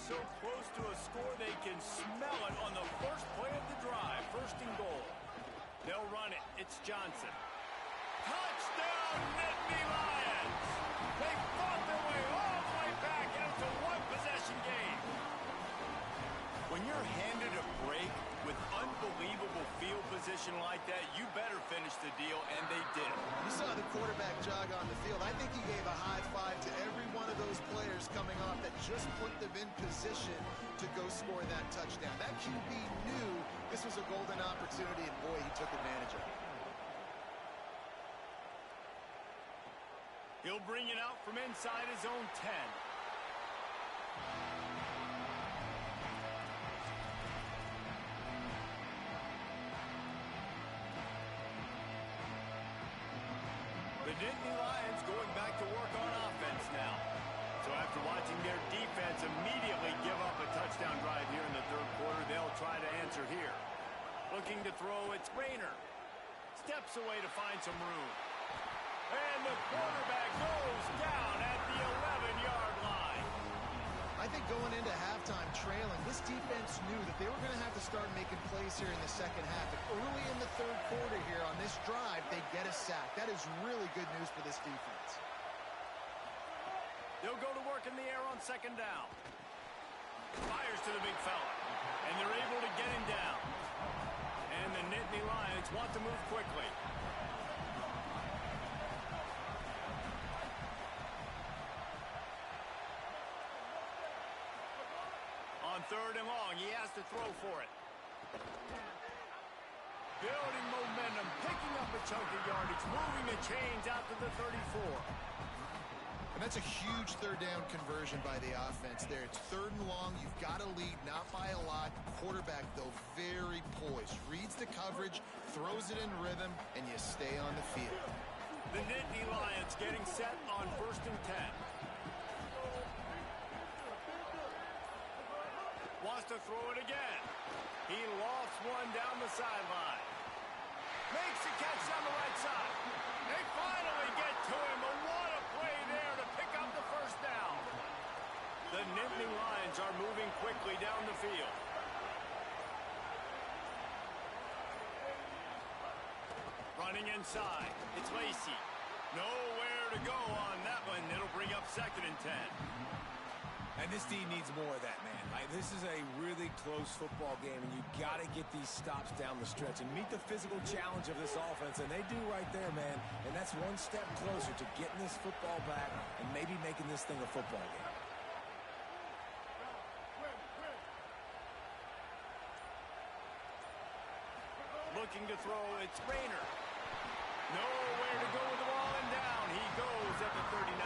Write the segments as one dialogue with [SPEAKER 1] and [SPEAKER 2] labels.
[SPEAKER 1] so close to a score they can smell it on the first play of the drive. First and goal. They'll run it. It's Johnson. Touchdown, Nittany Lions! They fought their way all the way back, and it's a one-possession game. When you're handed a break with unbelievable field position like that, you better finish the deal, and they did.
[SPEAKER 2] You saw the quarterback jog on the field. I think he gave a high five to every one of those players coming off that just put them in position to go score that touchdown. That QB knew this was a golden opportunity, and boy, he took advantage of it.
[SPEAKER 1] He'll bring it out from inside his own 10. The Nittany Lions going back to work on offense now. So after watching their defense immediately give up a touchdown drive here in the third quarter, they'll try to answer here. Looking to throw, it's Rayner. Steps away to find some room. And the quarterback goes down at the 11-yard line.
[SPEAKER 2] I think going into halftime trailing, this defense knew that they were going to have to start making plays here in the second half. And early in the third quarter here on this drive, they get a sack. That is really good news for this defense.
[SPEAKER 1] They'll go to work in the air on second down. Fires to the big fella. And they're able to get him down. And the Nittany Lions want to move quickly. On third and long, he has to throw for it. Building momentum, picking up a chunk of yardage, moving the chains out to the 34.
[SPEAKER 2] And that's a huge third down conversion by the offense there. It's third and long. You've got to lead, not by a lot. Quarterback, though, very poised. Reads the coverage, throws it in rhythm, and you stay on the field.
[SPEAKER 1] The Nittany Lions getting set on first and 10. Wants to throw it again. He lofts one down the sideline. Makes the catch down the right side. They finally get to him, but what a play there to pick up the first down. The Nittany Lions are moving quickly down the field. Running inside. It's Lacey. Nowhere to go on that one. It'll bring up second and 10.
[SPEAKER 3] And this team needs more of that, man. This is a really close football game, and you got to get these stops down the stretch and meet the physical challenge of this offense, and they do right there, man. And that's one step closer to getting this football back and maybe making this thing a football game.
[SPEAKER 1] Looking to throw, it's Rayner. Nowhere to go with the ball, and down he goes at the 39.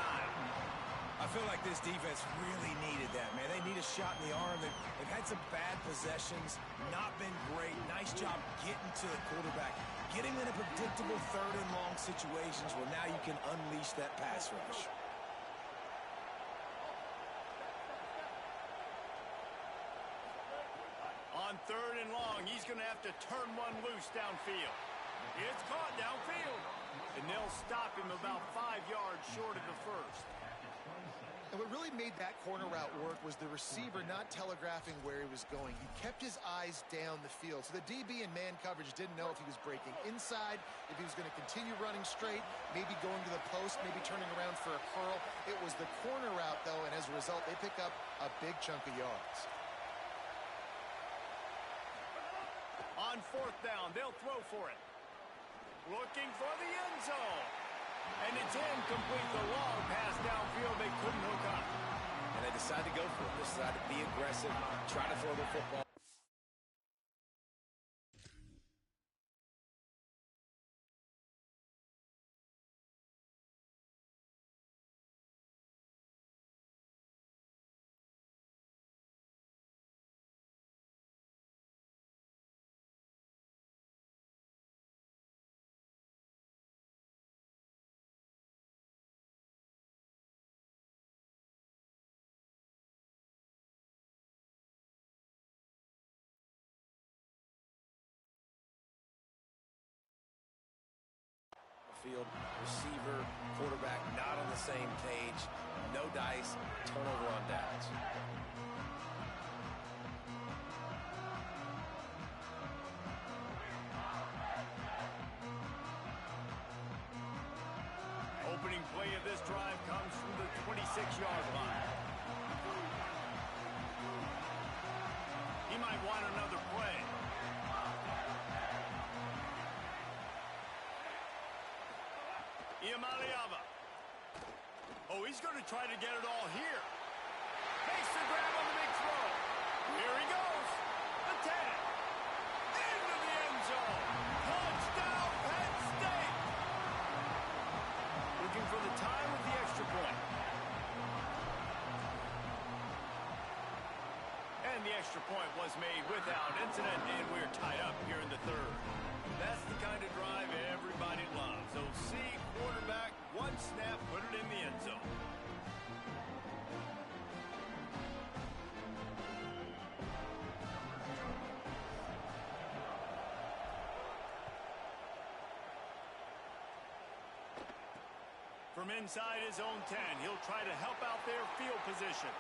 [SPEAKER 3] I feel like this defense really needed that, man. They need a shot in the arm. They've had some bad possessions, not been great. Nice job getting to the quarterback, getting in a predictable third and long situations where now you can unleash that pass rush.
[SPEAKER 1] On third and long, he's going to have to turn one loose downfield. It's caught downfield. And they'll stop him about 5 yards short of the first.
[SPEAKER 2] And what really made that corner route work was the receiver not telegraphing where he was going. He kept his eyes down the field. So the DB in man coverage didn't know if he was breaking inside, if he was going to continue running straight, maybe going to the post, maybe turning around for a curl. It was the corner route, though, and as a result, they pick up a big chunk of yards.
[SPEAKER 1] On fourth down, they'll throw for it. Looking for the end zone. And it's incomplete. The long pass downfield, they couldn't hook up.
[SPEAKER 3] And they decided to go for it. They decided to be aggressive, try to throw the football. Field, receiver, quarterback not on the same page. No dice, turnover on downs.
[SPEAKER 1] play of this drive comes from the 26-yard line. He might want another play. Iamaleava. Oh, he's going to try to get it all here. Makes the grab on the big throw. Here he goes. The 10. Into the end zone. Touchdown, Penn State. Looking for the time of the extra point. And the extra point was made without incident, and we're tied up here in the third. That's the kind of drive everybody loves. So see, quarterback, one snap, put it in the end zone. From inside his own 10, he'll try to help out their field position.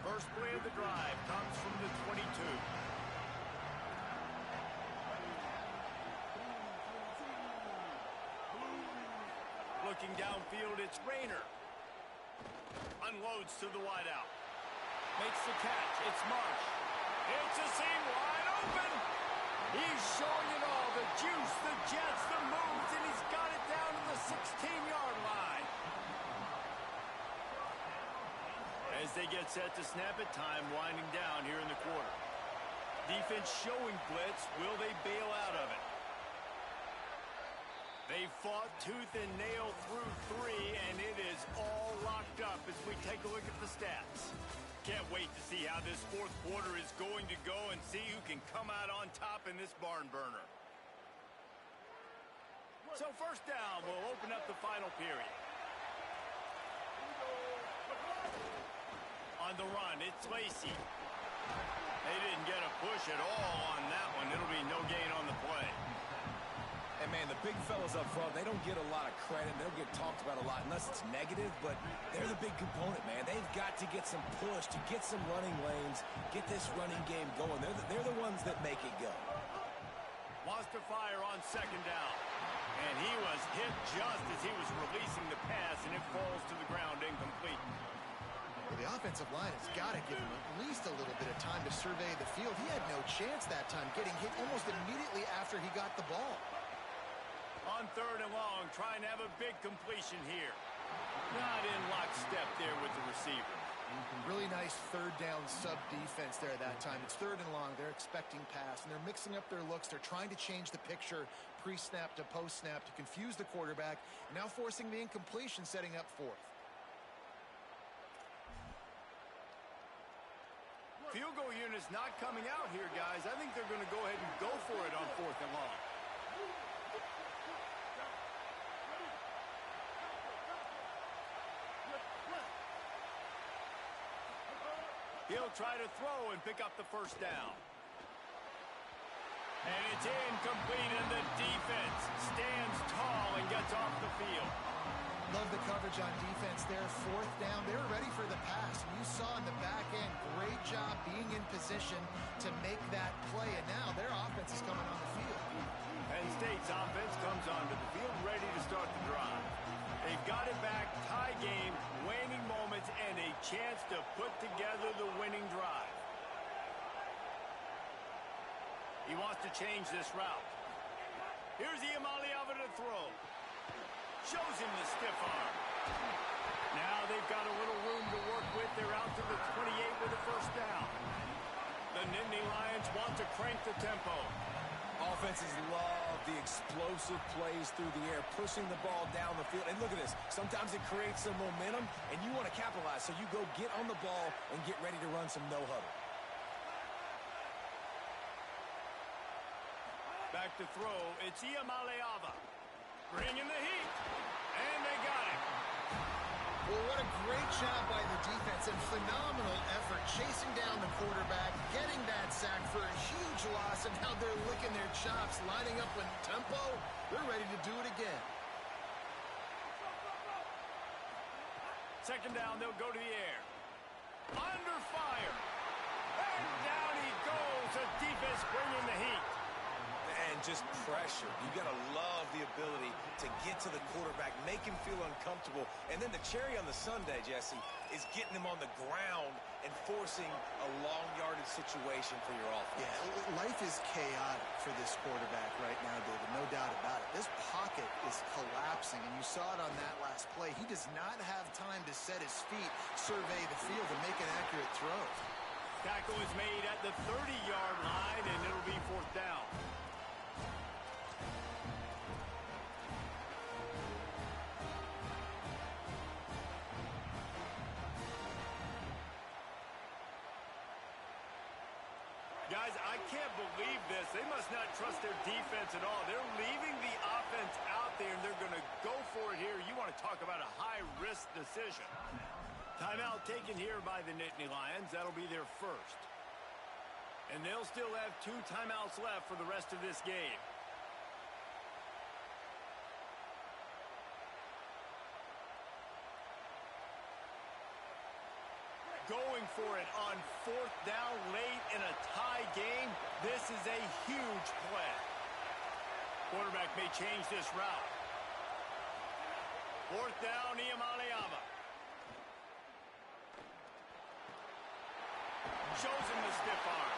[SPEAKER 1] First play of the drive comes from the 22. Looking downfield, it's Rayner. Unloads to the wideout. Makes the catch. It's Marsh. It's a seam wide open. He's showing it all. The juice, the jets, the moves, and he's got it down to the 16-yard line. As they get set to snap it, time winding down here in the quarter. Defense showing blitz. Will they bail out of it? They fought tooth and nail through 3, and it is all locked up as we take a look at the stats. Can't wait to see how this fourth quarter is going to go and see who can come out on top in this barn burner. So first down will open up the final period. On the run, it's Lacey. They didn't get a push at all on that one. It'll be no gain on the play.
[SPEAKER 3] And, man, the big fellas up front, they don't get a lot of credit. They don't get talked about a lot unless it's negative, but they're the big component, man. They've got to get some push, to get some running lanes, get this running game going. They're the ones that make it go.
[SPEAKER 1] Wants to fire on second down. And he was hit just as he was releasing the pass, and it falls to the ground incomplete.
[SPEAKER 2] Well, the offensive line has got to give him at least a little bit of time to survey the field. He had no chance that time, getting hit almost immediately after he got the ball.
[SPEAKER 1] On third and long, trying to have a big completion here. Not in lockstep there with the receiver.
[SPEAKER 2] Really nice third down sub defense there that time. It's third and long. They're expecting pass, and they're mixing up their looks. They're trying to change the picture pre-snap to post-snap to confuse the quarterback, now forcing the incompletion, setting up fourth.
[SPEAKER 1] Field goal unit's not coming out here, guys. I think they're going to go ahead and go for it on fourth and long. He'll try to throw and pick up the first down. And it's incomplete, and the defense stands tall and gets off the field.
[SPEAKER 2] Love the coverage on defense there. Fourth down. They were ready for the pass. You saw in the back end, great job being in position to make that play. And now their offense is coming on the field.
[SPEAKER 1] Penn State's offense comes onto the field ready to start the drive. They've got it back, tie game, waning moments, and a chance to put together the winning drive. He wants to change this route. Here's Iamaleava to throw. Shows him the stiff arm. Now they've got a little room to work with. They're out to the 28 with a first down. The Nittany Lions want to crank the tempo.
[SPEAKER 3] Offenses love the explosive plays through the air, pushing the ball down the field. And look at this. Sometimes it creates some momentum, and you want to capitalize. So you go get on the ball and get ready to run some no-huddle.
[SPEAKER 1] Back to throw. It's Iamaleava. Bringing the heat. And they got it.
[SPEAKER 2] Well, what a great job by the defense and phenomenal effort chasing down the quarterback, getting that sack for a huge loss, and now they're licking their chops, lining up in tempo. They're ready to do it again.
[SPEAKER 1] Second down, they'll go to the air. Under fire. And down he goes. The defense bringing the heat.
[SPEAKER 3] And just pressure. You got to love the ability to get to the quarterback, make him feel uncomfortable. And then the cherry on the sundae, Jesse, is getting him on the ground and forcing a long yardage situation for your offense.
[SPEAKER 2] Yeah, life is chaotic for this quarterback right now, David. No doubt about it. This pocket is collapsing, and you saw it on that last play. He does not have time to set his feet, survey the field, and make an accurate throw.
[SPEAKER 1] Tackle is made at the 30-yard line, and it'll be 4th down. Guys, I can't believe this. They must not trust their defense at all. They're leaving the offense out there, and they're going to go for it here. You want to talk about a high-risk decision. Timeout taken here by the Nittany Lions. That'll be their first. And they'll still have 2 timeouts left for the rest of this game. Going for it on 4th down late in a tie game. This is a huge play. Quarterback may change this route. 4th down, Iamaleava. Shows him the stiff arm.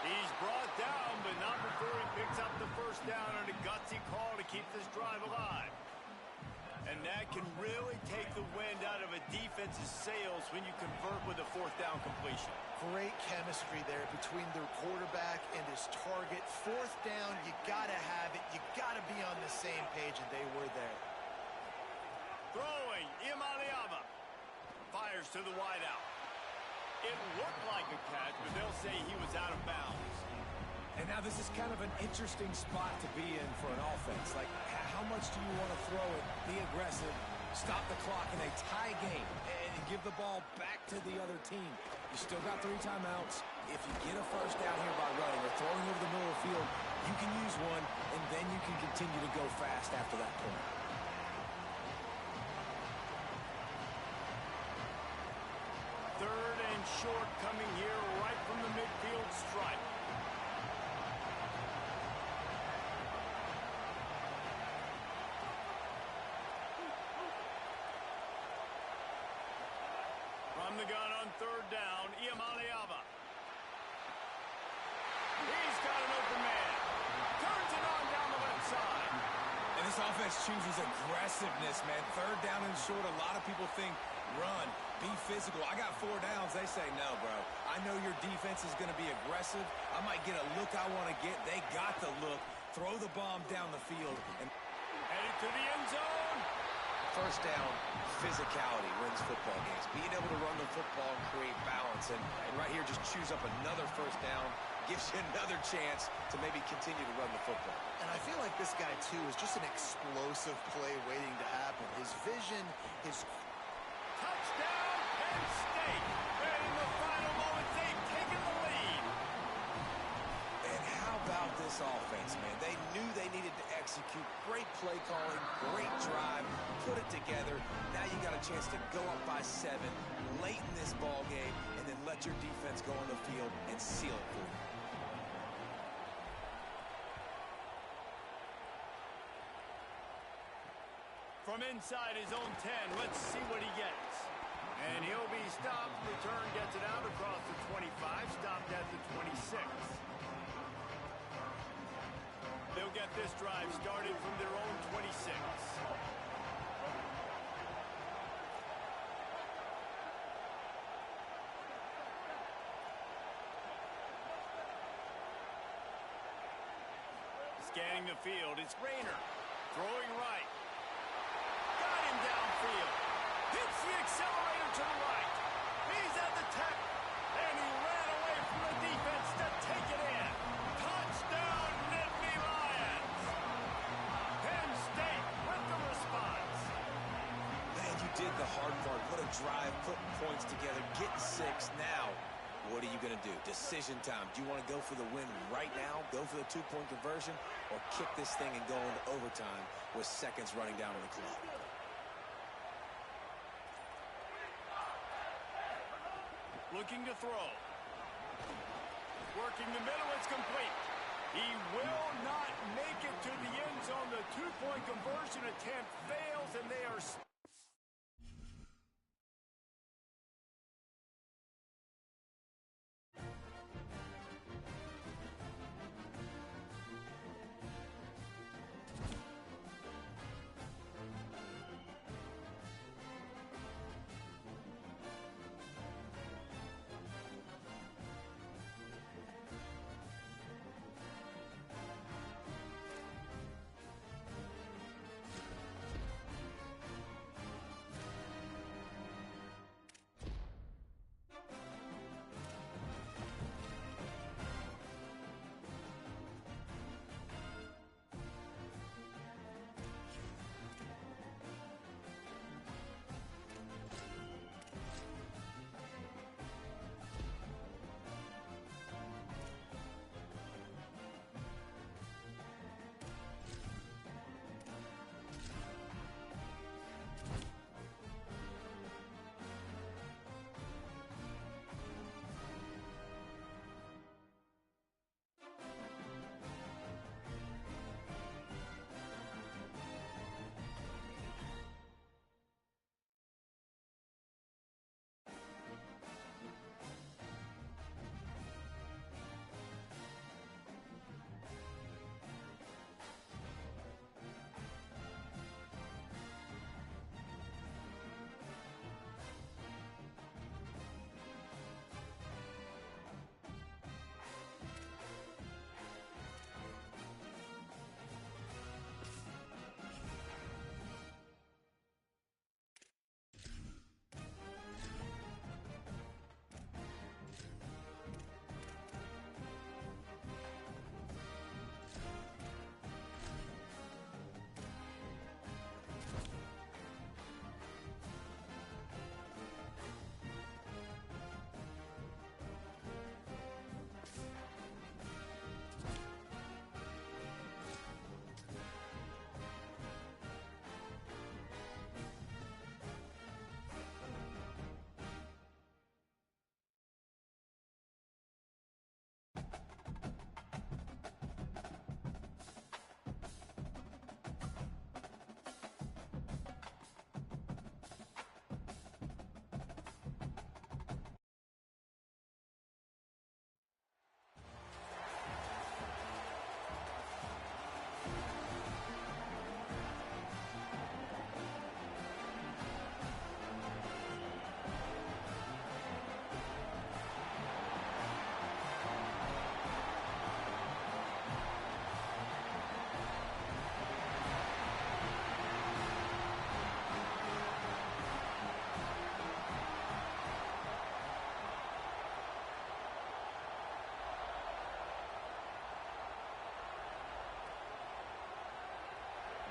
[SPEAKER 1] He's brought down, but not before he picks up the 1st down on a gutsy call to keep this drive alive. And that can really take the wind out of a defense's sails when you convert with a 4th down completion.
[SPEAKER 2] Great chemistry there between their quarterback and his target. 4th down, you got to have it. You got to be on the same page, and they were there.
[SPEAKER 1] Throwing, Iamaleava. Fires to the wideout. It looked like a catch, but they'll say he was out of bounds.
[SPEAKER 3] And now this is kind of an interesting spot to be in for an offense. Like, how much do you want to throw it, be aggressive, stop the clock in a tie game, and give the ball back to the other team? You still got 3 timeouts. If you get a 1st down here by running or throwing over the middle of the field, you can use one, and then you can continue to go fast after that point.
[SPEAKER 1] Third and short coming here right from the midfield stripe. From the gun on 3rd down, Iamaleava. He's got an open man. Turns it on down the left side.
[SPEAKER 3] And this offense chooses aggressiveness, man. 3rd down and short, a lot of people think run, be physical. I got 4 downs. They say, no, bro. I know your defense is going to be aggressive. I might get a look I want to get. They got the look. Throw the bomb down the field. And
[SPEAKER 1] headed to the end zone.
[SPEAKER 3] 1st down, physicality wins football games. Being able to run the football and create balance. And right here, just choose up another 1st down. Gives you another chance to maybe continue to run the football.
[SPEAKER 2] And I feel like this guy, too, is just an explosive play waiting to happen. His vision, his...
[SPEAKER 1] Touchdown, Penn State. And in the final moments, they've taken the lead.
[SPEAKER 3] And how about this offense, man? They knew they needed to execute. Great play calling, great drive, put it together. Now you got a chance to go up by 7 late in this ball game and then let your defense go on the field and seal it for you.
[SPEAKER 1] From inside his own 10, let's see what he gets. And he'll be stopped. Return gets it out across the 25, stopped at the 26. They'll get this drive started from their own 26. Scanning the field, it's Rayner. Throwing right. Got him downfield. Hits the accelerator to the right. He's at the tech. And he ran away from the defense to take it in. Touchdown, Nittany Lions. Penn State with the response.
[SPEAKER 3] Man, you did the hard part. What a drive, putting points together, getting 6 now. What are you going to do? Decision time. Do you want to go for the win right now, go for the 2-point conversion, or kick this thing and go into overtime with seconds running down on the clock?
[SPEAKER 1] looking to throw. Working the middle, it's complete. He will not make it to the end zone. The two-point conversion attempt fails, and they are...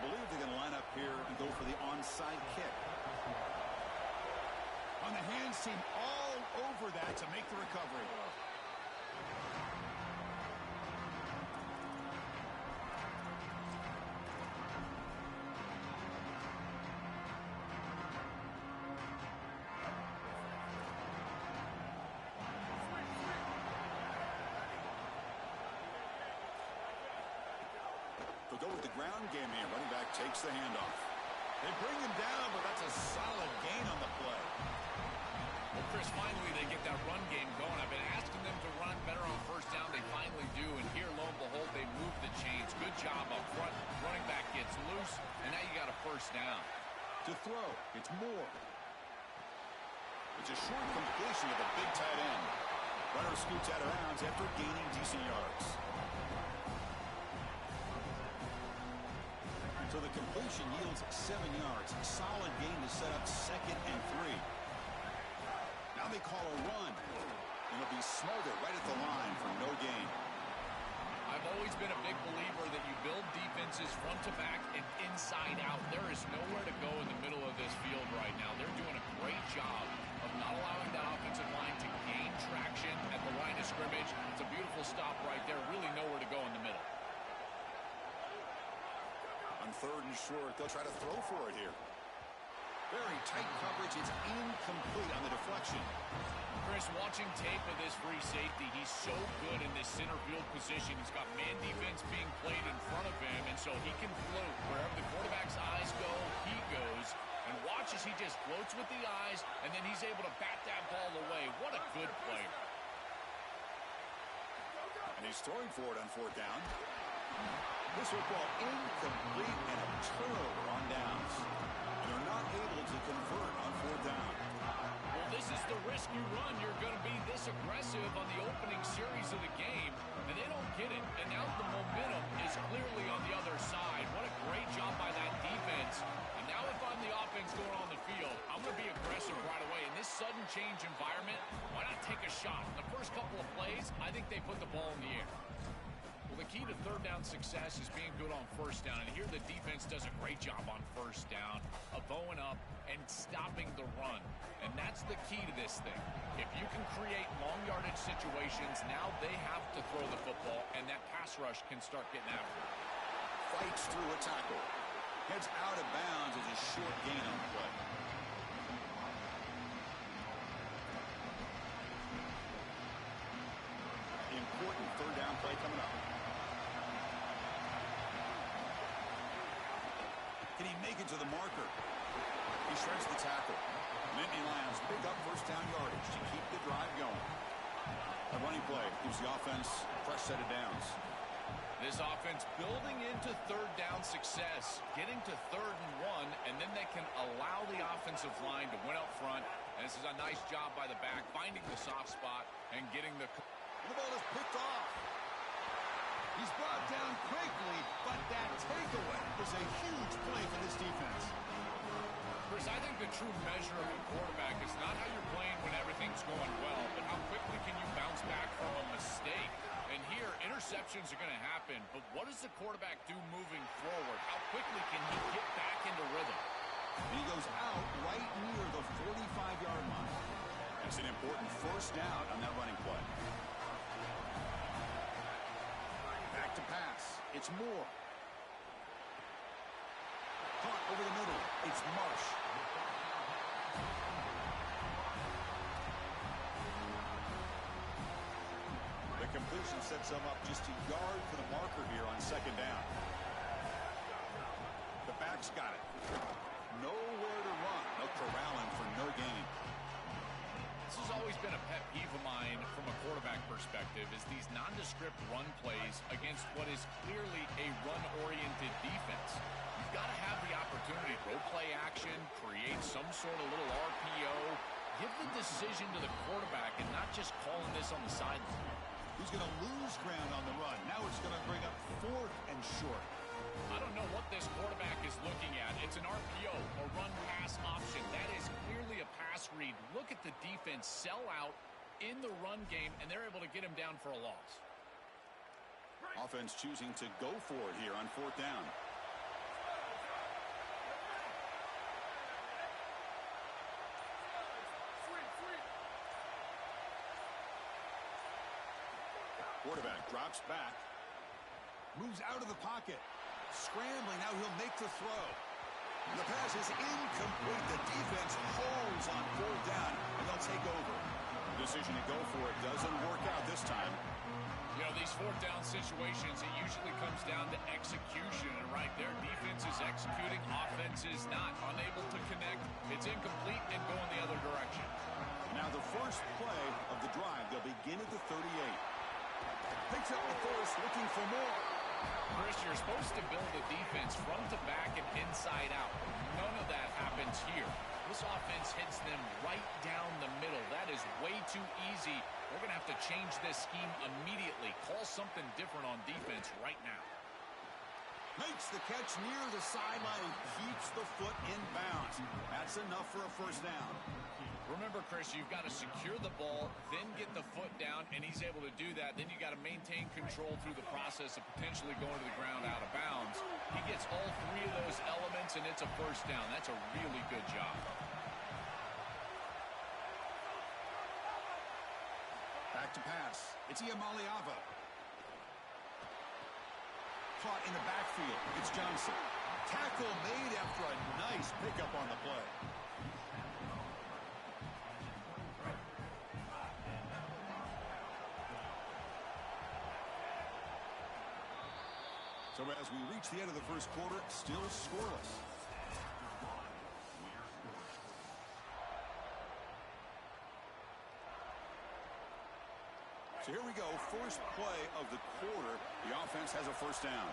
[SPEAKER 4] believe they're going to line up here and go for the onside kick. On the hands team all over that to make the recovery. They'll go with the ground game here. Running back takes the handoff. They bring him down, but that's a solid gain on the play.
[SPEAKER 5] Well, Chris, finally they get that run game going. I've been asking them to run better on first down. They finally do, and here, lo and behold, they move the chains. Good job up front. Running back gets loose, and now you got a first down.
[SPEAKER 4] To throw, it's Moore. It's a short completion of the big tight end. Runner scoots out of bounds after gaining decent yards. So the completion yields 7 yards. Solid gain to set up 2nd and 3. Now they call a run. It'll be smothered right at the line for no gain.
[SPEAKER 5] I've always been a big believer that you build defenses front to back and inside out. There is nowhere to go in the middle of this field right now. They're doing a great job of not allowing that offensive line to gain traction at the line of scrimmage. It's a beautiful stop right there. Really nowhere to go in the middle.
[SPEAKER 4] On 3rd and short, they'll try to throw for it here. Very tight coverage. It's incomplete on the deflection.
[SPEAKER 5] Chris, watching tape of this free safety, he's so good in this center field position. He's got man defense being played in front of him, and so he can float. Wherever the quarterback's eyes go, he goes. And watch as he just floats with the eyes, and then he's able to bat that ball away. What a good player.
[SPEAKER 4] And he's throwing for it on fourth down. This football incomplete and a turnover on downs. And they're not able to convert on fourth down.
[SPEAKER 5] Well, this is the risk you run. You're going to be this aggressive on the opening series of the game, and they don't get it. And now the momentum is clearly on the other side. What a great job by that defense. And now if I'm the offense going on the field, I'm going to be aggressive right away. In this sudden change environment, why not take a shot? In the first couple of plays, I think they put the ball in the air. Well, the key to third down success is being good on first down. And here the defense does a great job on first down of bowing up and stopping the run. And that's the key to this thing. If you can create long yardage situations, now they have to throw the football, and that pass rush can start getting after it.
[SPEAKER 4] Fights through a tackle. Heads out of bounds as a short gain on the play. Important third down play coming up. Can he make it to the marker? He shreds the tackle. Nittany Lions pick up first down yardage to keep the drive going. A running play gives the offense a fresh set of downs.
[SPEAKER 5] This offense building into third down success, getting to 3rd and 1, and then they can allow the offensive line to win up front. And this is a nice job by the back, finding the soft spot and getting the...
[SPEAKER 4] The ball is picked off. He's brought down quickly, but that takeaway is a huge play for this defense.
[SPEAKER 5] Chris, I think the true measure of a quarterback is not how you're playing when everything's going well, but how quickly can you bounce back from a mistake. And here, interceptions are going to happen, but what does the quarterback do moving forward? How quickly can he get back into rhythm?
[SPEAKER 4] And he goes out right near the 45-yard line. That's an important first down on that running play. Back to pass. It's Moore. Caught over the middle. It's Marsh. The completion sets them up just a yard for the marker here on second down. The back's got it. Nowhere to run. No corralling for no gain.
[SPEAKER 5] This has always been a pet peeve of mine from a quarterback perspective, is these nondescript run plays against what is clearly a run-oriented defense. You've got to have the opportunity to throw play action, create some sort of little RPO, give the decision to the quarterback and not just calling this on the sideline.
[SPEAKER 4] He's going to lose ground on the run. Now it's going to bring up 4th and short.
[SPEAKER 5] I don't know what this quarterback is looking at. It's an RPO, a run-pass option. That is clearly a pass read. Look at the defense sell out in the run game, and they're able to get him down for a loss.
[SPEAKER 4] Offense choosing to go for it here on 4th down. Quarterback drops back. Moves out of the pocket. Scrambling, now he'll make the throw. The pass is incomplete. The defense holds on 4th down, and they'll take over. Decision to go for it doesn't work out this time.
[SPEAKER 5] You know, these 4th down situations, it usually comes down to execution. And right there, defense is executing, offense is not. Unable to connect, it's incomplete and go in the other direction.
[SPEAKER 4] Now the first play of the drive, they'll begin at the 38. Picks up the first, looking for more.
[SPEAKER 5] Chris, you're supposed to build a defense front to back and inside out. None of that happens here. This offense hits them right down the middle. That is way too easy. We're going to have to change this scheme immediately. Call something different on defense right now.
[SPEAKER 4] Makes the catch near the sideline and keeps the foot in bounds. That's enough for a first down.
[SPEAKER 5] Remember, Chris, you've got to secure the ball, then get the foot down, and he's able to do that. Then you got to maintain control through the process of potentially going to the ground out of bounds. He gets all 3 of those elements, and it's a first down. That's a really good job. Back to pass. It's Iamaleava.
[SPEAKER 4] caught in the backfield. It's Johnson. Tackle made after a nice pickup on the play. So as we reach the end of the first quarter, still scoreless. So here we go, first play of the quarter. The offense has a first down.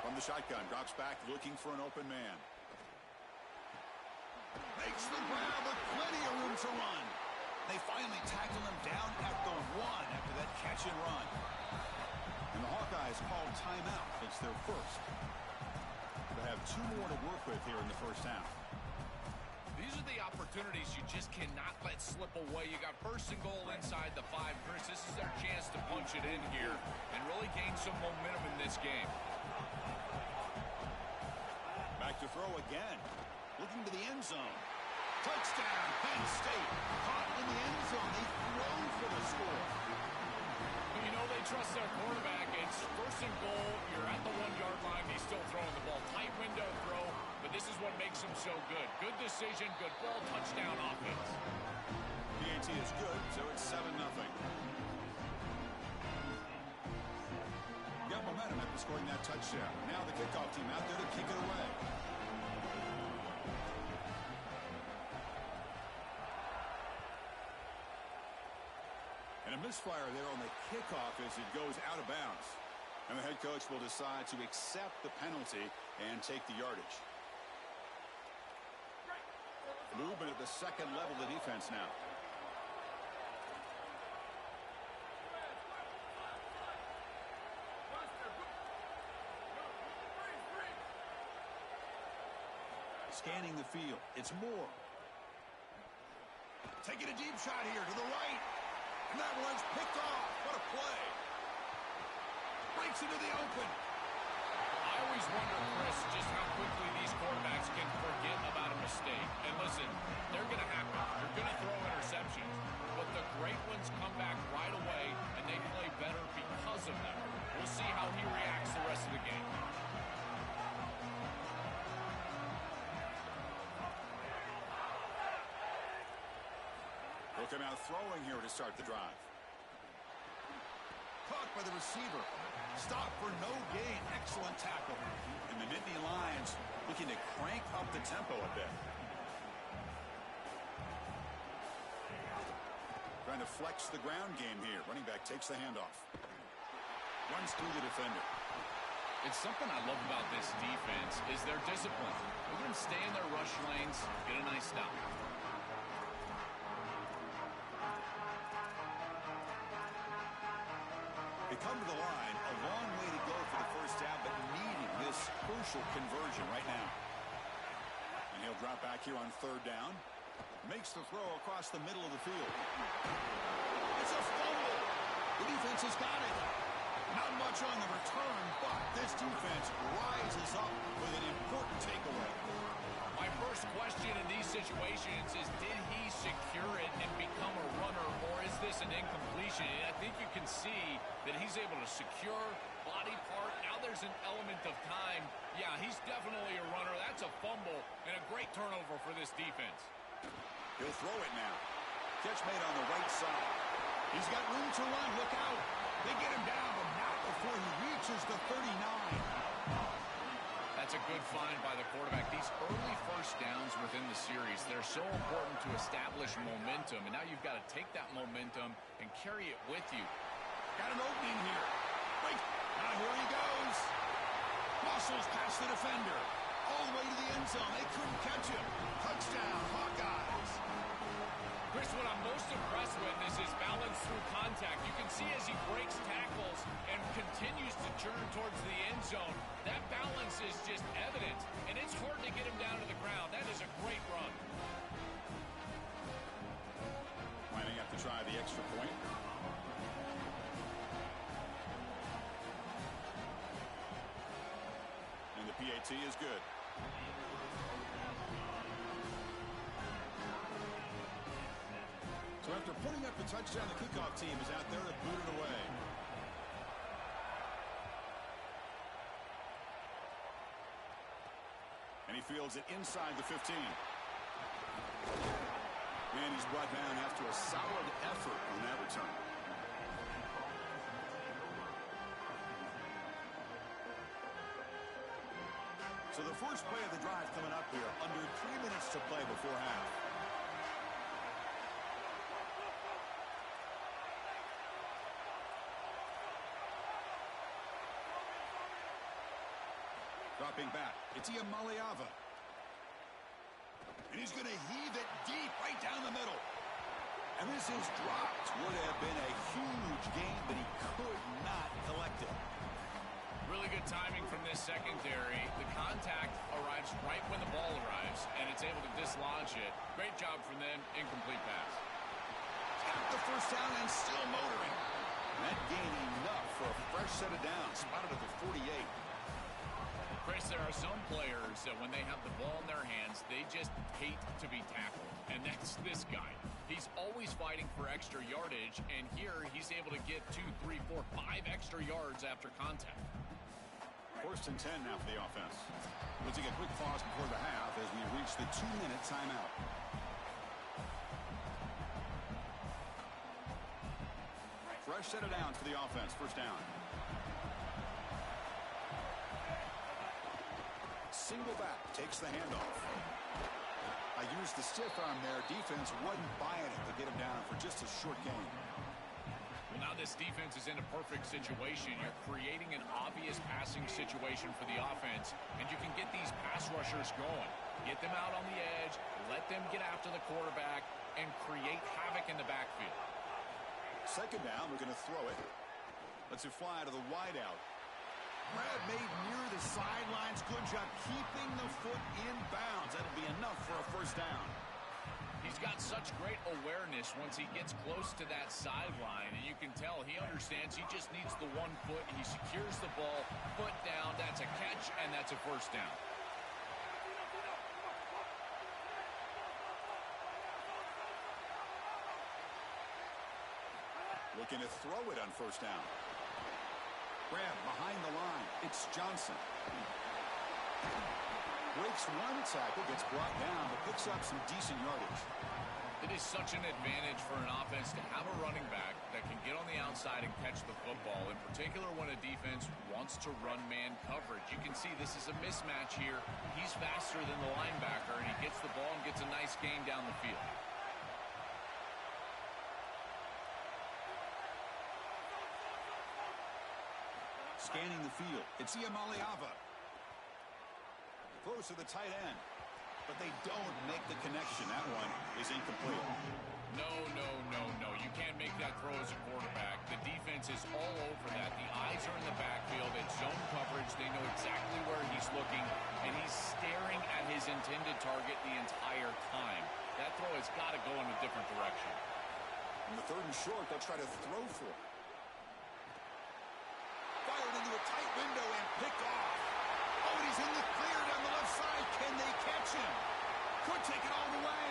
[SPEAKER 4] From the shotgun, drops back, looking for an open man. Makes the grab with plenty of room to run. They finally tackle him down at the 1 after that catch and run. And the Hawkeyes call timeout. It's their first. They have 2 more to work with here in the first half.
[SPEAKER 5] These are the opportunities you just cannot let slip away. You got first and goal inside the 5. Chris, this is their chance to punch it in here and really gain some momentum in this game.
[SPEAKER 4] Back to throw again. Looking to the end zone. Touchdown, Penn State. Caught in the end zone. They throw for the score.
[SPEAKER 5] You know they trust their quarterback. It's first and goal. You're at the 1-yard line. He's still throwing the ball. Tight window throw, but this is what makes him so good. Good decision, good ball, touchdown offense.
[SPEAKER 4] PAT is good, so it's 7-0. Got momentum after scoring that touchdown. Now the kickoff team out there to kick it away. And a misfire there on the kickoff as it goes out of bounds. And the head coach will decide to accept the penalty and take the yardage. Movement at the second level of the defense now. Scanning the field. It's Moore. Taking a deep shot here to the right. And that one's picked off. What a play. Breaks into the open.
[SPEAKER 5] I always wonder, Chris, just how quickly these quarterbacks can forget about a mistake. And listen, they're going to happen. You're going to throw interceptions. But the great ones come back right away, and they play better because of them. We'll see how he reacts the rest of the game.
[SPEAKER 4] He'll come out throwing here to start the drive. Caught by the receiver. Stop for no gain. Excellent tackle. And the Nittany Lions looking to crank up the tempo a bit. Trying to flex the ground game here. Running back takes the handoff. Runs through the defender.
[SPEAKER 5] It's something I love about this defense is their discipline. They're going to stay in their rush lanes, get a nice stop.
[SPEAKER 4] They come to the line, a long way to go for the first down, but needing this crucial conversion right now. And he'll drop back here on third down. Makes the throw across the middle of the field. It's a fumble. The defense has got it. Not much on the return, but this defense rises up with an important takeaway.
[SPEAKER 5] My first question in these situations is, did he secure it and become a runner, or is this an incompletion? And I think you can see that he's able to secure body part. Now there's an element of time. Yeah, he's definitely a runner. That's a fumble and a great turnover for this defense.
[SPEAKER 4] He'll throw it now. Catch made on the right side. He's got room to run. Look out. They get him down, but not before he reaches the 39.
[SPEAKER 5] That's a good find by the quarterback. These early first downs within the series, they're so important to establish momentum. And now you've got to take that momentum and carry it with you.
[SPEAKER 4] Got an opening here. Wait. Now here he goes. Muscles past the defender. All the way to the end zone. They couldn't catch him. Touchdown, Hawkeyes.
[SPEAKER 5] Chris, what I'm most impressed with is his balance through contact. You can see as he breaks tackles and continues to turn towards the end zone, that balance is just evident, and it's hard to get him down to the ground. That is a great run.
[SPEAKER 4] Lining up to try the extra point. And the PAT is good. Putting up the touchdown, the kickoff team is out there to boot it away. And he fields it inside the 15. And he's brought down after a solid effort on that return. So the first play of the drive coming up here, under 3 minutes to play before half. Dropping back, it's Iamaleava. And he's going to heave it deep right down the middle. And this is dropped. Would have been a huge gain, but he could not collect it.
[SPEAKER 5] Really good timing from this secondary. The contact arrives right when the ball arrives, and it's able to dislodge it. Great job from them. Incomplete pass.
[SPEAKER 4] Tapped the first down and still motoring. That gained enough for a fresh set of downs. Spotted at the 48.
[SPEAKER 5] Chris, there are some players that when they have the ball in their hands, they just hate to be tackled. And that's this guy. He's always fighting for extra yardage, and here he's able to get 2, 3, 4, 5 extra yards after contact.
[SPEAKER 4] First and 10 now for the offense. We'll take a quick pause before the half as we reach the 2-minute timeout. Fresh set of downs for the offense. First down. Single back, takes the handoff. I used the stiff arm there. Defense wasn't buying it to get him down for just a short gain.
[SPEAKER 5] Well, now this defense is in a perfect situation. You're creating an obvious passing situation for the offense, and you can get these pass rushers going. Get them out on the edge, let them get after the quarterback, and create havoc in the backfield.
[SPEAKER 4] Second down, we're going to throw it. Lets it fly to the wideout. Brad made near the sidelines. Good job keeping the foot in bounds. That'll be enough for a first down.
[SPEAKER 5] He's got such great awareness once he gets close to that sideline, and you can tell he understands he just needs the 1 foot. He secures the ball, foot down, that's a catch, and that's a first down.
[SPEAKER 4] Looking to throw it on first down. Grab behind the line. It's Johnson. Breaks one tackle, gets brought down, but picks up some decent yardage.
[SPEAKER 5] It is such an advantage for an offense to have a running back that can get on the outside and catch the football, in particular when a defense wants to run man coverage. You can see this is a mismatch here. He's faster than the linebacker, and he gets the ball and gets a nice gain down the field.
[SPEAKER 4] Scanning the field, it's Iamaleava. Throws to the tight end, but they don't make the connection. That one is incomplete.
[SPEAKER 5] No. You can't make that throw as a quarterback. The defense is all over that. The eyes are in the backfield. It's zone coverage. They know exactly where he's looking, and he's staring at his intended target the entire time. That throw has got to go in a different direction.
[SPEAKER 4] On the third and short, they'll try to throw for it. Fired into a tight window and picked off. Oh, and he's in the clear down the left side. Can they catch him? Could take it all the way.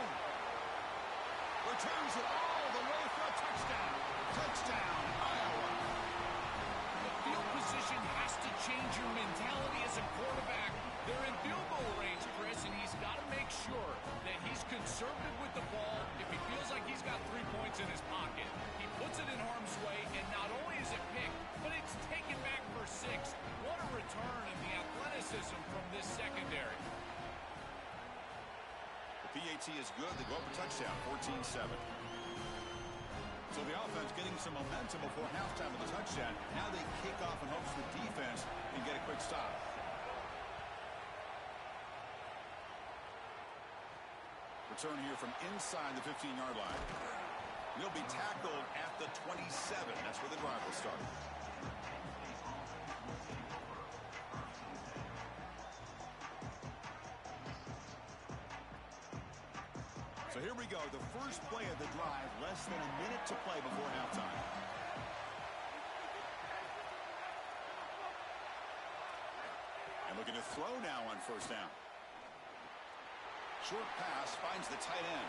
[SPEAKER 4] Returns it all the way for a touchdown. Touchdown, Iowa.
[SPEAKER 5] The field position has to change your mentality as a quarterback. They're in field goal range, Chris, and he's got to make sure that he's conservative with the ball. If he feels like he's got 3 points in his pocket, he puts it in harm's way, and not only is it picked, but it's taken back for 6. What a return in the athleticism from this secondary.
[SPEAKER 4] The PAT is good. They go up a touchdown, 14-7. So the offense getting some momentum before halftime with a touchdown. Now they kick off in hopes the defense can get a quick stop. Return here from inside the 15-yard line. He'll be tackled at the 27. That's where the drive will start. So here we go. The first play of the drive, less than a minute to play before halftime. And looking to throw now on first down. Short pass finds the tight end.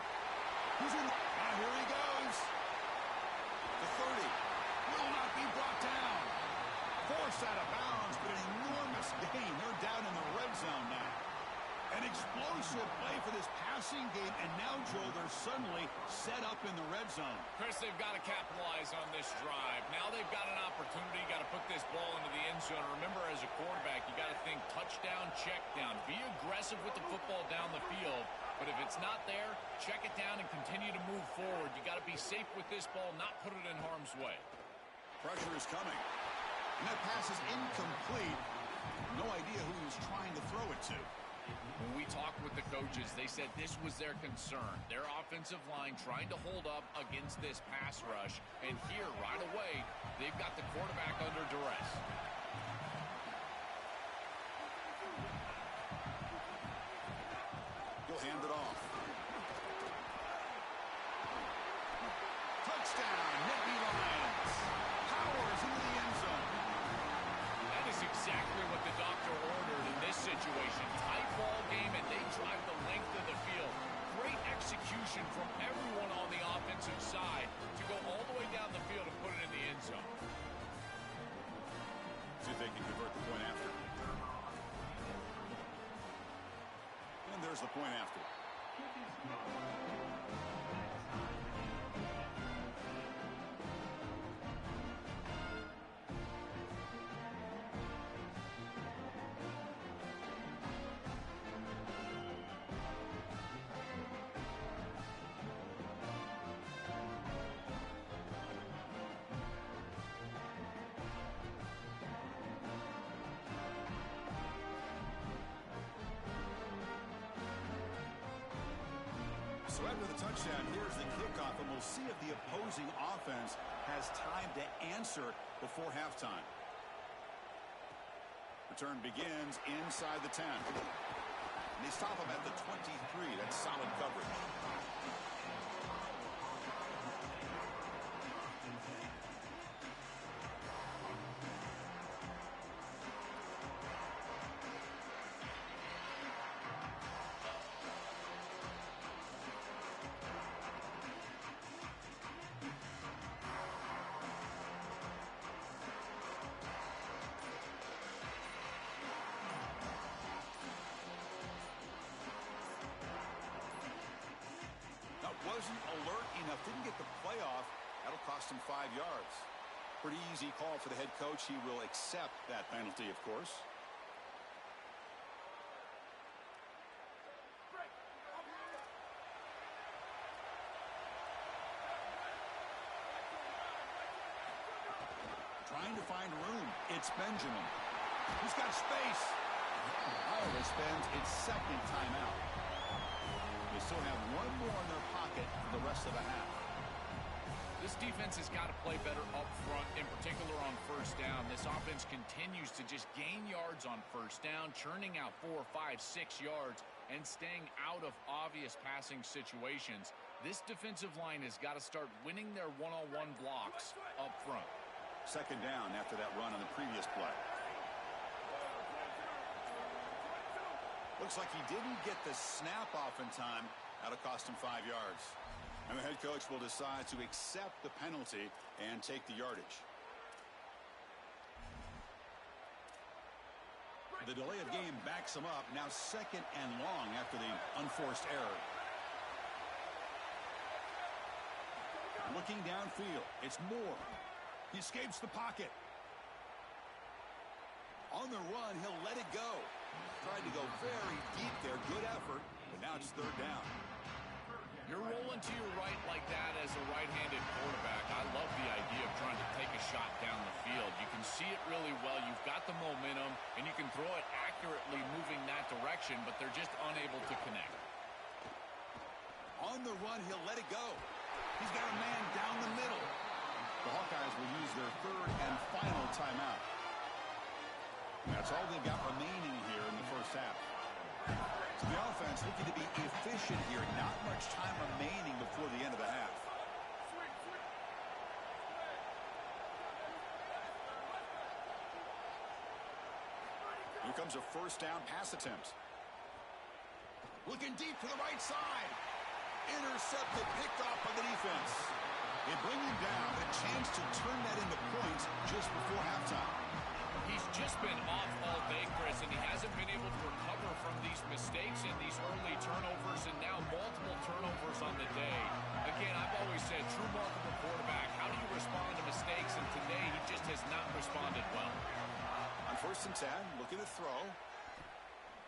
[SPEAKER 4] He's in. Here he goes. The 30 will not be brought down. Forced out of bounds, but an enormous gain. They're down in the red zone now. An explosive play for this passing game, and now, Joel, they're suddenly set up in the red zone.
[SPEAKER 5] Chris, they've got to capitalize on this drive. Now they've got an opportunity. You got to put this ball into the end zone. Remember, as a quarterback, you got to think touchdown, check down. Be aggressive with the football down the field. But if it's not there, check it down and continue to move forward. You got to be safe with this ball, not put it in harm's way.
[SPEAKER 4] Pressure is coming. And that pass is incomplete. No idea who he was trying to throw it to.
[SPEAKER 5] When we talked with the coaches, they said this was their concern. Their offensive line trying to hold up against this pass rush. And here, right away, they've got the quarterback under duress.
[SPEAKER 4] He'll hand it off. Touchdown, Nittany Lions. Powers into the end zone.
[SPEAKER 5] That is exactly what the doctor ordered in this situation. Tight ball game, and they drive the length of the field. Great execution from everyone on the offensive side to go all the way down the field and put it in the end zone.
[SPEAKER 4] See if they can convert the point after. And there's the point after. So after the touchdown, here's the kickoff, and we'll see if the opposing offense has time to answer before halftime. Return begins inside the 10. And they stop him at the 23. That's solid coverage. Wasn't alert enough, didn't get the playoff. That'll cost him 5 yards. Pretty easy call for the head coach. He will accept that penalty, of course. Trying to find room. It's Benjamin. He's got space. Iowa spends its second timeout. They still have one more in their pocket for the rest of the half.
[SPEAKER 5] This defense has got to play better up front, in particular on first down. This offense continues to just gain yards on first down, churning out 4, 5, 6 yards, and staying out of obvious passing situations. This defensive line has got to start winning their one-on-one blocks up front.
[SPEAKER 4] Second down after that run on the previous play. Looks like he didn't get the snap off in time. That'll cost him 5 yards. And the head coach will decide to accept the penalty and take the yardage. The delay of game backs him up. Now second and long after the unforced error. Looking downfield. It's Moore. He escapes the pocket. On the run, he'll let it go. Tried to go very deep there. Good effort, but now it's third down.
[SPEAKER 5] You're rolling to your right like that as a right-handed quarterback. I love the idea of trying to take a shot down the field. You can see it really well. You've got the momentum, and you can throw it accurately moving that direction, but they're just unable to connect.
[SPEAKER 4] On the run, he'll let it go. He's got a man down the middle. The Hawkeyes will use their third and final timeout. That's all they've got remaining here in the first half. So the offense looking to be efficient here. Not much time remaining before the end of the half. Here comes a first down pass attempt. Looking deep to the right side. Intercepted, picked off by the defense. They bring him down. A chance to turn that into points just before halftime.
[SPEAKER 5] He's just been off all day, Chris, and he hasn't been able to recover from these mistakes and these early turnovers, and now multiple turnovers on the day. Again, I've always said, true mark of a quarterback, how do you respond to mistakes? And today, he just has not responded well.
[SPEAKER 4] On 1st and 10, looking to throw.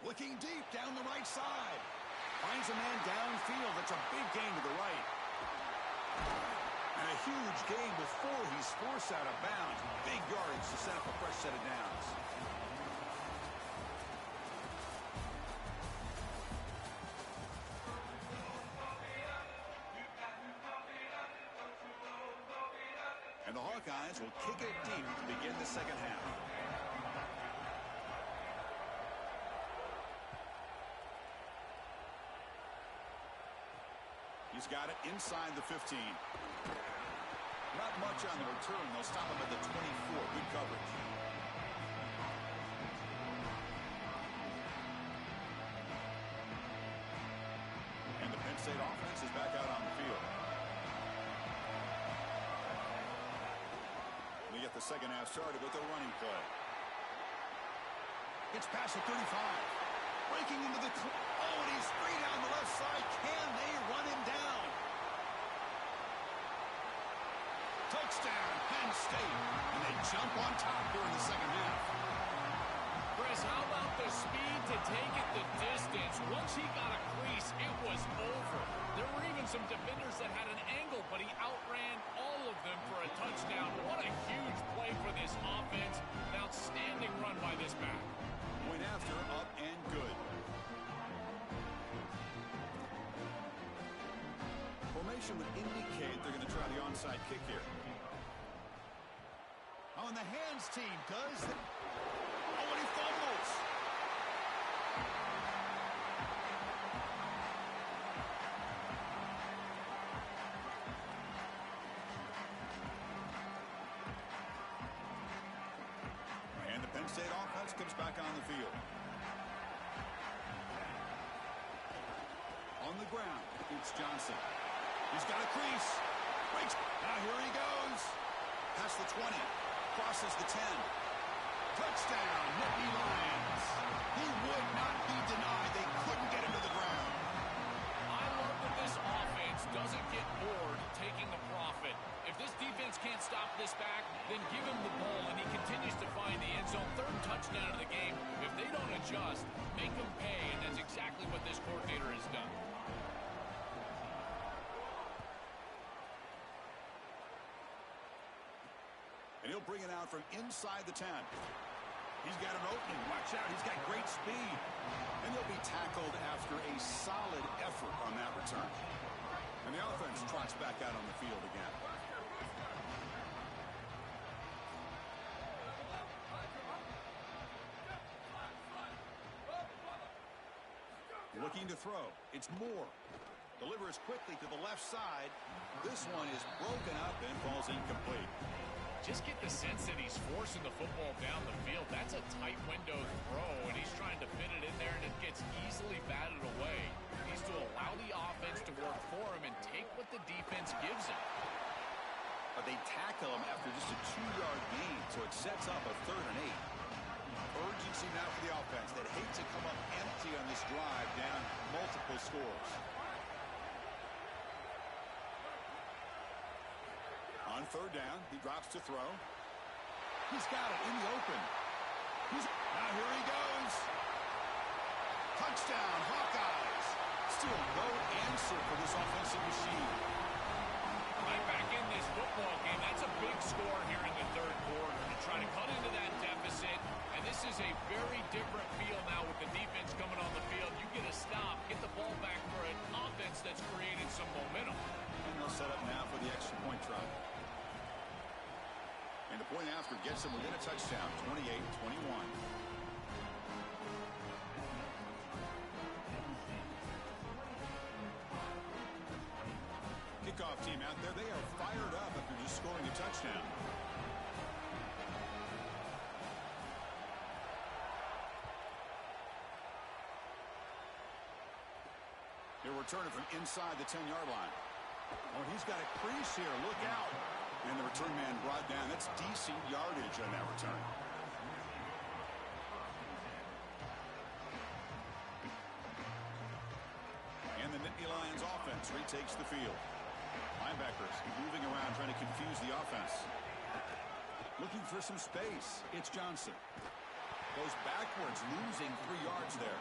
[SPEAKER 4] Looking deep down the right side. Finds a man downfield. That's a big gain to the right. And a huge gain before he's forced out of bounds. Big yardage to set up a fresh set of downs. And the Hawkeyes will kick it deep to begin the second half. He's got it inside the 15. Not much on the return. They'll stop him at the 24. Good coverage. And the Penn State offense is back out on the field. We get the second half started with a running play. It's past the 35. Breaking into the... Oh, and he's free down the left side. Can they run him down? Touchdown, Penn State. And they jump on top during the second half.
[SPEAKER 5] Chris, how about the speed to take it the distance? Once he got a crease, it was over. There were even some defenders that had an angle, but he outran all of them for a touchdown. What a huge play for this offense. An outstanding run by this back.
[SPEAKER 4] Point after, up and good. Formation would indicate they're going to try the onside kick here. Oh, and the hands team does. Oh, and he fumbles. And the Penn State offense comes back on the field. On the ground, it's Johnson. He's got a crease. Breaks. Now here he goes. Past the 20. Crosses the 10. Touchdown, Nittany Lions. He would not be denied. They couldn't get him to the ground.
[SPEAKER 5] I love that this offense doesn't get bored taking a profit. If this defense can't stop this back, then give him the ball, and he continues to find the end zone. Third touchdown of the game. If they don't adjust, make them pay, and that's exactly what this coordinator has done.
[SPEAKER 4] And he'll bring it out from inside the 10. He's got an opening. Watch out. He's got great speed. And he'll be tackled after a solid effort on that return. And the offense trots back out on the field again. Looking to throw. It's Moore. Delivers quickly to the left side. This one is broken up and falls incomplete.
[SPEAKER 5] Just get the sense that he's forcing the football down the field. That's a tight window throw, and he's trying to fit it in there, and it gets easily batted away. He needs to allow the offense to work for him and take what the defense gives him.
[SPEAKER 4] But they tackle him after just a 2-yard gain, so it sets up a 3rd and 8. Urgency now for the offense that hate to come up empty on this drive, down multiple scores. On 3rd down, he drops to throw. He's got it in the open. Now here he goes. Touchdown, Hawkeyes. Still no answer for this offensive machine.
[SPEAKER 5] Right back in this football game. That's a big score here in the 3rd quarter to try to cut into that deficit. And this is a very different feel now with the defense coming on the field. You get a stop, get the ball back for an offense that's created some momentum.
[SPEAKER 4] And they'll set up now for the extra point try. And the point after gets them within a touchdown, 28-21. Kickoff team out there, they are fired up after just scoring a touchdown. They'll return it from inside the 10-yard line. Oh, he's got a crease here. Look out. And the return man brought down. That's decent yardage on that return. And the Nittany Lions offense retakes the field. Linebackers moving around trying to confuse the offense. Looking for some space. It's Johnson. Goes backwards, losing 3 yards there.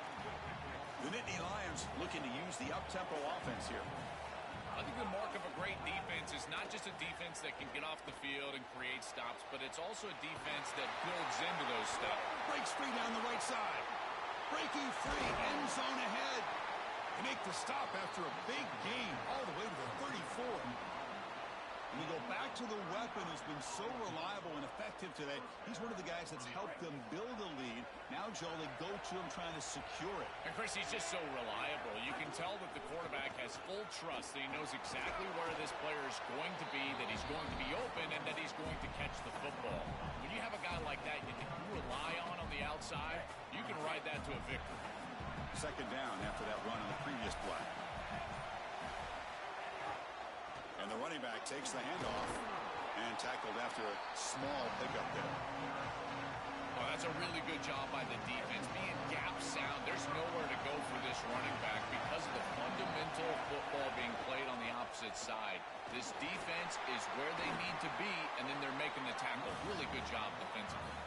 [SPEAKER 4] The Nittany Lions looking to use the up-tempo offense here.
[SPEAKER 5] I think the mark of a great defense is not just a defense that can get off the field and create stops, but it's also a defense that builds into those stops.
[SPEAKER 4] Breaks free down the right side. Breaking free, end zone ahead. They make the stop after a big gain all the way to the 34. And you go back to the weapon who's been so reliable and effective today. He's one of the guys that's helped them build a lead. Now, Joel, they go to him trying to secure it.
[SPEAKER 5] And, Chris, he's just so reliable. You can tell that the quarterback has full trust that he knows exactly where this player is going to be, that he's going to be open, and that he's going to catch the football. When you have a guy like that you rely on the outside, you can ride that to a victory.
[SPEAKER 4] Second down after that run on the previous play. And the running back takes the handoff and tackled after a small pickup there.
[SPEAKER 5] Oh, that's a really good job by the defense. Being gap sound, there's nowhere to go for this running back because of the fundamental football being played on the opposite side. This defense is where they need to be, and then they're making the tackle. Really good job defensively.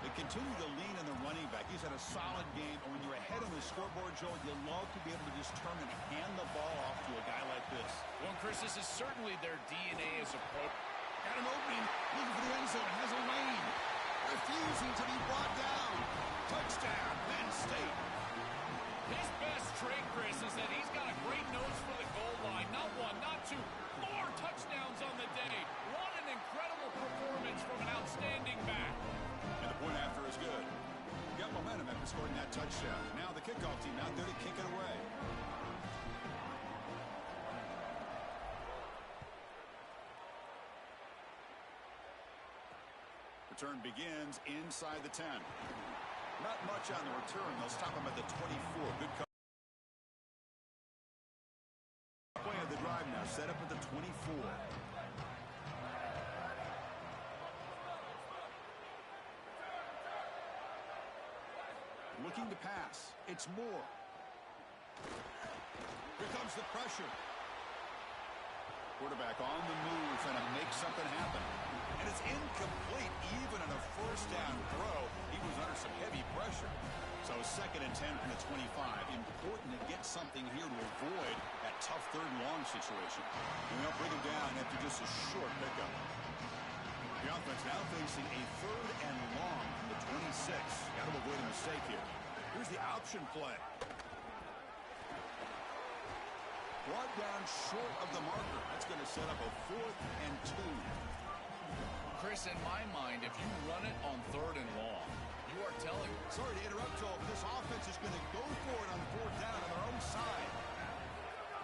[SPEAKER 4] They continue to lean on the running back. He's had a solid game. And when you're ahead on the scoreboard, Joel, you love to be able to just turn and hand the ball off to a guy like this.
[SPEAKER 5] Well, Chris, this is certainly their DNA as a pro.
[SPEAKER 4] Got an opening. Looking for the end zone. Has a lane. Refusing to be brought down. Touchdown, Penn State.
[SPEAKER 5] His best trait, Chris, is that he's got a great nose for the goal line. Not one, not two, 4 touchdowns on the day. What an incredible performance from an outstanding back.
[SPEAKER 4] And the point after is good. Got momentum after scoring that touchdown. Now the kickoff team out there to kick it away. Return begins inside the 10. Not much on the return. They'll stop him at the 24. Good cover. Play of the drive now. Set up at the 24. Looking to pass. It's Moore. Here comes the pressure. Quarterback on the move, trying to make something happen. And it's incomplete even on a first down throw. He was under some heavy pressure. So 2nd and 10 from the 25. Important to get something here to avoid that tough 3rd and long situation. And they'll bring him down after just a short pickup. The offense now facing a 3rd and long from the 26. Got to avoid a mistake here. Here's the option play. Brought down short of the marker. That's going to set up a 4th and 2.
[SPEAKER 5] Chris, in my mind, if you run it on 3rd and long, you are telling...
[SPEAKER 4] Sorry to interrupt, Joel. This offense is going to go for it on 4th down on their own side.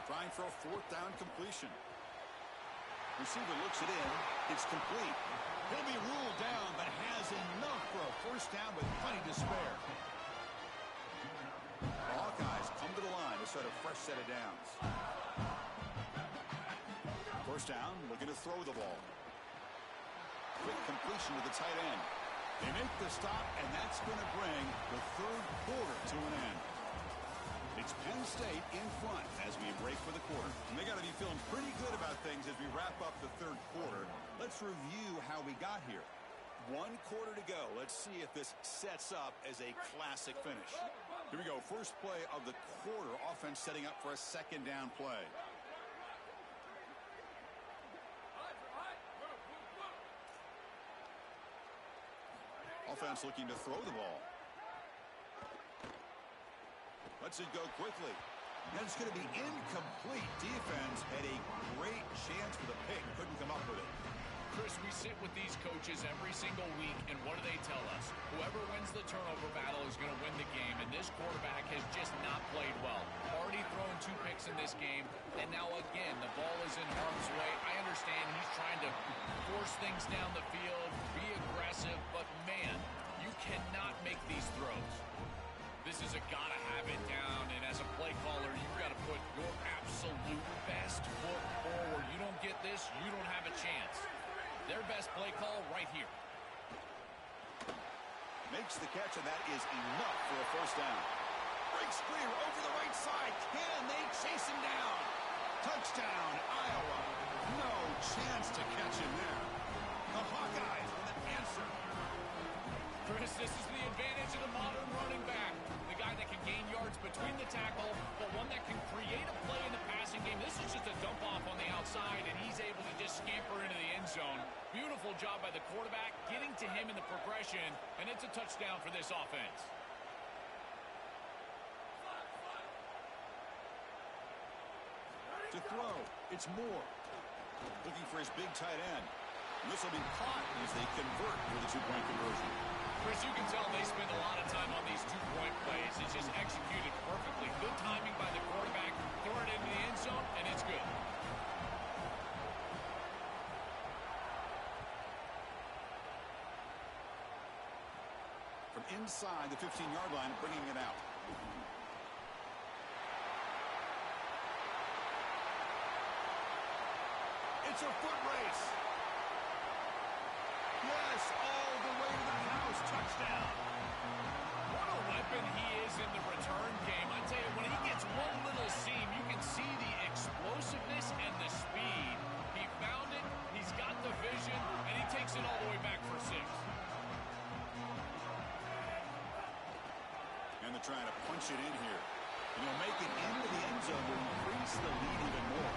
[SPEAKER 4] Trying for a 4th down completion. Receiver looks it in. It's complete. He'll be ruled down, but has enough for a 1st down with plenty to spare. The Hawkeyes come to the line to start a fresh set of downs. 1st down, looking to throw the ball. Quick completion to the tight end. They make the stop, and that's going to bring the 3rd quarter to an end. It's Penn State in front as we break for the quarter. And they got to be feeling pretty good about things as we wrap up the 3rd quarter. Let's review how we got here. 1 quarter to go. Let's see if this sets up as a classic finish. Here we go. First play of the quarter. Offense setting up for a 2nd down play. Offense looking to throw the ball. Lets it go quickly. And it's going to be incomplete. Defense had a great chance for the pick. Couldn't come up with it.
[SPEAKER 5] Chris, we sit with these coaches every single week, and what do they tell us? Whoever wins the turnover battle is going to win the game, and this quarterback has just not played well. Already thrown 2 picks in this game, and now again, the ball is in harm's way. I understand he's trying to force things down the field, be aggressive, but man, you cannot make these throws. This is a gotta have it down, and as a play caller, you've got to put your absolute best foot forward. play call right here.
[SPEAKER 4] Makes the catch, and that is enough for a first down. Breaks free over the right side. Can they chase him down? Touchdown, Iowa. No chance to catch him there. The Hawkeyes with an answer.
[SPEAKER 5] Chris, this is the advantage of the modern running back. The guy that can gain yards between the tackle, but one that can create a play in the passing game. This is just a dump off on the outside, and he's able to just scamper into the end zone. Beautiful job by the quarterback, getting to him in the progression, and it's a touchdown for this offense.
[SPEAKER 4] To throw, it's Moore. Looking for his big tight end. This will be caught as they convert for the two-point conversion.
[SPEAKER 5] Chris, you can tell they spend a lot of time on these two-point plays. It's just executed perfectly. Good timing by the quarterback. Throw it into the end zone, and it's good.
[SPEAKER 4] From inside the 15-yard line, bringing it out. It's a foot race. Yes, all the way to the house. Touchdown.
[SPEAKER 5] What a weapon he is in the return game. I tell you, when he gets one little seam, you can see the explosiveness and the speed. He found it, he's got the vision, and he takes it all the way back for 6.
[SPEAKER 4] And they're trying to punch it in here. And he'll make it into the end zone to increase the lead even more.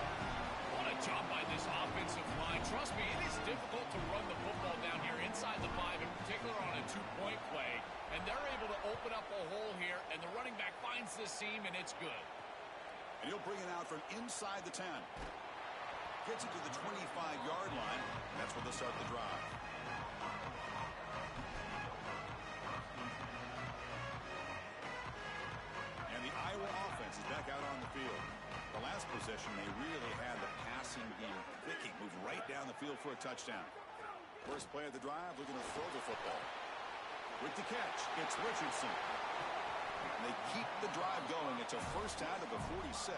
[SPEAKER 5] What a job by this offensive line. Trust me, it is difficult to run the football down here inside the 5, in particular on a two-point play. And they're able to open up a hole here, and the running back finds the seam, and it's good.
[SPEAKER 4] And he'll bring it out from inside the 10. Gets it to the 25-yard line. That's where they'll start the drive. And the Iowa offense is back out on the field. The last possession, they really had the passing game clicking. Moved right down the field for a touchdown. First play of the drive, looking to throw the football. With the catch, it's Richardson. And they keep the drive going. It's a first out of the 46.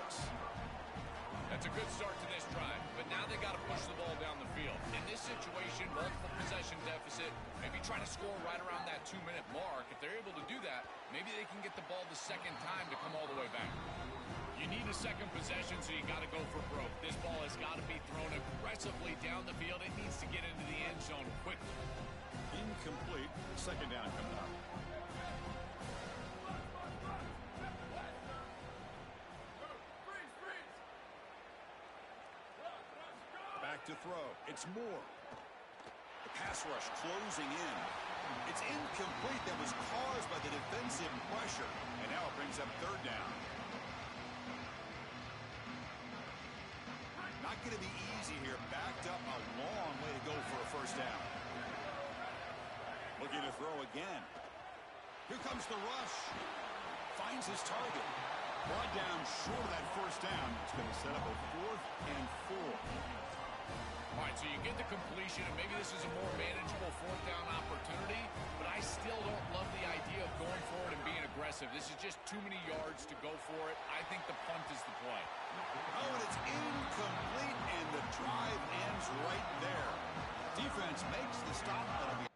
[SPEAKER 5] That's a good start to this drive, but now they got to push the ball down the field. In this situation, multiple possession deficit, maybe try to score right around that 2-minute mark. If they're able to do that, maybe they can get the ball the second time to come all the way back. You need a second possession, so you got to go for broke. This ball has got to be thrown aggressively down the field. It needs to get into the end zone quickly.
[SPEAKER 4] Incomplete. Second down coming up. Back to throw. It's Moore. The pass rush closing in. It's incomplete. That was caused by the defensive pressure. And now it brings up third down. Not going to be easy here. Backed up a long way to go for a first down. Looking to throw again. Here comes the rush. Finds his target. Brought down short of that first down. It's going to set up a 4th and 4.
[SPEAKER 5] All right, so you get the completion, and maybe this is a more manageable 4th down opportunity, but I still don't love the idea of going for it and being aggressive. This is just too many yards to go for it. I think the punt is the play.
[SPEAKER 4] Oh, and it's incomplete, and the drive ends right there. Defense makes the stop, but it'll be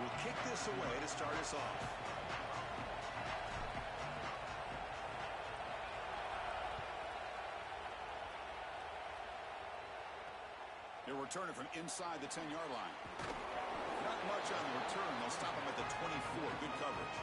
[SPEAKER 4] will kick this away to start us off. They're returning from inside the 10-yard line. Not much on the return. They'll stop him at the 24. Good coverage.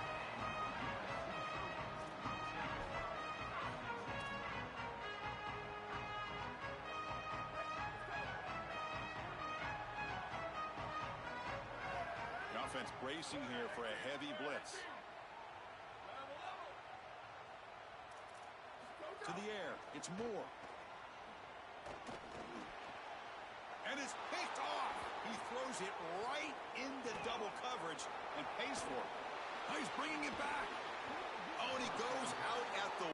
[SPEAKER 4] The offense bracing here for a heavy blitz. To the air. It's Moore. And it's picked off. He throws it right into double coverage and pays for it. Oh, he's bringing it back. Oh, and he goes out at the...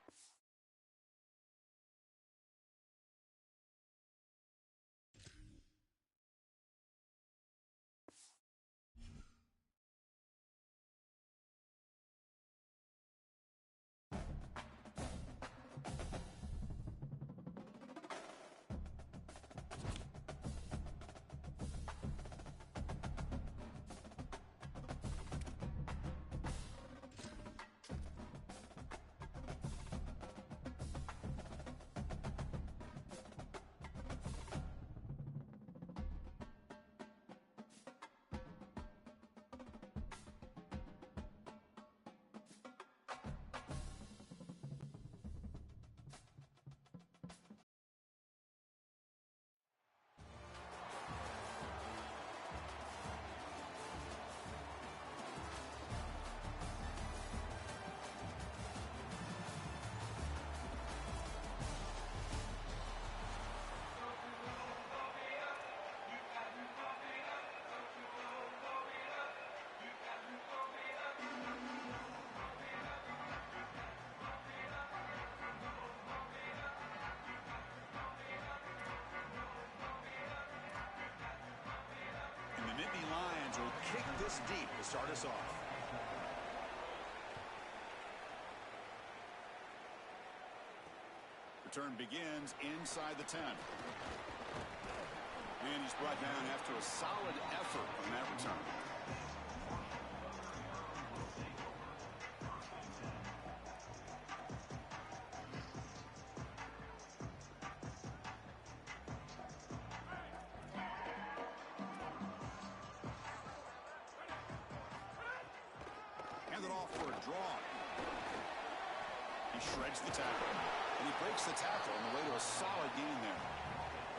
[SPEAKER 4] The Nittany Lions will kick this deep to start us off. Return begins inside the 10. And he's brought down after a solid effort on that return. Hand it off for a draw. He shreds the tackle. And he breaks the tackle on the way to a solid gain there.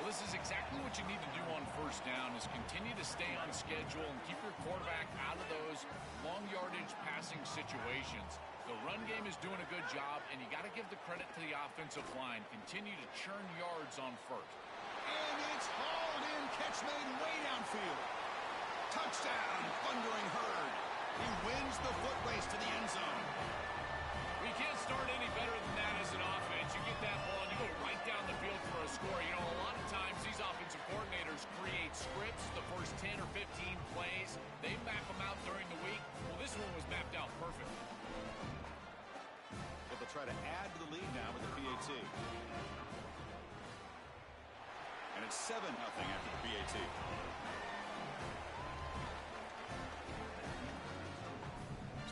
[SPEAKER 5] Well, this is exactly what you need to do on first down is continue to stay on schedule and keep your quarterback out of those long yardage passing situations. The run game is doing a good job, and you got to give the credit to the offensive line. Continue to churn yards on first.
[SPEAKER 4] And it's hauled in. Catch made way downfield. Touchdown, Thundering Herd. He wins the foot race to the end zone.
[SPEAKER 5] We can't start any better than that as an offense. You get that ball, and you go right down the field for a score. You know, a lot of times these offensive coordinators create scripts, the first 10 or 15 plays. They map them out during the week. Well, this one was mapped out perfectly.
[SPEAKER 4] But they'll try to add to the lead now with the PAT. And it's 7-0 after the PAT.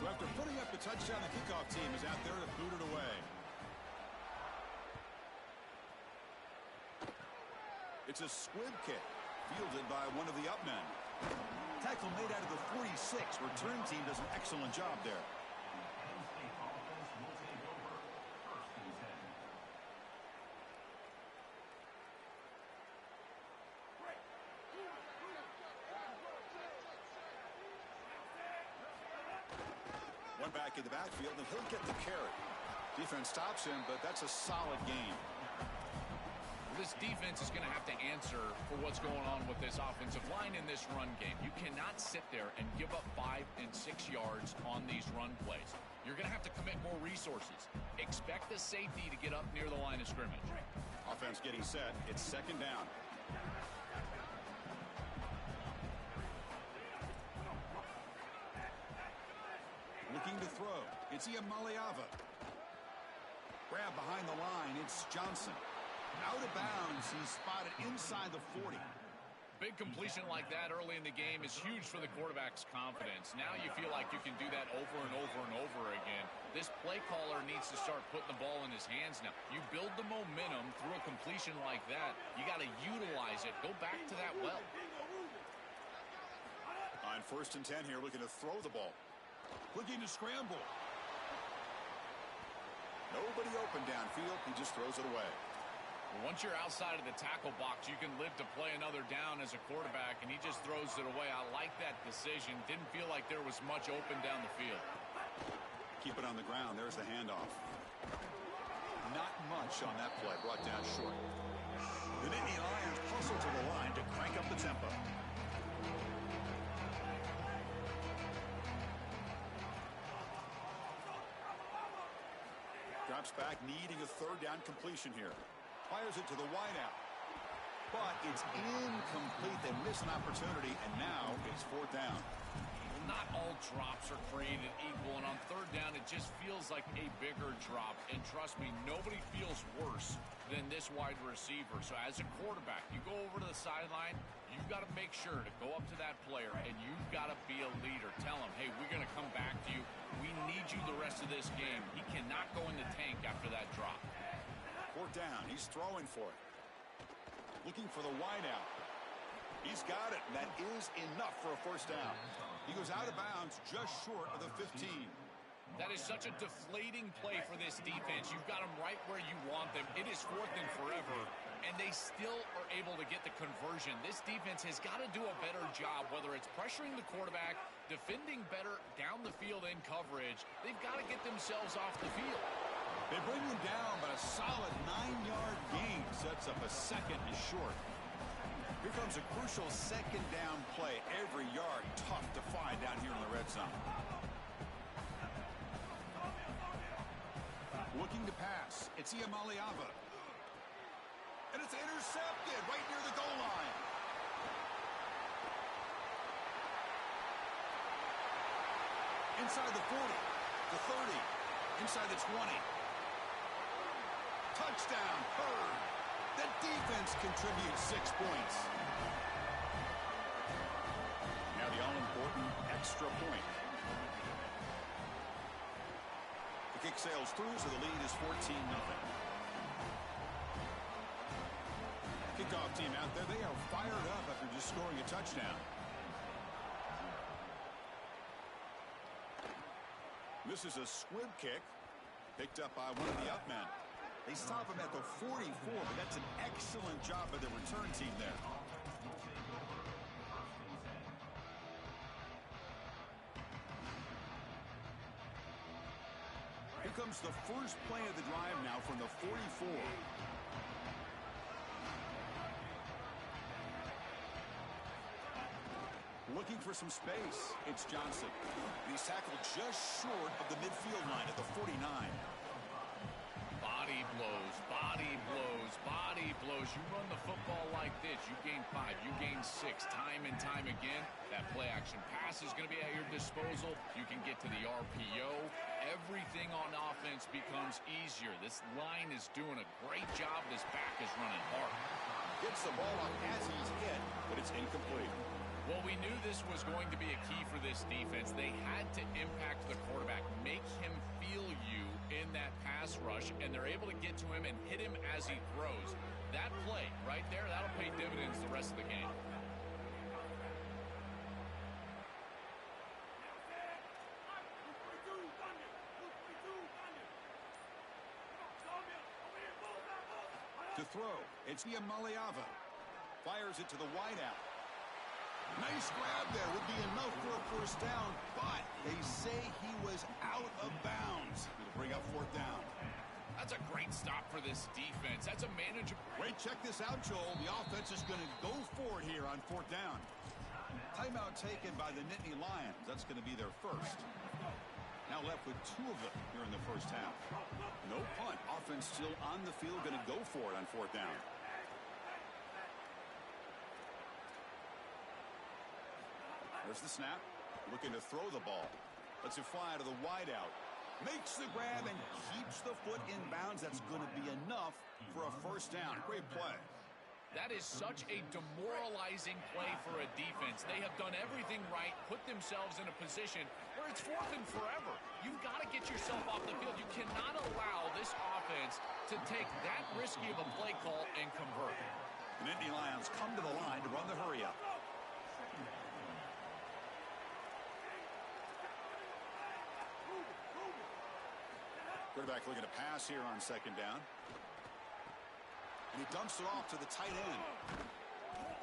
[SPEAKER 4] So after putting up the touchdown, the kickoff team is out there to boot it away. It's a squib kick, fielded by one of the up men. Tackle made out of the 46. Return team does an excellent job there. One back in the backfield, and he'll get the carry. Defense stops him, but that's a solid gain.
[SPEAKER 5] This defense is going to have to answer for what's going on with this offensive line in this run game. You cannot sit there and give up 5 and 6 yards on these run plays. You're going to have to commit more resources. Expect the safety to get up near the line of scrimmage.
[SPEAKER 4] Offense getting set. It's second down. Looking to throw. It's Iamaleava. Grab behind the line. It's Johnson. Out of bounds. He's spotted inside the 40.
[SPEAKER 5] big completion like that early in the game is huge for the quarterback's confidence. Now you feel like you can do that over and over and over again. This play caller needs to start putting the ball in his hands now. You build the momentum through a completion like that. You got to utilize it. Go back to that well.
[SPEAKER 4] On 1st and 10 here, looking to throw the ball. Looking to scramble. Nobody open downfield. He just throws it away.
[SPEAKER 5] Once you're outside of the tackle box, you can live to play another down as a quarterback, and he just throws it away. I like that decision. Didn't feel like there was much open down the field.
[SPEAKER 4] Keep it on the ground. There's the handoff. Not much on that play. Brought down short. The Nittany Lions hustle to the line to crank up the tempo. Drops back, needing a 3rd down completion here. Fires it to the wideout. But it's incomplete. They miss an opportunity, and now it's 4th down.
[SPEAKER 5] Not all drops are created equal, and on 3rd down, it just feels like a bigger drop. And trust me, nobody feels worse than this wide receiver. So as a quarterback, you go over to the sideline, you've got to make sure to go up to that player, and you've got to be a leader. Tell him, hey, we're going to come back to you. We need you the rest of this game. He cannot go in the tank after that drop.
[SPEAKER 4] 4th down. He's throwing for it. Looking for the wideout. He's got it. That is enough for a 1st down. He goes out of bounds just short of the 15.
[SPEAKER 5] That is such a deflating play for this defense. You've got them right where you want them. It is 4th and forever, and they still are able to get the conversion. This defense has got to do a better job, whether it's pressuring the quarterback, defending better down the field in coverage. They've got to get themselves off the field.
[SPEAKER 4] They bring him down, but a solid 9-yard gain sets up a 2nd and short. Here comes a crucial 2nd down play. Every yard tough to find down here in the red zone. Looking to pass. It's Iamaleava. And it's intercepted right near the goal line. Inside the 40, the 30, inside the 20. Touchdown, Bird. The defense contributes 6 points. Now the all-important extra point. The kick sails through, so the lead is 14-0. Kickoff team out there, they are fired up after just scoring a touchdown. This is a squib kick, picked up by one of the up men. They stop him at the 44, but that's an excellent job by the return team there. Here comes the first play of the drive now from the 44. Looking for some space. It's Johnson. He's tackled just short of the midfield line at the 49.
[SPEAKER 5] Body blows, body blows, body blows. You run the football like this, you gain 5, you gain 6, time and time again. That play action pass is going to be at your disposal. You can get to the RPO. Everything on offense becomes easier. This line is doing a great job. This back is running hard.
[SPEAKER 4] Gets the ball off as he's hit, but it's incomplete.
[SPEAKER 5] Well, we knew this was going to be a key for this defense. They had to impact the quarterback, make him feel you in that pass rush, and they're able to get to him and hit him as he throws. That play right there, that'll pay dividends the rest of the game.
[SPEAKER 4] To throw, it's Iamaleava. Fires it to the wideout. Nice grab there. Would be enough for a first down, but they say he was out of bounds. It'll bring up 4th down.
[SPEAKER 5] That's a great stop for this defense. That's a manageable.
[SPEAKER 4] Wait, check this out, Joel. The offense is going to go for it here on 4th down. Timeout taken by the Nittany Lions. That's going to be their first. Now left with 2 of them here in the first half. No punt. Offense still on the field, going to go for it on 4th down. There's the snap. Looking to throw the ball. Lets it fly to the wideout. Makes the grab and keeps the foot in bounds. That's going to be enough for a first down. Great play.
[SPEAKER 5] That is such a demoralizing play for a defense. They have done everything right, put themselves in a position where it's fourth and forever. You've got to get yourself off the field. You cannot allow this offense to take that risky of a play call and convert.
[SPEAKER 4] The Nittany Lions come to the line to run the hurry-up. Quarterback looking to pass here on second down. And he dumps it off to the tight end.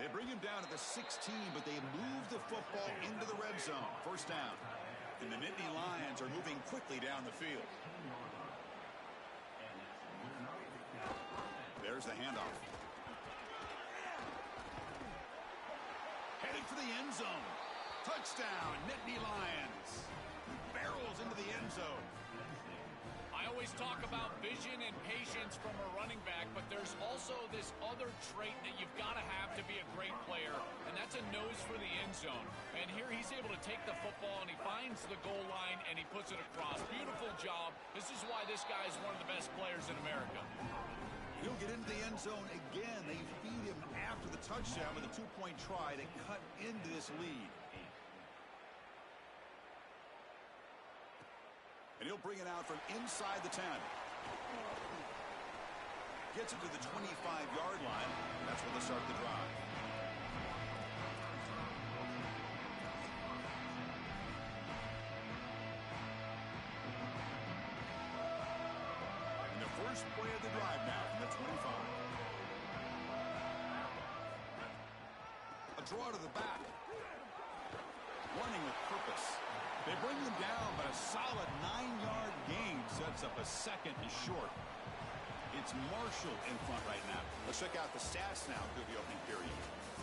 [SPEAKER 4] They bring him down at the 16, but they move the football into the red zone. First down. And the Nittany Lions are moving quickly down the field. There's the handoff. Heading for the end zone. Touchdown, Nittany Lions. Barrels into the end zone.
[SPEAKER 5] I always talk about vision and patience from a running back, but there's also this other trait that you've got to have to be a great player, and that's a nose for the end zone. And here he's able to take the football, and he finds the goal line, and he puts it across. Beautiful job. This is why this guy is one of the best players in America.
[SPEAKER 4] He'll get into the end zone again. They feed him after the touchdown with a two-point try to cut into this lead. And he'll bring it out from inside the 10. Gets it to the 25-yard line. That's where they'll start the drive. And the first play of the drive now from the 25. A draw to the back. Running with purpose. They bring him down, but a solid 9-yard gain sets up a second and short. It's Marshall in front right now.
[SPEAKER 2] Let's check out the stats now through the opening period.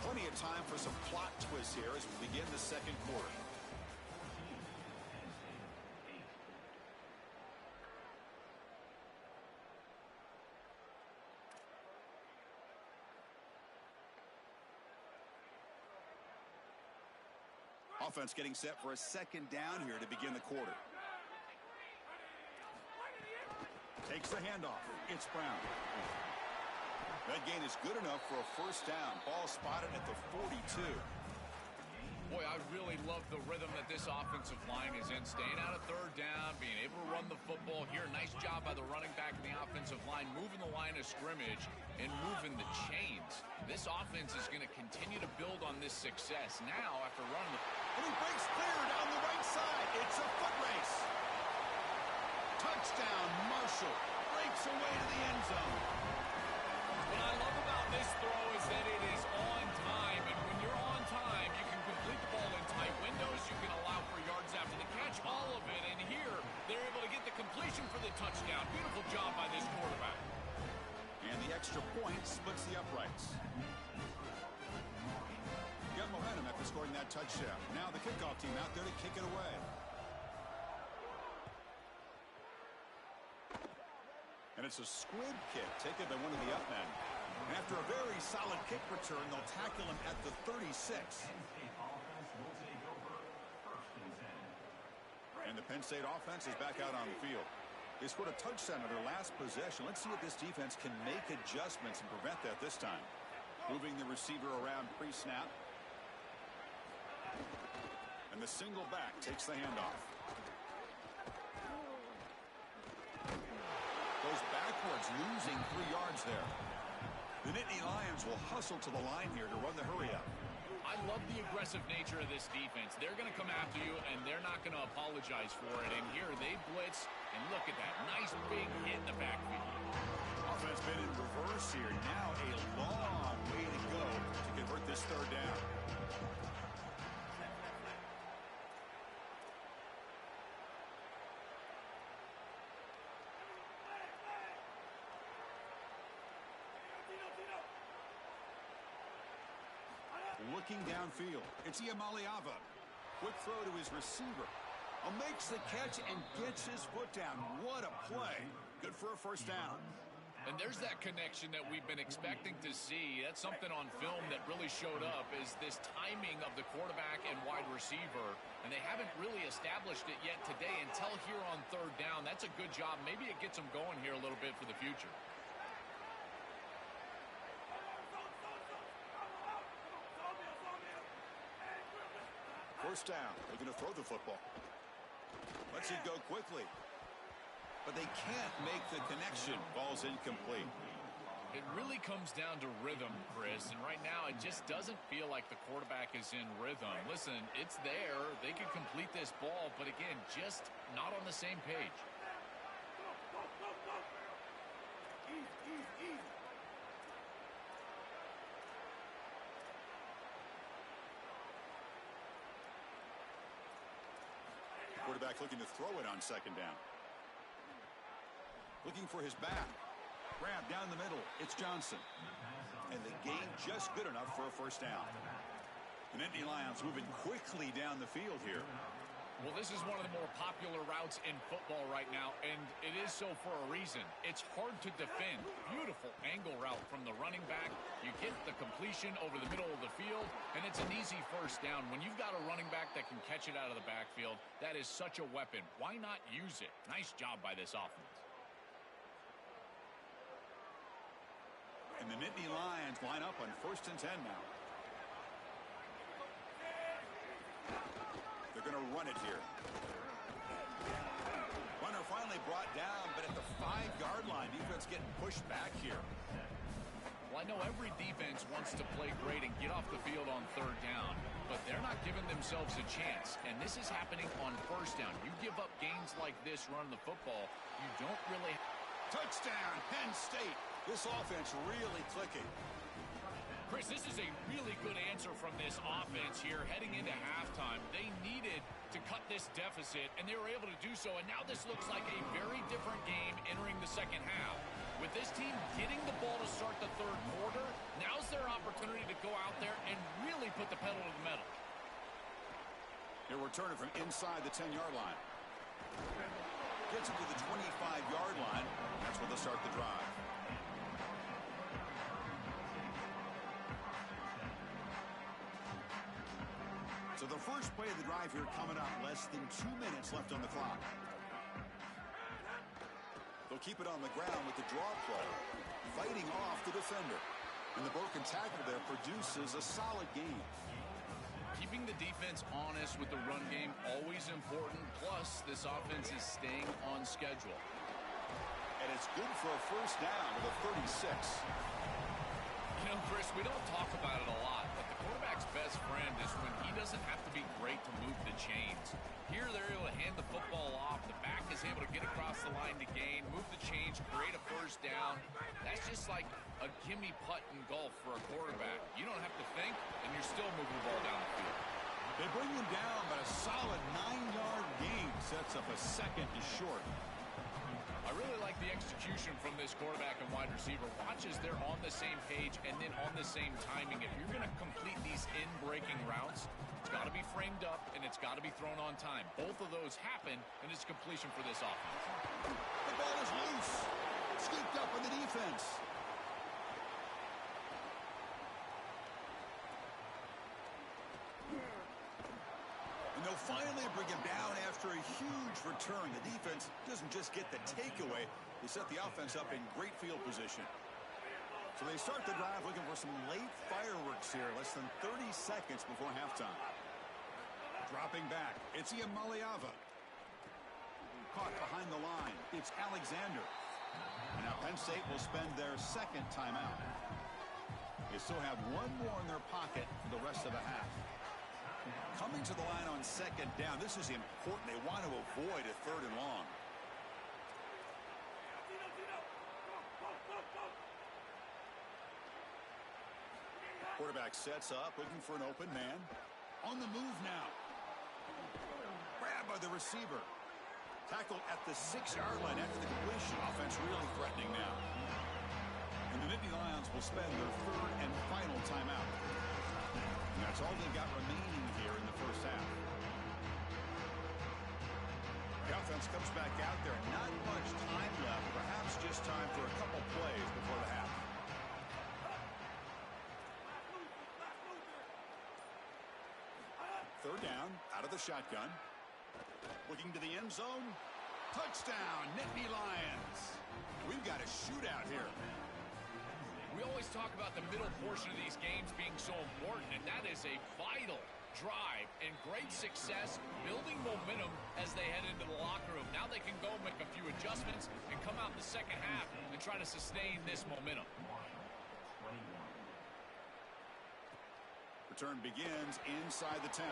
[SPEAKER 2] Plenty of time for some plot twists here as we begin the second quarter. Offense getting set for a second down here to begin the quarter. Takes the handoff. It's Brown. That gain is good enough for a first down. Ball spotted at the 42.
[SPEAKER 5] Boy, I really love the rhythm that this offensive line is in. Staying out of third down, being able to run the football here. Nice job by the running back and the offensive line, moving the line of scrimmage and moving the chains. This offense is going to continue to build on this success. Now, after running the...
[SPEAKER 4] And he breaks clear down the right side. It's a foot race. Touchdown, Marshall. Breaks away to the end zone.
[SPEAKER 5] What I love about this throw is that it is on time. And when you're on time, you can complete the ball in tight windows. You can allow for yards after the catch, all of it. And here, they're able to get the completion for the touchdown. Beautiful job by this quarterback.
[SPEAKER 4] And the extra point splits the uprights. Got momentum after scoring that touchdown. Now the kickoff team out there to kick it away. And it's a squib kick taken by one of the up men. And after a very solid kick return, they'll tackle him at the 36. And the Penn State offense is back out on the field. They scored a touchdown on their last possession. Let's see if this defense can make adjustments and prevent that this time. Moving the receiver around pre-snap. And the single back takes the handoff. Goes backwards, losing 3 yards there. The Nittany Lions will hustle to the line here to run the hurry-up.
[SPEAKER 5] I love the aggressive nature of this defense. They're going to come after you, and they're not going to apologize for it. And here they blitz, and look at that. Nice big hit in the backfield.
[SPEAKER 4] Offense been in reverse here. Now a long way to go to convert this third down. Looking downfield, it's Iamaleava. Quick throw to his receiver. Makes the catch and gets his foot down. What a play. Good for a first down.
[SPEAKER 5] And there's that connection that we've been expecting to see. That's something on film that really showed up, is this timing of the quarterback and wide receiver. And they haven't really established it yet today until here on third down. That's a good job. Maybe it gets them going here a little bit for the future.
[SPEAKER 4] first down. They're going to throw the football. Lets it go quickly. But they can't make the connection. Ball's incomplete.
[SPEAKER 5] It really comes down to rhythm, Chris, and right now it just doesn't feel like the quarterback is in rhythm. Listen, it's there. They could complete this ball, but again, just not on the same page.
[SPEAKER 4] Quarterback looking to throw it on second down. Looking for his back. Grab down the middle. It's Johnson. And the gain just good enough for a first down. The Nittany Lions moving quickly down the field here.
[SPEAKER 5] Well, this is one of the more popular routes in football right now, and it is so for a reason. It's hard to defend. Beautiful angle route from the running back. You get the completion over the middle of the field, and it's an easy first down. When you've got a running back that can catch it out of the backfield, that is such a weapon. Why not use it? Nice job by this offense.
[SPEAKER 4] And the Nittany Lions line up on 1st and 10 now. They're going to run it here. Runner finally brought down, but at the 5-yard line, defense getting pushed back here.
[SPEAKER 5] Well, I know every defense wants to play great and get off the field on 3rd down, but they're not giving themselves a chance, and this is happening on 1st down. You give up gains like this running the football, you don't really...
[SPEAKER 4] Touchdown, Penn State. This offense really clicking.
[SPEAKER 5] Chris, this is a really good answer from this offense here heading into halftime. They needed to cut this deficit, and they were able to do so, and now this looks like a very different game entering the second half. With this team getting the ball to start the 3rd quarter, now's their opportunity to go out there and really put the pedal to the metal.
[SPEAKER 4] They're returning from inside the 10-yard line. Gets him to the 25-yard line. That's where they'll start the drive. So the first play of the drive here coming up. Less than 2 minutes left on the clock. They'll keep it on the ground with the draw play. Fighting off the defender. And the broken tackle there produces a solid gain.
[SPEAKER 5] Keeping the defense honest with the run game, always important. Plus, this offense is staying on schedule.
[SPEAKER 4] And it's good for a first down with a 36.
[SPEAKER 5] You know, Chris, we don't talk about it a lot, but the quarterback's best friend is when he doesn't have to be great to move the chains. Here, they're able to hand the football off. The back is able to get across the line to gain, move the chains, create a first down. That's just like a gimme putt in golf for a quarterback. You don't have to think, and you're still moving the ball down the field.
[SPEAKER 4] They bring him down, but a solid 9-yard gain sets up a second and short.
[SPEAKER 5] I really like the execution from this quarterback and wide receiver. Watch as they're on the same page and then on the same timing. If you're going to complete these in-breaking routes, it's got to be framed up and it's got to be thrown on time. Both of those happen, and it's completion for this offense.
[SPEAKER 4] The ball is loose. Scooped up on the defense. And they'll finally bring him down after a huge return. The defense doesn't just get the takeaway. They set the offense up in great field position. So they start the drive looking for some late fireworks here. Less than 30 seconds before halftime. Dropping back. It's Iamaleava. Caught behind the line. It's Alexander. And now Penn State will spend their second timeout. They still have one more in their pocket for the rest of the half. Coming to the line on second down. This is important. They want to avoid a 3rd and long. Quarterback sets up, looking for an open man. On the move now. Grabbed by the receiver. Tackled at the 6-yard line after the completion. Offense really threatening now. And the Nittany Lions will spend their 3rd and final timeout. And that's all they've got remaining here in the first half. The offense comes back out there. Not much time left. Perhaps just time for a couple plays before the half. Third down, out of the shotgun. Looking to the end zone. Touchdown, Nittany Lions. We've got a shootout here.
[SPEAKER 5] We always talk about the middle portion of these games being so important, and that is a vital drive and great success building momentum as they head into the locker room. Now they can go make a few adjustments and come out in the second half and try to sustain this momentum.
[SPEAKER 4] Return begins inside the 10.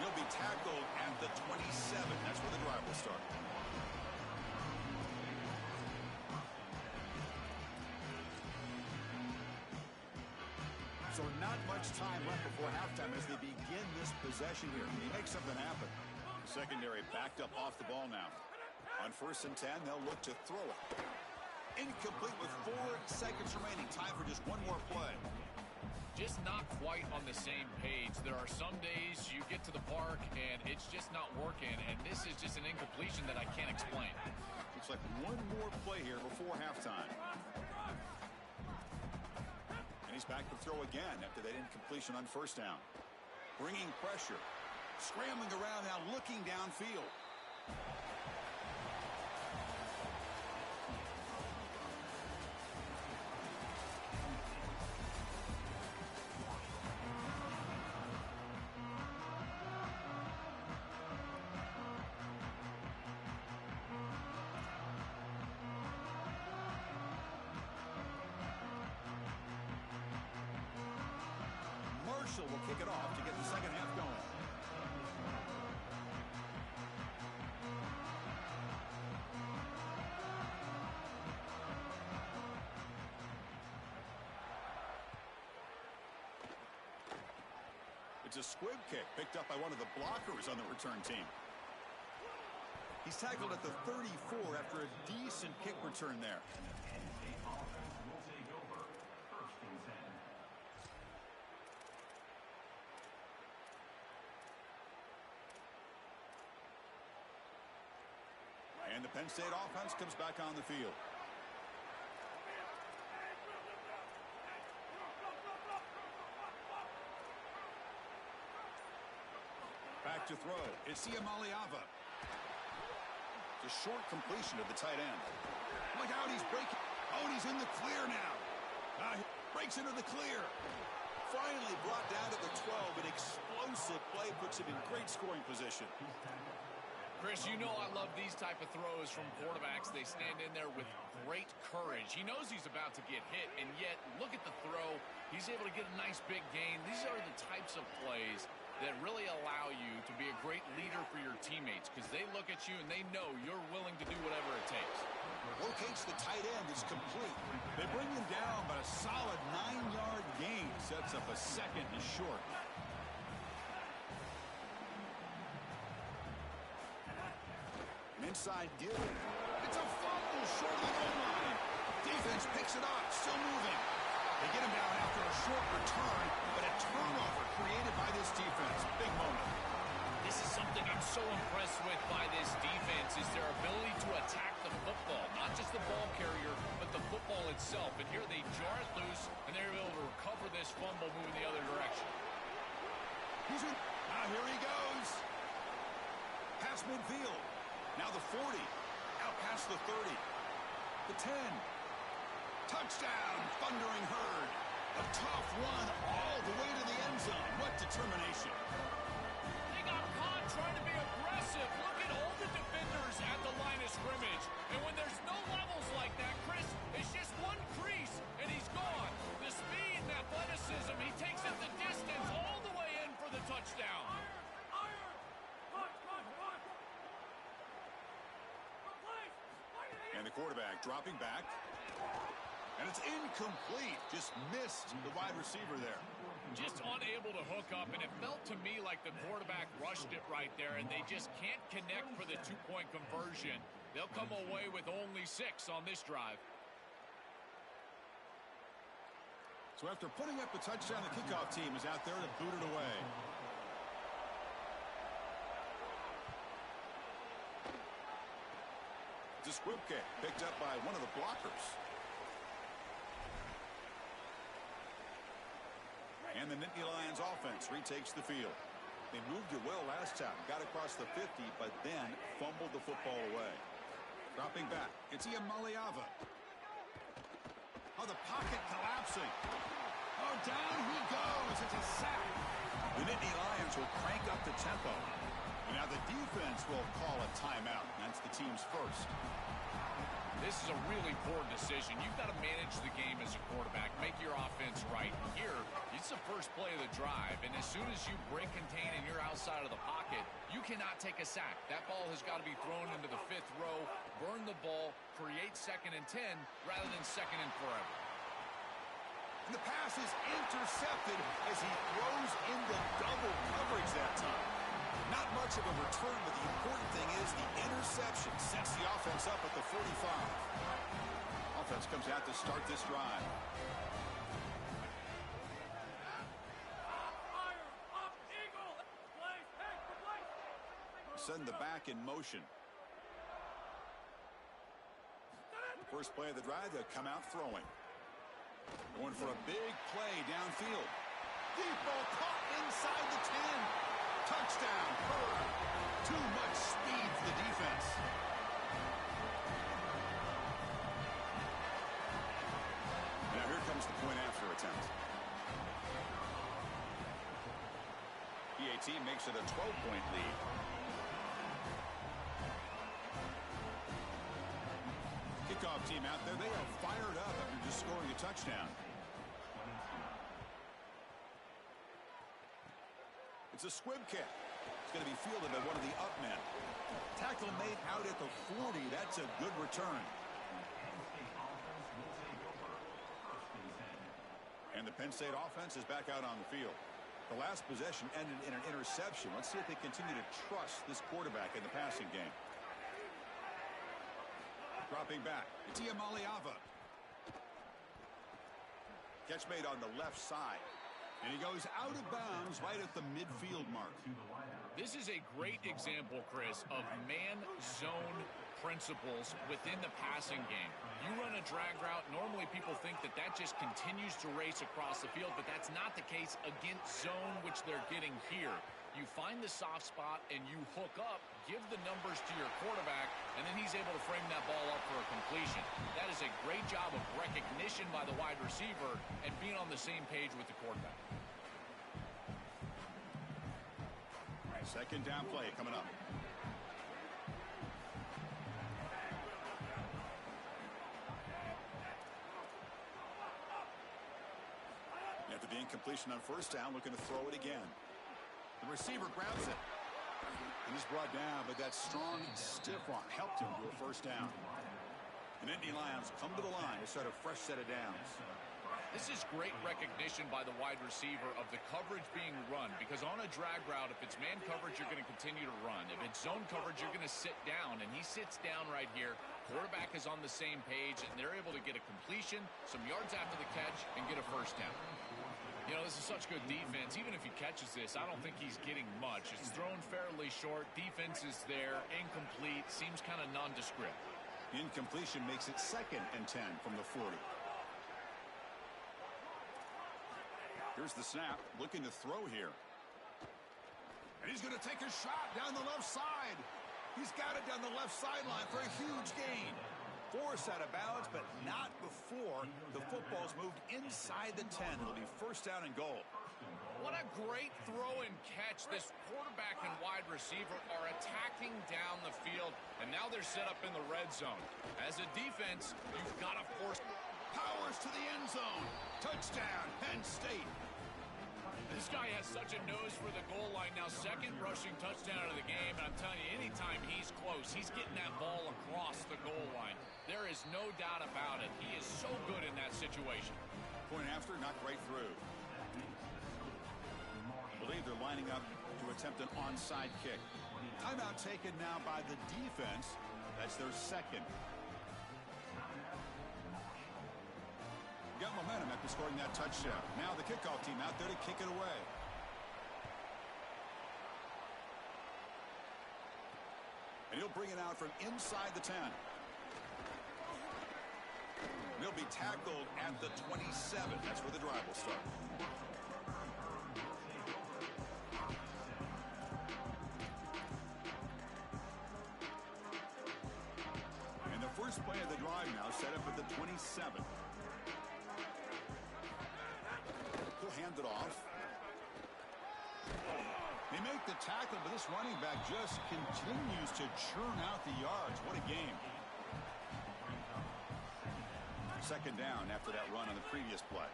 [SPEAKER 4] He'll be tackled at the 27. That's where the drive will start. So not much time left before halftime as they begin this possession here. He makes something happen. Secondary backed up off the ball now. On 1st and 10, they'll look to throw it. Incomplete with 4 seconds remaining. Time for just one more play.
[SPEAKER 5] Just not quite on the same page. There are some days you get to the park and it's just not working, and this is just an incompletion that I can't explain.
[SPEAKER 4] Looks like one more play here before halftime. And he's back to throw again after that incompletion on 1st down. Bringing pressure. Scrambling around now, looking downfield. Will kick it off to get the second half going. It's a squib kick picked up by one of the blockers on the return team. He's tackled at the 34 after a decent kick return there. And the Penn State offense comes back on the field. Back to throw. It's Iamaleava. It's a short completion of the tight end. Look out, he's breaking. Oh, and he's in the clear now. He breaks into the clear. Finally brought down to the 12. An explosive play puts him in great scoring position.
[SPEAKER 5] Chris, you know I love these type of throws from quarterbacks. They stand in there with great courage. He knows he's about to get hit, and yet look at the throw. He's able to get a nice big gain. These are the types of plays that really allow you to be a great leader for your teammates because they look at you and they know you're willing to do whatever it takes.
[SPEAKER 4] Locates the tight end. It's complete. They bring him down, but a solid 9-yard gain sets up a second and short. Inside deal. It's a fumble short of the goal line. Defense picks it up, still moving. They get him down after a short return, but a turnover created by this defense. Big moment.
[SPEAKER 5] This is something I'm so impressed with by this defense is their ability to attack the football, not just the ball carrier, but the football itself. And here they jar it loose, and they're able to recover this fumble moving the other direction.
[SPEAKER 4] Here he goes. Past midfield. Now the 40, out past the 30, the 10. Touchdown, Thundering Herd. A tough run all the way to the end zone. What determination.
[SPEAKER 5] They got caught trying to be aggressive. Look at all the defenders at the line of scrimmage. And when there's no levels like that, Chris, it's just one crease, and he's gone. The speed and athleticism, he takes it the distance all the way in for the touchdown.
[SPEAKER 4] And the quarterback dropping back. And it's incomplete. Just missed the wide receiver there.
[SPEAKER 5] Just unable to hook up, and it felt to me like the quarterback rushed it right there, and they just can't connect for the two-point conversion. They'll come away with only 6 on this drive.
[SPEAKER 4] So after putting up a touchdown, the kickoff team is out there to boot it away. It's a squib kick picked up by one of the blockers. And the Nittany Lions offense retakes the field. They moved it well last time, got across the 50, but then fumbled the football away. Dropping back, it's Iamaleava. Oh, the pocket collapsing. Oh, down he goes. It's a sack. The Nittany Lions will crank up the tempo. And now the defense will call a timeout. That's the team's first.
[SPEAKER 5] This is a really poor decision. You've got to manage the game as a quarterback, make your offense right. Here, it's the first play of the drive, and as soon as you break contain and you're outside of the pocket, you cannot take a sack. That ball has got to be thrown into the 5th row, burn the ball, create 2nd and 10 rather than 2nd and forever.
[SPEAKER 4] And the pass is intercepted as he throws into double coverage that time. Not much of a return, but the important thing is the interception sets the offense up at the 45. Offense comes out to start this drive. Send the back in motion. The first play of the drive, they'll come out throwing. Going for a big play downfield. Deep ball caught inside the 10. Touchdown, Bird. Too much speed for the defense. Now here comes the point after attempt. PAT makes it a 12-point lead. Kickoff team out there, they are fired up after just scoring a touchdown. It's a squib kick. It's going to be fielded by one of the up men. Tackle made out at the 40. That's a good return. And the Penn State offense is back out on the field. The last possession ended in an interception. Let's see if they continue to trust this quarterback in the passing game. Dropping back. Tia Maliava. Catch made on the left side. And he goes out of bounds right at the midfield mark.
[SPEAKER 5] This is a great example, Chris, of man-zone principles within the passing game. You run a drag route, normally people think that that just continues to race across the field, but that's not the case against zone, which they're getting here. You find the soft spot and you hook up, give the numbers to your quarterback, and then he's able to frame that ball up for a completion. That is a great job of recognition by the wide receiver and being on the same page with the quarterback.
[SPEAKER 4] Second down play coming up. After the incompletion on first down, looking to throw it again. The receiver grabs it. And he's brought down, but that strong, stiff arm helped him to a first down. And Nittany Lions come to the line to start a fresh set of downs.
[SPEAKER 5] This is great recognition by the wide receiver of the coverage being run, because on a drag route, if it's man coverage, you're going to continue to run. If it's zone coverage, you're going to sit down, and he sits down right here. Quarterback is on the same page, and they're able to get a completion, some yards after the catch, and get a first down. You know, this is such good defense. Even if he catches this, I don't think he's getting much. It's thrown fairly short. Defense is there. Incomplete. Seems kind of nondescript.
[SPEAKER 4] Incompletion makes it 2nd and 10 from the 40. Here's the snap. Looking to throw here. And he's going to take a shot down the left side. He's got it down the left sideline for a huge gain. Forced out of bounds, but not before the football's moved inside the 10. It'll be first down and goal.
[SPEAKER 5] What a great throw and catch. This quarterback and wide receiver are attacking down the field, and now they're set up in the red zone. As a defense, you've got to force.
[SPEAKER 4] Powers to the end zone. Touchdown, Penn State.
[SPEAKER 5] This guy has such a nose for the goal line now. Second rushing touchdown of the game, and I'm telling you, anytime he's close, he's getting that ball across the goal line. There is no doubt about it. He is so good in that situation.
[SPEAKER 4] Point after, not right through. I believe they're lining up to attempt an onside kick. Timeout taken now by the defense. That's their second. Got momentum after scoring that touchdown. Now the kickoff team out there to kick it away. And he'll bring it out from inside the 10. And he'll be tackled at the 27. That's where the drive will start. And the first play of the drive now set up at the 27. hand it off. They make the tackle, but this running back just continues to churn out the yards. What a game. Second down after that run on the previous play.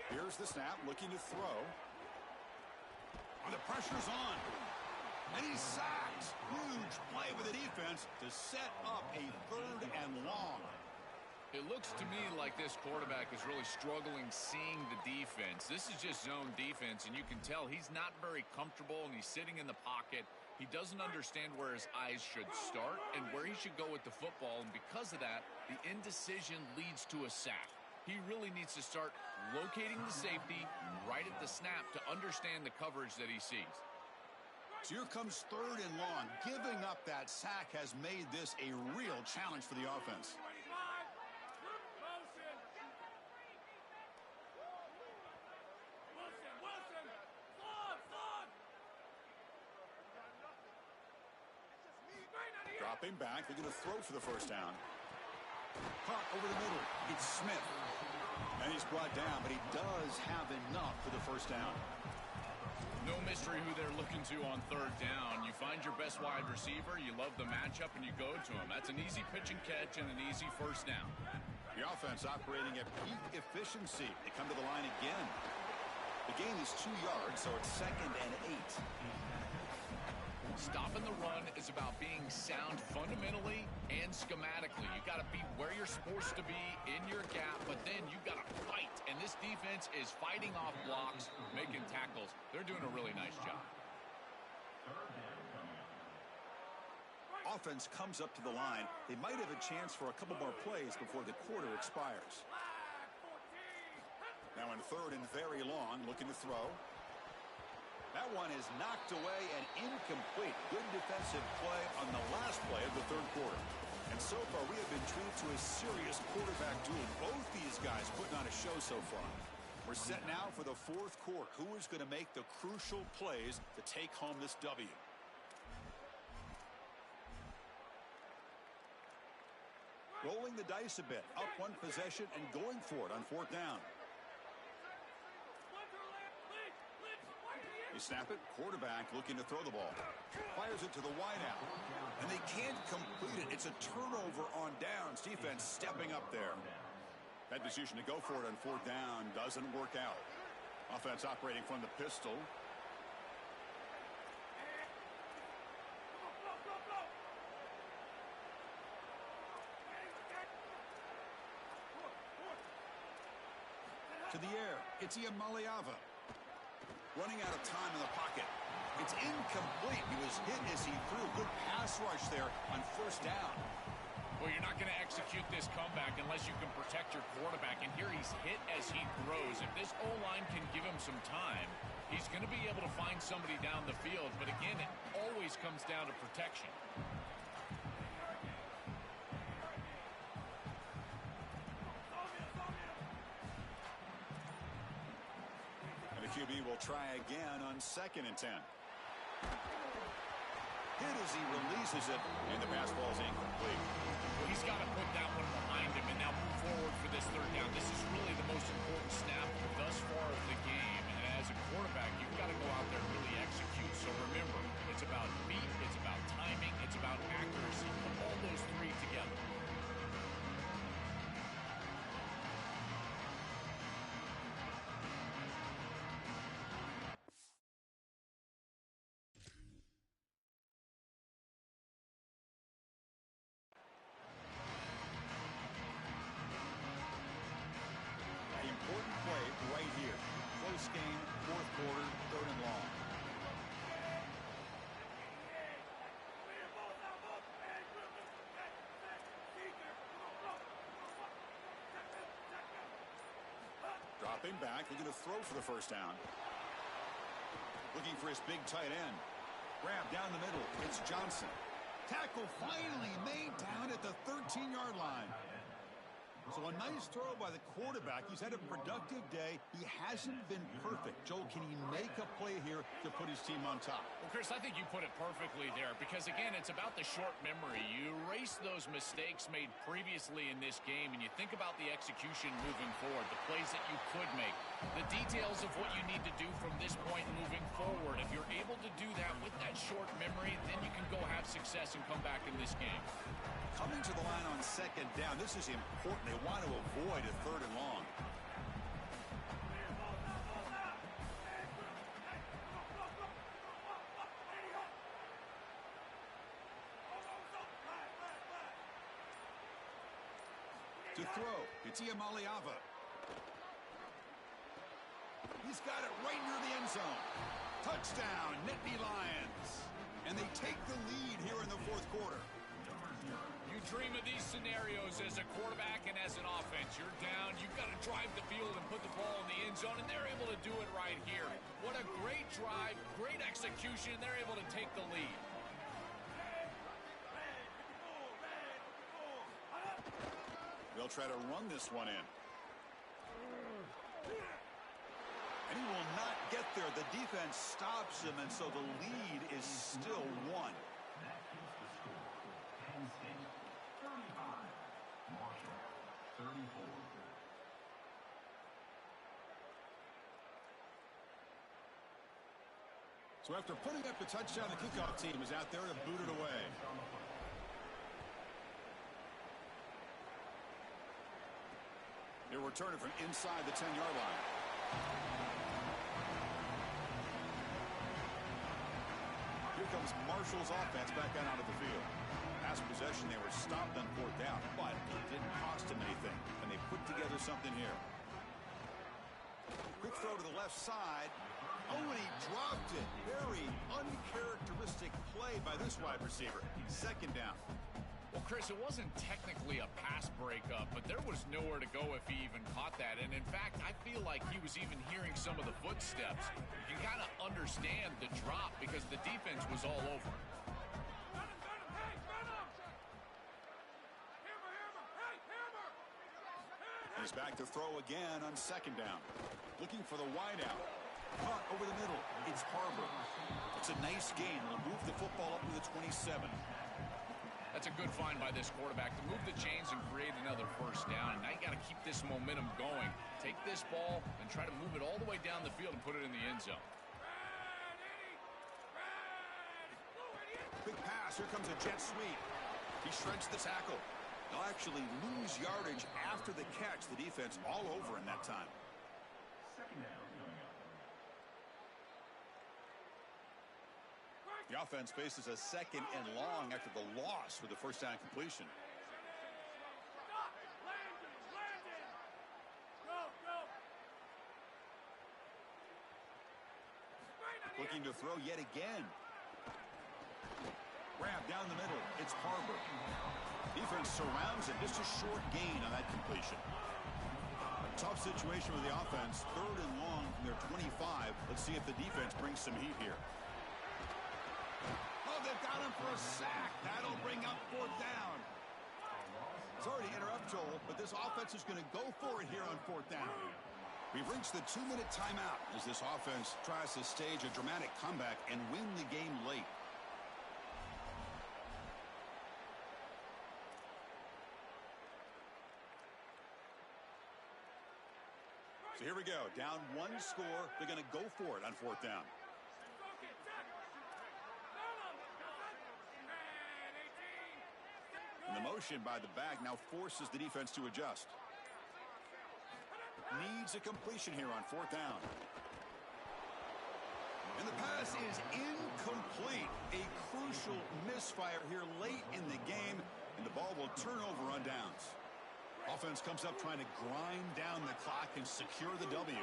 [SPEAKER 4] Here's the snap, looking to throw. The pressure's on. And he's sacked. Huge play with the defense to set up a 3rd and long.
[SPEAKER 5] It looks to me like this quarterback is really struggling seeing the defense. This is just zone defense, and you can tell he's not very comfortable, and he's sitting in the pocket. He doesn't understand where his eyes should start and where he should go with the football, and because of that, the indecision leads to a sack. He really needs to start locating the safety right at the snap to understand the coverage that he sees.
[SPEAKER 4] So here comes 3rd and long. Giving up that sack has made this a real challenge for the offense. Dropping back, they're going to throw for the first down. Caught over the middle. It's Smith. And he's brought down, but he does have enough for the first down.
[SPEAKER 5] No mystery who they're looking to on 3rd down. You find your best wide receiver, you love the matchup, and you go to him. That's an easy pitch and catch and an easy first down.
[SPEAKER 4] The offense operating at peak efficiency. They come to the line again. The gain is 2 yards, so it's 2nd and 8.
[SPEAKER 5] Stopping the run is about being sound fundamentally and schematically. You got to be where you're supposed to be in your gap, but then you got to fight. And this defense is fighting off blocks, making tackles. They're doing a really nice job.
[SPEAKER 4] Offense comes up to the line. They might have a chance for a couple more plays before the quarter expires. Now in 3rd and very long, looking to throw. That one is knocked away and incomplete. Good defensive play on the last play of the 3rd quarter. And so far, we have been treated to a serious quarterback duel. Both these guys putting on a show so far. We're set now for the 4th quarter. Who is going to make the crucial plays to take home this W? Rolling the dice a bit. Up 1 possession and going for it on 4th down. They snap it. Quarterback looking to throw the ball. Fires it to the wideout. And they can't complete it. It's a turnover on downs. Defense stepping up there. That decision to go for it on 4th down doesn't work out. Offense operating from the pistol. To the air. It's Iamaleava. Running out of time in the pocket. It's incomplete. He was hit as he threw. Good pass rush there on 1st down.
[SPEAKER 5] Well, you're not going to execute this comeback unless you can protect your quarterback. And here he's hit as he throws. If this O-line can give him some time, he's going to be able to find somebody down the field. But again, it always comes down to protection.
[SPEAKER 4] QB will try again on 2nd and 10. Hit as he releases it, and the pass ball is incomplete.
[SPEAKER 5] Well, he's got to put that one behind him and now move forward for this 3rd down. This is really the most important snap thus far of the game. And as a quarterback, you've got to go out there and really execute. So remember, it's about feet, it's about timing, it's about accuracy. Put all those 3 together.
[SPEAKER 4] Important play right here. Close game, 4th quarter, 3rd and long. Dropping back, looking to throw for the first down. Looking for his big tight end. Grab down the middle. It's Johnson. Tackle finally made down at the 13-yard line. So a nice throw by the quarterback. He's had a productive day. He hasn't been perfect. Joel, can he make a play here to put his team on top?
[SPEAKER 5] Well, Chris, I think you put it perfectly there because, again, it's about the short memory. You erase those mistakes made previously in this game, and you think about the execution moving forward, the plays that you could make, the details of what you need to do from this point moving forward. If you're able to do that with that short memory, then you can go have success and come back in this game.
[SPEAKER 4] Coming to the line on second down, this is important. They want to avoid a third and long. To throw, it's Maliava. He's got it right near the end zone. Touchdown, Nittany Lions. And they take the lead here in the fourth quarter.
[SPEAKER 5] You dream of these scenarios as a quarterback and as an offense. You're down, you've got to drive the field and put the ball in the end zone, and they're able to do it right here. What a great drive, great execution, and they're able to take the lead.
[SPEAKER 4] They'll try to run this one in. And he will not get there. The defense stops him, and so the lead is still one. So after putting up the touchdown, the kickoff team is out there to boot it away. They'll return it from inside the 10-yard line. Here comes Marshall's offense back out onto the field. Last possession, they were stopped on fourth down, but it didn't cost them anything, and they put together something here. Quick throw to the left side. Oh, and he dropped it. Very uncharacteristic play by this wide receiver. Second down.
[SPEAKER 5] Well, Chris, it wasn't technically a pass breakup, but there was nowhere to go if he even caught that. And, in fact, I feel like he was even hearing some of the footsteps. You kind of understand the drop because the defense was all over him.
[SPEAKER 4] He's back to throw again on second down. Looking for the wideout. Caught over the middle. It's Harbor. It's a nice gain. It'll move the football up to the 27.
[SPEAKER 5] That's a good find by this quarterback to move the chains and create another first down. And now you got to keep this momentum going. Take this ball and try to move it all the way down the field and put it in the end zone.
[SPEAKER 4] Quick pass. Here comes a jet sweep. He shreds the tackle. They'll actually lose yardage after the catch. The defense all over in that time. The offense faces a second and long after the loss with the first down completion. Looking to throw yet again. Grab down the middle. It's Harbor. Defense surrounds it. Just a short gain on that completion. A tough situation with the offense. Third and long from their 25. Let's see if the defense brings some heat here. Oh, they've got him for a sack. That'll bring up fourth down. Sorry to interrupt, Joel, but this offense is going to go for it here on fourth down. We've reached the 2-minute timeout as this offense tries to stage a dramatic comeback and win the game late. So here we go. Down one score. They're going to go for it on fourth down. And the motion by the back now forces the defense to adjust. Needs a completion here on fourth down. And the pass is incomplete. A crucial misfire here late in the game, and the ball will turn over on downs. Offense comes up trying to grind down the clock and secure the W.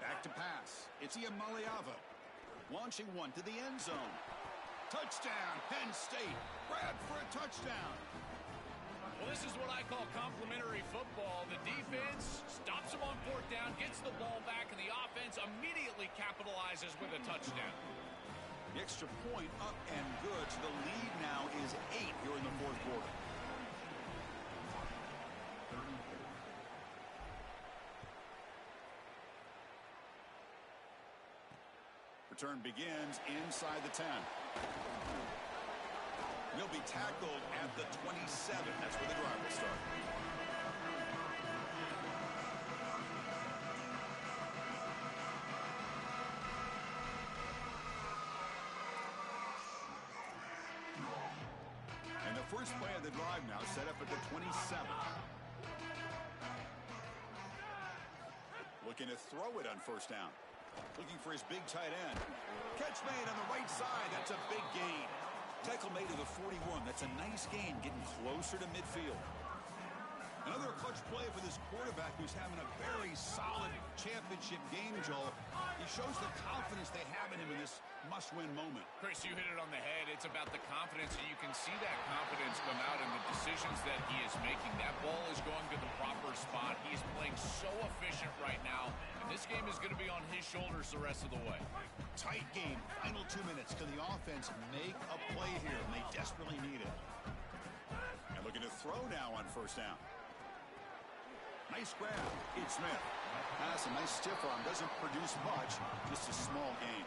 [SPEAKER 4] Back to pass. It's Maliava. Launching one to the end zone. Touchdown, Penn State. Grab for a touchdown.
[SPEAKER 5] Well, this is what I call complimentary football. The defense stops him on fourth down, gets the ball back, and the offense immediately capitalizes with a touchdown.
[SPEAKER 4] The extra point up and good. So the lead now is 8 here in the fourth quarter. Return begins inside the 10. He'll be tackled at the 27. That's where the drive will start. And the first play of the drive now set up at the 27. Looking to throw it on first down. Looking for his big tight end. Catch made on the right side. That's a big gain. Tackle made to the 41. That's a nice gain, getting closer to midfield. Another clutch play for this quarterback who's having a very solid championship game, Joel. He shows the confidence they have in him in this must-win moment.
[SPEAKER 5] Chris, you hit it on the head. It's about the confidence, and you can see that confidence come out in the decisions that he is making. That ball is going to the proper spot. He is playing so efficient right now, and this game is going to be on his shoulders the rest of the way.
[SPEAKER 4] Tight game. Final 2 minutes. Can the offense make a play here? And they desperately need it. And looking to throw now on first down. Nice grab. It's Smith. That's a nice stiff arm. Doesn't produce much. Just a small gain.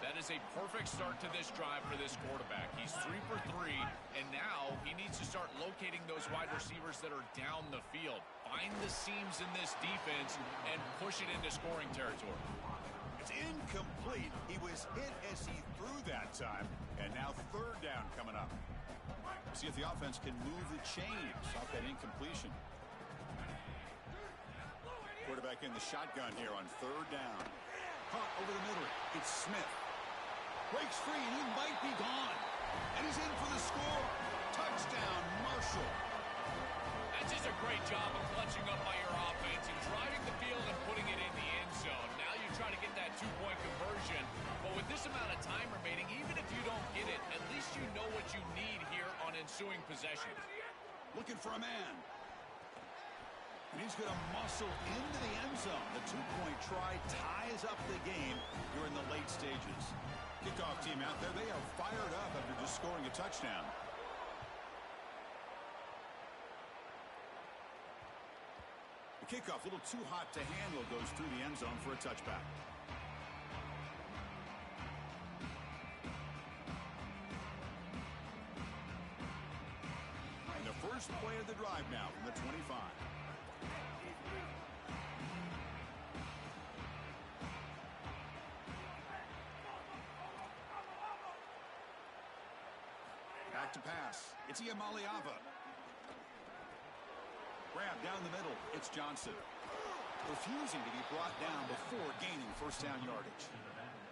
[SPEAKER 5] That is a perfect start to this drive for this quarterback. He's 3 for 3, and now he needs to start locating those wide receivers that are down the field. Find the seams in this defense and push it into scoring territory.
[SPEAKER 4] It's incomplete. He was hit as he threw that time, and now third down coming up. See if the offense can move the chains off that incompletion. Quarterback in the shotgun here on third down. Caught over the middle. It's Smith. Breaks free, and he might be gone. And he's in for the score. Touchdown, Marshall.
[SPEAKER 5] That's just a great job of clutching up by your offense and driving the field and putting it in the end zone. Now you try to get that two-point conversion. But with this amount of time remaining, even if you don't get it, at least you know what you need here on ensuing possessions.
[SPEAKER 4] Looking for a man. And he's going to muscle into the end zone. The two-point try ties up the game here in the late stages. Kickoff team out there. They are fired up after just scoring a touchdown. The kickoff, a little too hot to handle, goes through the end zone for a touchback. And the first play of the drive now from the 25. Back to pass. It's Iamaleava. Grab down the middle. It's Johnson. Refusing to be brought down before gaining first down yardage.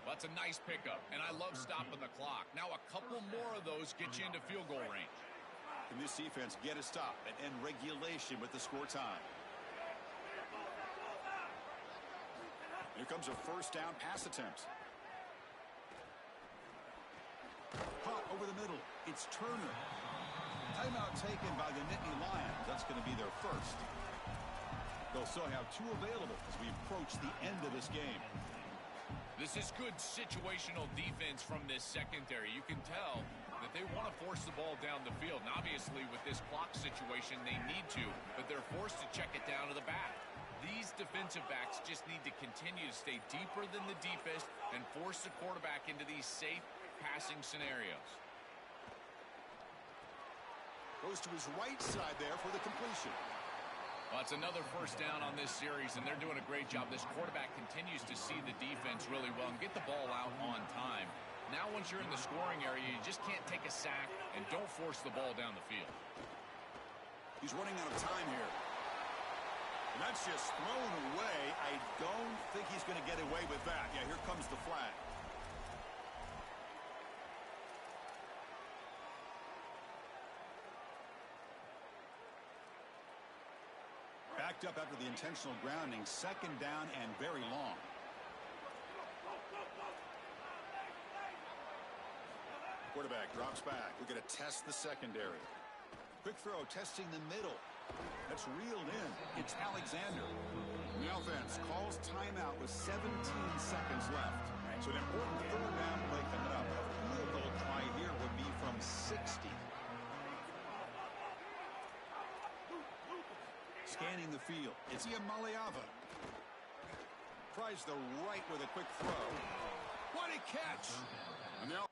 [SPEAKER 5] That's a nice pickup, and I love stopping the clock. Now a couple more of those get you into field goal range.
[SPEAKER 4] Can this defense get a stop and end regulation with the score time? Here comes a first down pass attempt. Caught over the middle. It's Turner. Timeout taken by the Nittany Lions. That's going to be their first. They'll still have 2 available as we approach the end of this game.
[SPEAKER 5] This is good situational defense from this secondary. You can tell that they want to force the ball down the field. And obviously, with this clock situation, they need to, but they're forced to check it down to the back. These defensive backs just need to continue to stay deeper than the deepest and force the quarterback into these safe passing scenarios.
[SPEAKER 4] Goes to his right side there for the completion.
[SPEAKER 5] Well, it's another first down on this series, and they're doing a great job. This quarterback continues to see the defense really well and get the ball out on time. Now, once you're in the scoring area, you just can't take a sack and don't force the ball down the field.
[SPEAKER 4] He's running out of time here. And that's just thrown away. I don't think he's going to get away with that. Yeah, here comes the flag. Backed up after the intentional grounding. Second down and very long. Quarterback drops back. We're going to test the secondary. Quick throw testing the middle. That's reeled in. It's Alexander. And the offense calls timeout with 17 seconds left. So an important third down play coming up. A field goal try here would be from 60. Scanning the field. It's Maliava. Tries the right with a quick throw. What a catch! And now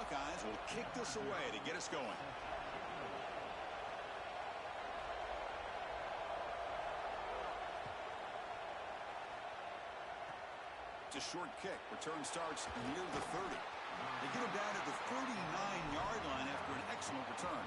[SPEAKER 4] Hawkeyes will kick this away to get us going. To short kick. Return starts near the 30. They get him down at the 39-yard line after an excellent return.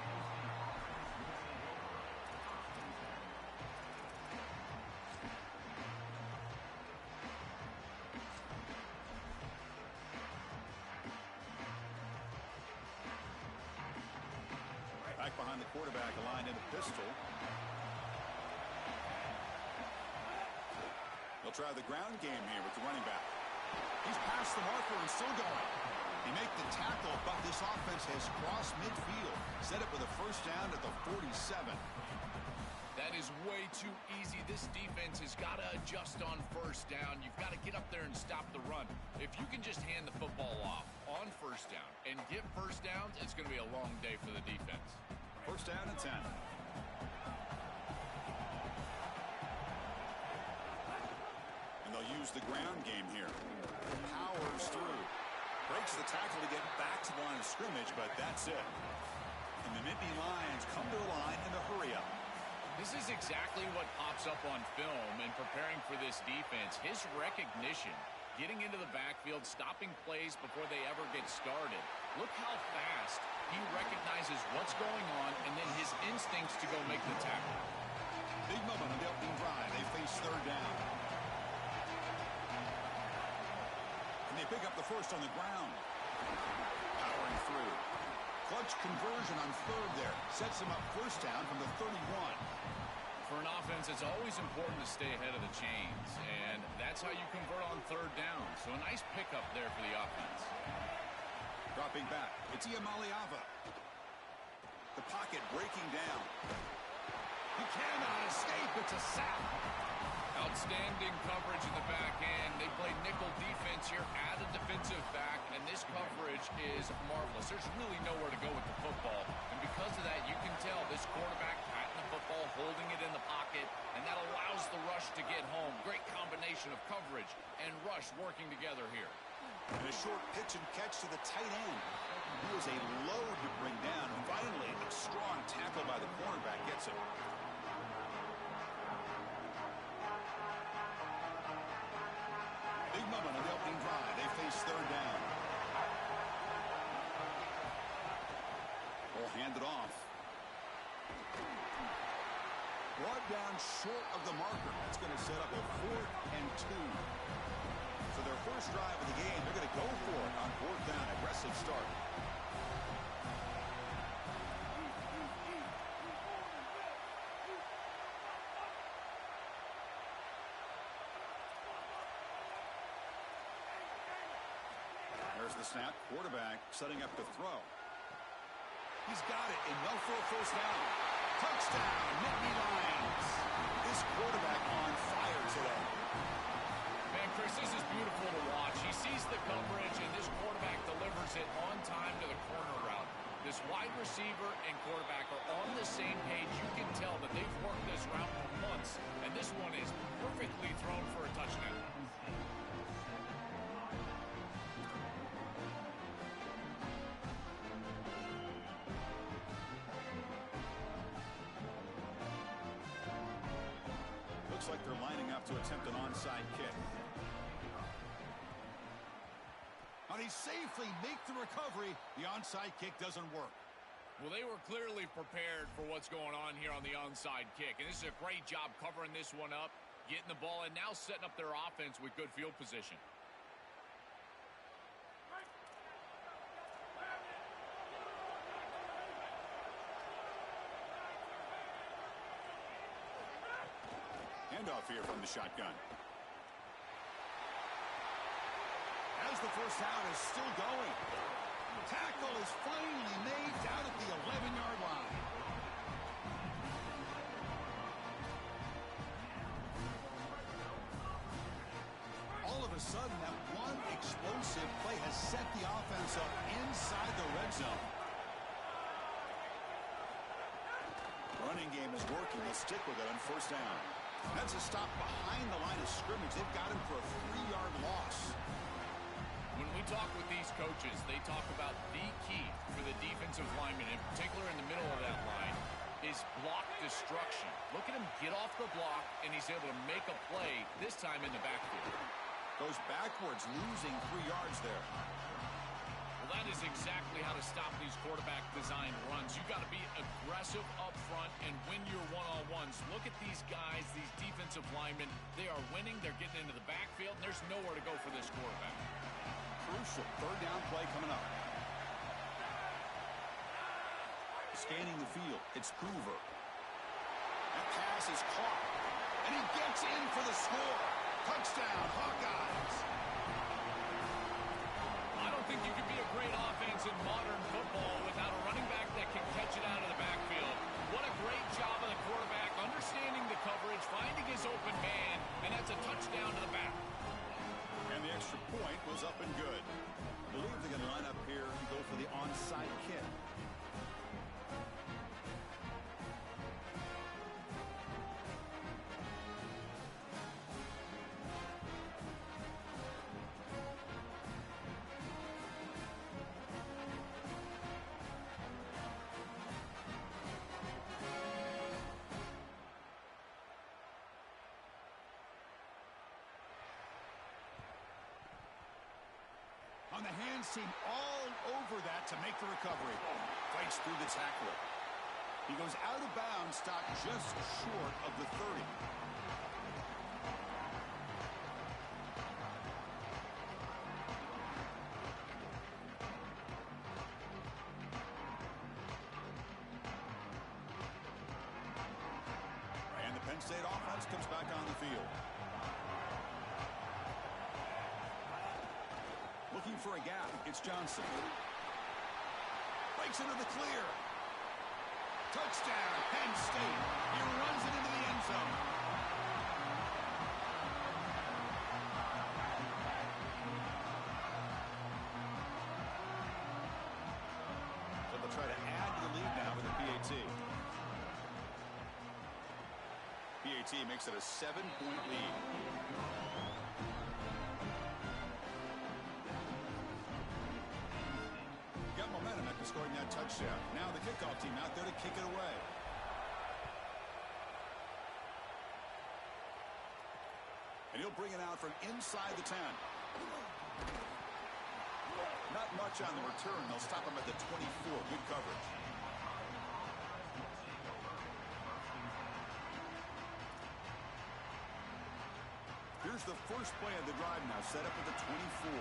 [SPEAKER 4] Back behind the quarterback, aligned in a pistol. They'll try the ground game here with the running back. He's past the marker and still going. He made the tackle, but this offense has crossed midfield. Set up with a first down at the 47.
[SPEAKER 5] That is way too easy. This defense has got to adjust on first down. You've got to get up there and stop the run. If you can just hand the football off on first down and get first downs, it's going to be a long day for the defense.
[SPEAKER 4] First down and 10. And they'll use the ground game here. Powers through. Breaks the tackle to get back to the line of scrimmage, but that's it. And the Nittany Lions come to the line in a hurry up.
[SPEAKER 5] This is exactly what pops up on film in preparing for this defense. His recognition, getting into the backfield, stopping plays before they ever get started. Look how fast he recognizes what's going on and then his instincts to go make the tackle.
[SPEAKER 4] Big moment on the opening drive. They face third down. And they pick up the first on the ground. Powering through. Clutch conversion on third there. Sets him up first down from the 31.
[SPEAKER 5] For an offense, it's always important to stay ahead of the chains, and that's how you convert on third down. So a nice pickup there for the offense.
[SPEAKER 4] Dropping back, it's Iamaleava. The pocket breaking down. He cannot escape. It's a sack.
[SPEAKER 5] Outstanding coverage in the back end. They play nickel defense here, add a defensive back, and this coverage is marvelous. There's really nowhere to go with the football, and because of that, you can tell this quarterback patting the football, holding it in the pocket, and that allows the rush to get home. Great combination of coverage and rush working together here.
[SPEAKER 4] And a short pitch and catch to the tight end. He was a load to bring down. Finally, a strong tackle by the cornerback gets him. Big moment on the opening drive. They face third down. Ball handed off. Brought down short of the marker. That's going to set up a 4th and 2. For their first drive of the game, they're going to go for it on 4th down. Aggressive start. There's the snap. Quarterback setting up to throw. He's got it, and no for a first down. Touchdown, Nittany Lions. This quarterback on fire today.
[SPEAKER 5] Man, Chris, this is beautiful to watch. He sees the coverage, and this quarterback delivers it on time to the corner route. This wide receiver and quarterback are on the same page. You can tell that they've worked this route for months, and this one is perfectly thrown for a touchdown.
[SPEAKER 4] Looks like they're lining up to attempt an onside kick. And he safely makes the recovery. The onside kick doesn't work.
[SPEAKER 5] Well, they were clearly prepared for what's going on here on the onside kick. And this is a great job covering this one up, getting the ball, and now setting up their offense with good field position.
[SPEAKER 4] Handoff here from the shotgun. As the first down is still going. Tackle is finally made down at the 11-yard line. All of a sudden, that one explosive play has set the offense up inside the red zone. Running game is working. They'll stick with it on first down. That's a stop behind the line of scrimmage. They've got him for a 3-yard loss.
[SPEAKER 5] When we talk with these coaches, they talk about the key for the defensive lineman, in particular in the middle of that line, is block destruction. Look at him get off the block, and he's able to make a play, this time in the backfield.
[SPEAKER 4] Goes backwards, losing 3 yards there.
[SPEAKER 5] Well, that is exactly how to stop these quarterback-designed runs. You got to be aggressive up front and win your one-on-ones. Look at these guys, these defensive linemen. They are winning. They're getting into the backfield, and there's nowhere to go for this quarterback.
[SPEAKER 4] Crucial third down play coming up. Scanning the field, it's Hoover. That pass is caught, and he gets in for the score. Touchdown, Hawkeyes.
[SPEAKER 5] I don't think you can be a great offense in modern football without a running back that can catch it out of the backfield. What a great job of the quarterback, understanding the coverage, finding his open man, and that's a touchdown to the back.
[SPEAKER 4] And the extra point was up and good. I believe they're going to line up here and go for the onside kick. On the hands team all over that to make the recovery. Fights through the tackler. He goes out of bounds, stopped just short of the 30. And the Penn State offense comes back on the field. Looking for a gap. It's Johnson. Breaks into the clear. Touchdown, Penn State. He runs it into the end zone. So they'll try to add to the lead now with the PAT. PAT makes it a 7-point lead. Momentum after scoring that touchdown. Now the kickoff team out there to kick it away. And he'll bring it out from inside the 10. Not much on the return. They'll stop him at the 24. Good coverage. Here's the first play of the drive now, set up at the 24.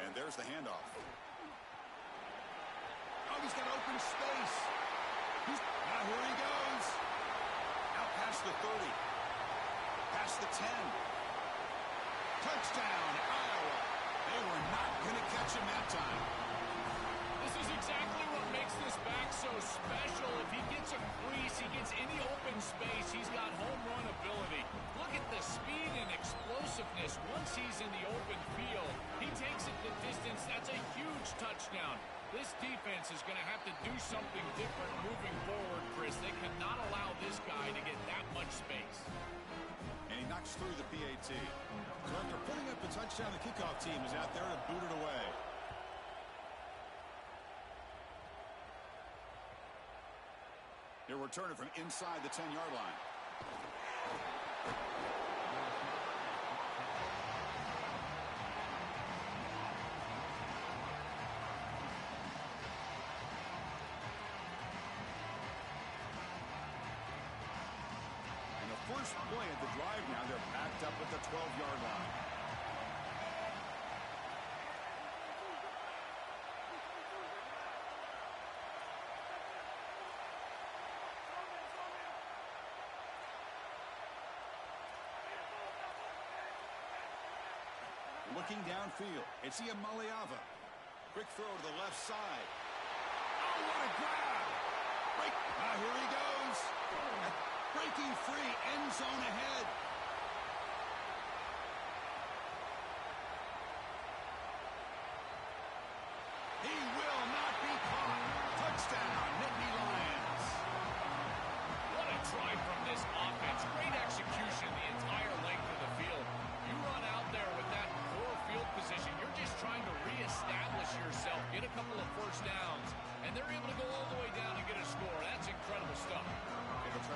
[SPEAKER 4] And there's the handoff. Oh, he's got open space. Now here he goes. Out past the 30. Past the 10. Touchdown, Iowa. They were not going to catch him that time.
[SPEAKER 5] This is exactly what makes this back so special. If he gets a crease, he gets any open space, he's got home run ability. Look at the speed and explosiveness once he's in the open field. He takes it the distance. That's a huge touchdown. This defense is going to have to do something different moving forward, Chris. They cannot allow this guy to get that much space.
[SPEAKER 4] And he knocks through the PAT. So after putting up the touchdown, the kickoff team is out there to boot it away. He'll return it from inside the 10-yard line. And the first play at the drive now, they're packed up at the 12-yard line. Looking downfield, it's Iamaleava. Quick throw to the left side. Oh, what a grab! Break. Here he goes. Breaking free, end zone ahead. He will not be caught. Touchdown, Nittany Lions.
[SPEAKER 5] What a drive from this offense. Great execution the entire length of the field. You run out there with that poor field position. You're just trying to reestablish yourself, get a couple of first downs, and they're able to go all the way down and get a score. That's incredible stuff.
[SPEAKER 4] And the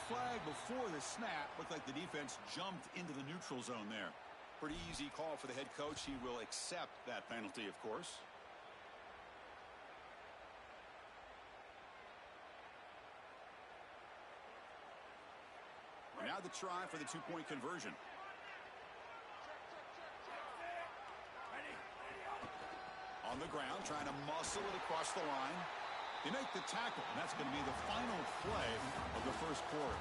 [SPEAKER 4] flag before the snap. Looked like the defense jumped into the neutral zone there.
[SPEAKER 1] Pretty easy call for the head coach. He will accept that penalty, of course. And now the try for the two-point conversion. On the ground, trying to muscle it across the line. They make the tackle, and that's going to be the final play of the first quarter.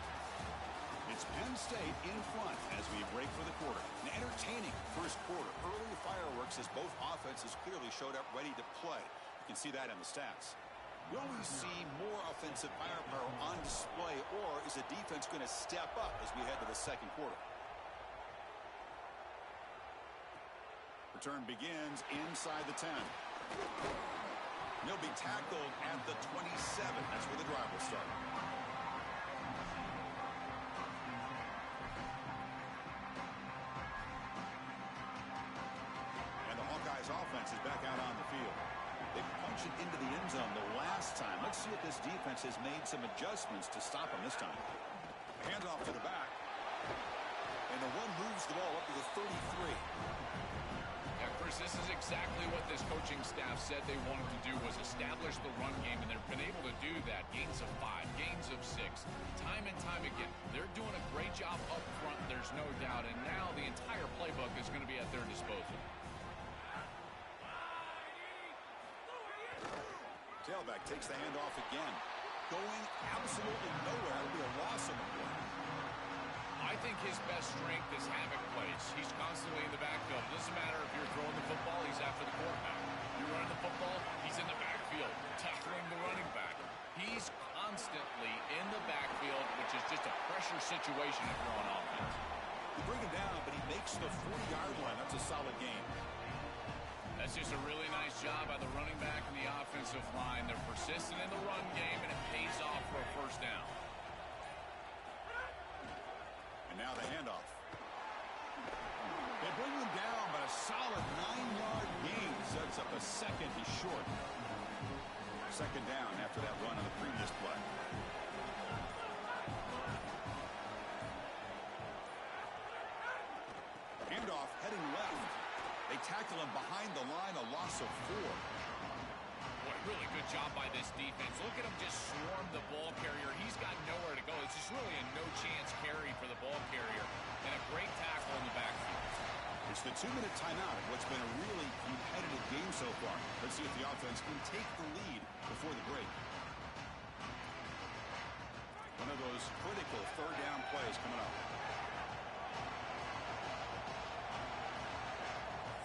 [SPEAKER 1] It's Penn State in front as we break for the quarter. An entertaining first quarter. Early fireworks as both offenses clearly showed up ready to play. You can see that in the stats. Will we see more offensive firepower on display, or is the defense going to step up as we head to the second quarter? Return begins inside the 10. He'll be tackled at the 27. That's where the drive will start. And the Hawkeyes offense is back out on the field. They punched it into the end zone the last time. Let's see if this defense has made some adjustments to stop them this time. Handoff to the back. And the one moves the ball up to the 33.
[SPEAKER 5] Yeah, Chris, this is exactly what this coaching staff said they wanted to do, was establish the run game, and they've been able to do that. Gains of 5, gains of 6, time and time again. They're doing a great job up front, there's no doubt, and now the entire playbook is going to be at their disposal.
[SPEAKER 1] Tailback takes the handoff again. Going absolutely nowhere. It'll be a loss on the play.
[SPEAKER 5] I think his best strength is havoc plays. He's constantly in the backfield. Doesn't matter if you're throwing the football, he's after the quarterback. You're running the football, he's in the backfield, tackling the running back. He's constantly in the backfield, which is just a pressure situation if you're on offense.
[SPEAKER 1] They bring him down, but he makes the 40-yard line. That's a solid game.
[SPEAKER 5] That's just a really nice job by the running back and the offensive line. They're persistent in the run game, and it pays off for a first down.
[SPEAKER 1] And now the handoff.
[SPEAKER 4] They bring him down, but a solid 9-yard gain sets up a second. He's short.
[SPEAKER 1] Second down after that run on the previous play. Handoff heading left. They tackle him behind the line, a loss of 4.
[SPEAKER 5] What a really good job by this defense. Look at him just swarm the ball carrier. He's got nowhere to go. It's just really a no-chance carry for the ball carrier. And a great tackle in the backfield.
[SPEAKER 1] It's the 2-minute timeout of what's been a really competitive game so far. Let's see if the offense can take the lead before the break. One of those critical third down plays coming up.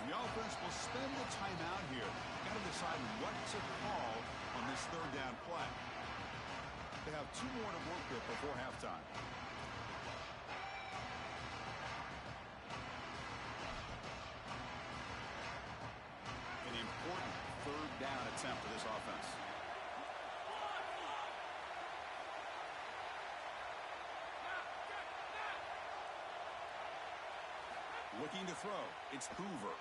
[SPEAKER 1] The offense will spend the timeout here. Got to decide what to call on this third down play. They have 2 more to work with before halftime. An important third down attempt for this offense. Looking to throw. It's Hoover.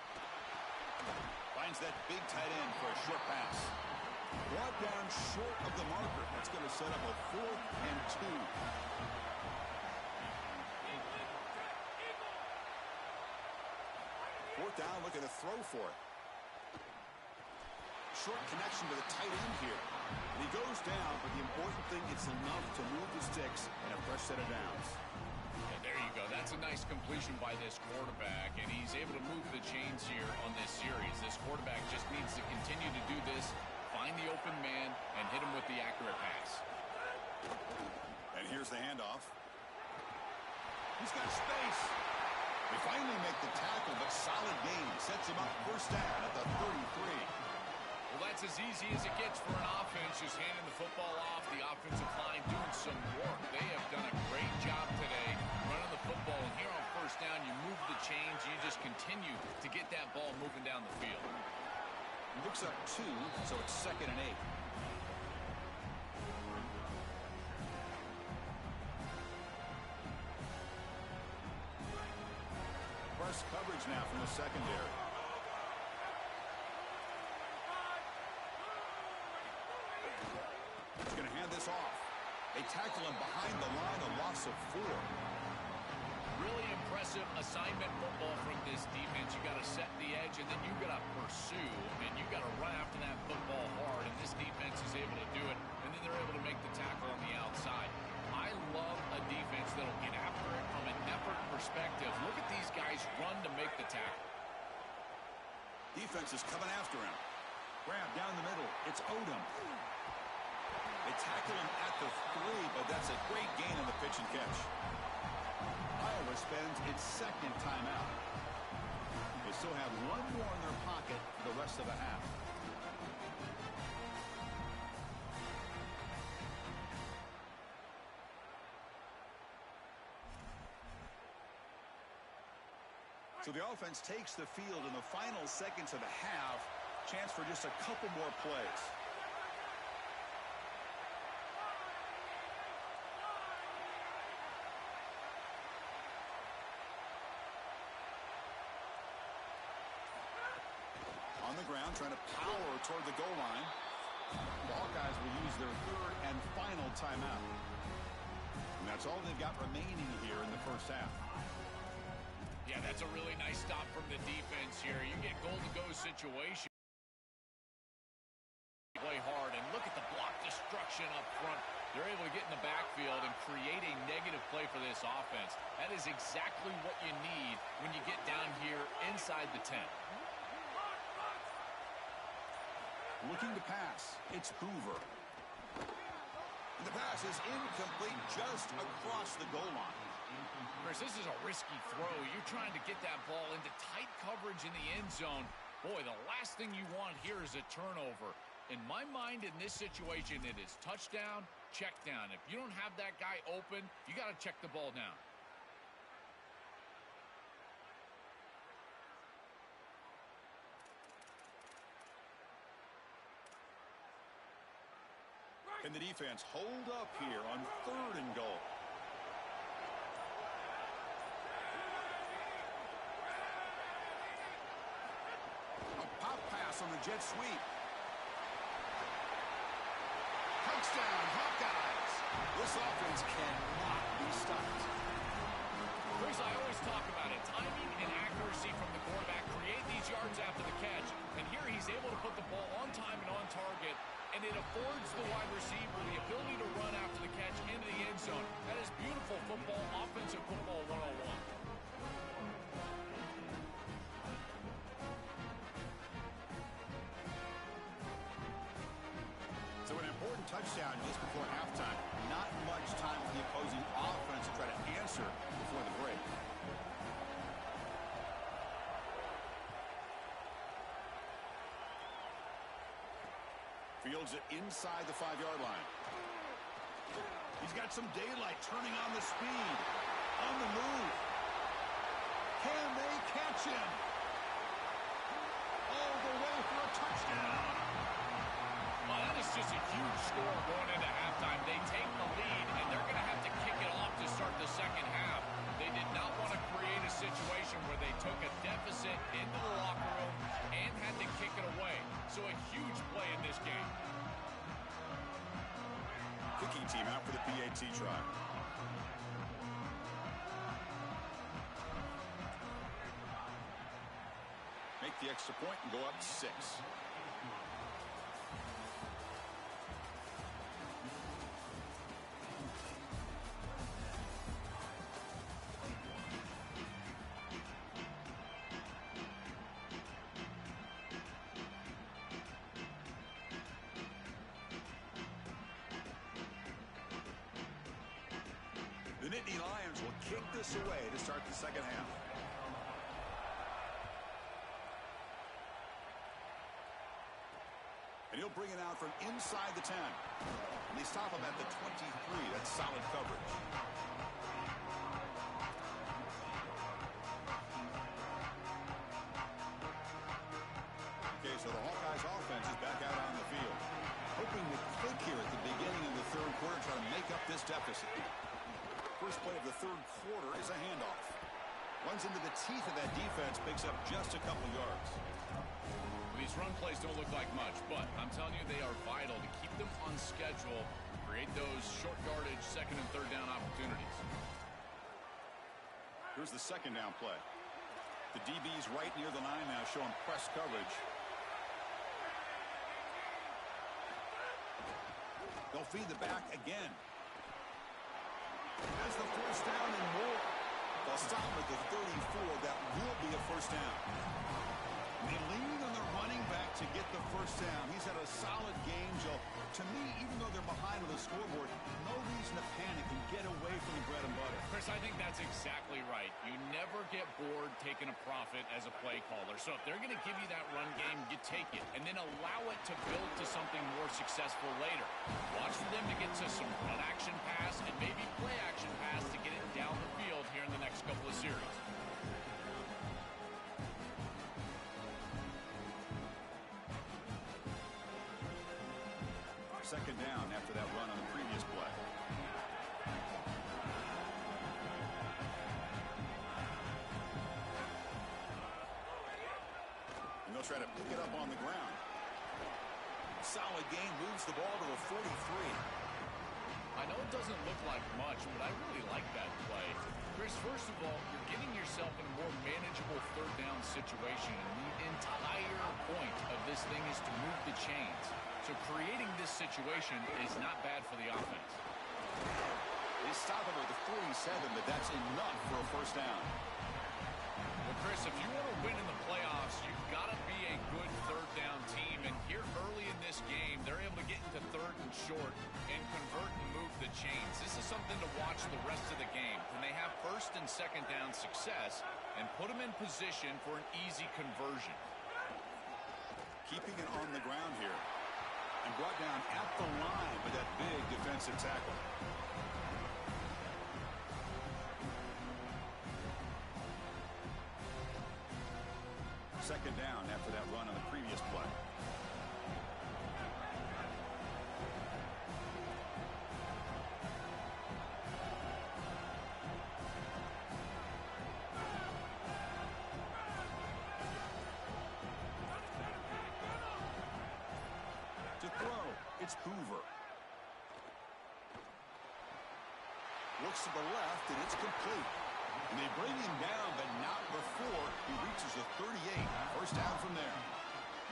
[SPEAKER 1] Finds that big tight end for a short pass. Brought down short of the marker. That's going to set up a 4th and 2. Fourth down, looking to throw for it. Short connection to the tight end here. And he goes down, but the important thing, it's enough to move the sticks and a fresh set of downs.
[SPEAKER 5] There you go. That's a nice completion by this quarterback, and he's able to move the chains here on this series. This quarterback just needs to continue to do this, find the open man, and hit him with the accurate pass.
[SPEAKER 1] And here's the handoff.
[SPEAKER 4] He's got space. They finally make the tackle, but solid gain. Sets him up first down at the 33.
[SPEAKER 5] Well, that's as easy as it gets for an offense, just handing the football off. The offensive line doing some work. They have done a great job today running the football. And here on first down, you move the chains. You just continue to get that ball moving down the field.
[SPEAKER 1] He looks up 2, so it's 2nd and 8. Press coverage now from the secondary. He's going to hand this off. They tackle him behind the line, a loss
[SPEAKER 4] loss of 4.
[SPEAKER 5] Really impressive assignment football from this defense. You got to set the edge, and then you got to pursue, and you got to run after that football hard. And this defense is able to do it, and then they're able to make the tackle on the outside. I love a defense that'll get after it from an effort perspective. Look at these guys run to make the tackle.
[SPEAKER 4] Defense is coming after him. Grab down the middle. It's Odom. They tackle him at the 3, but that's a great gain on the pitch and catch. Iowa spends its second timeout. They still have one more in their pocket for the rest of the half. So the offense takes the field in the final seconds of the half. Chance for just a couple more plays. On the ground, trying to power toward the goal line. The Hawkeyes will use their third and final timeout. And that's all they've got remaining here in the first half.
[SPEAKER 5] Yeah, that's a really nice stop from the defense here. You get goal-to-go situation. Play hard, and look at the block destruction up front. They're able to get in the backfield and create a negative play for this offense. That is exactly what you need when you get down here inside the 10.
[SPEAKER 4] Looking to pass. It's Hoover. And the pass is incomplete just across the goal line.
[SPEAKER 5] Chris, this is a risky throw. You're trying to get that ball into tight coverage in the end zone. Boy, the last thing you want here is a turnover. In my mind, in this situation, it is touchdown, check down. If you don't have that guy open, you got to check the ball down.
[SPEAKER 4] Can the defense hold up here on 3rd and goal? A pop pass on the jet sweep. Touchdown, Hawkeyes. This offense cannot be stopped.
[SPEAKER 5] Chris, I always talk about it. Timing and accuracy from the quarterback create these yards after the catch. And here he's able to put the ball on time and on target. And it affords the wide receiver the ability to run after the catch into the end zone. That is beautiful football, offensive football 101.
[SPEAKER 4] So an important touchdown just before halftime. Not much time for the opposing offense to try to answer before the break. Fields it inside the 5-yard line. He's got some daylight, turning on the speed. On the move. Can they catch him? All the way for a touchdown.
[SPEAKER 5] Well, that is just a huge score going into halftime. They take the lead, and they're going to have to kick it off to start the second half. They did not want to create a situation where they took a deficit into the locker room and had to kick it away. So a huge play in this game.
[SPEAKER 4] Kicking team out for the PAT try. Make the extra point and go up 6. The Nittany Lions will kick this away to start the second half. And he'll bring it out from inside the 10. And they stop him at the 23. That's solid coverage. Okay, so the Hawkeyes offense is back out on the field. Hoping to click here at the beginning of the 3rd quarter, trying to make up this deficit. First play of the 3rd quarter is a handoff. Runs into the teeth of that defense, picks up just a couple yards.
[SPEAKER 5] These run plays don't look like much, but I'm telling you, they are vital to keep them on schedule, create those short yardage 2nd and 3rd down opportunities.
[SPEAKER 4] Here's the second down play. The DB's right near the line now, showing press coverage. They'll feed the back again. That's the first down and more. They'll stop at the 34. That will be a first down. And they lean on the running back to get the first down. He's had a solid game, Joe. To me, even though they're behind on the scoreboard, no reason to panic and get away from the bread and butter.
[SPEAKER 5] Chris, I think that's exactly right. You never get bored taking a profit as a play caller. So if they're going to give you that run game, you take it. And then allow it to build to something more successful later. Watch for them to get to some run action pass and maybe play action pass to get it down the field here in the next couple of series.
[SPEAKER 4] Second down after that run on the previous play. And they'll try to pick it up on the ground. Solid gain, moves the ball to the 43.
[SPEAKER 5] I know it doesn't look like much, but I really like that play. Chris, first of all, you're getting yourself in a more manageable third down situation, and the entire point of this thing is to move the chains. So creating this situation is not bad for the offense.
[SPEAKER 4] They stop him at the 47, but that's enough for a first down.
[SPEAKER 5] Well, Chris, if you want to win in the playoffs, you've got to be a good third down team. And here early in this game, they're able to get into third and short and convert and move the chains. This is something to watch the rest of the game. Can they have first and second down success and put them in position for an easy conversion?
[SPEAKER 4] Keeping it on the ground here. And brought down at the line with that big defensive tackle. Second down after that run on the previous play. To throw, it's Hoover. Looks to the left, and it's complete. And they bring him down, but not before he reaches the 38. First down from there.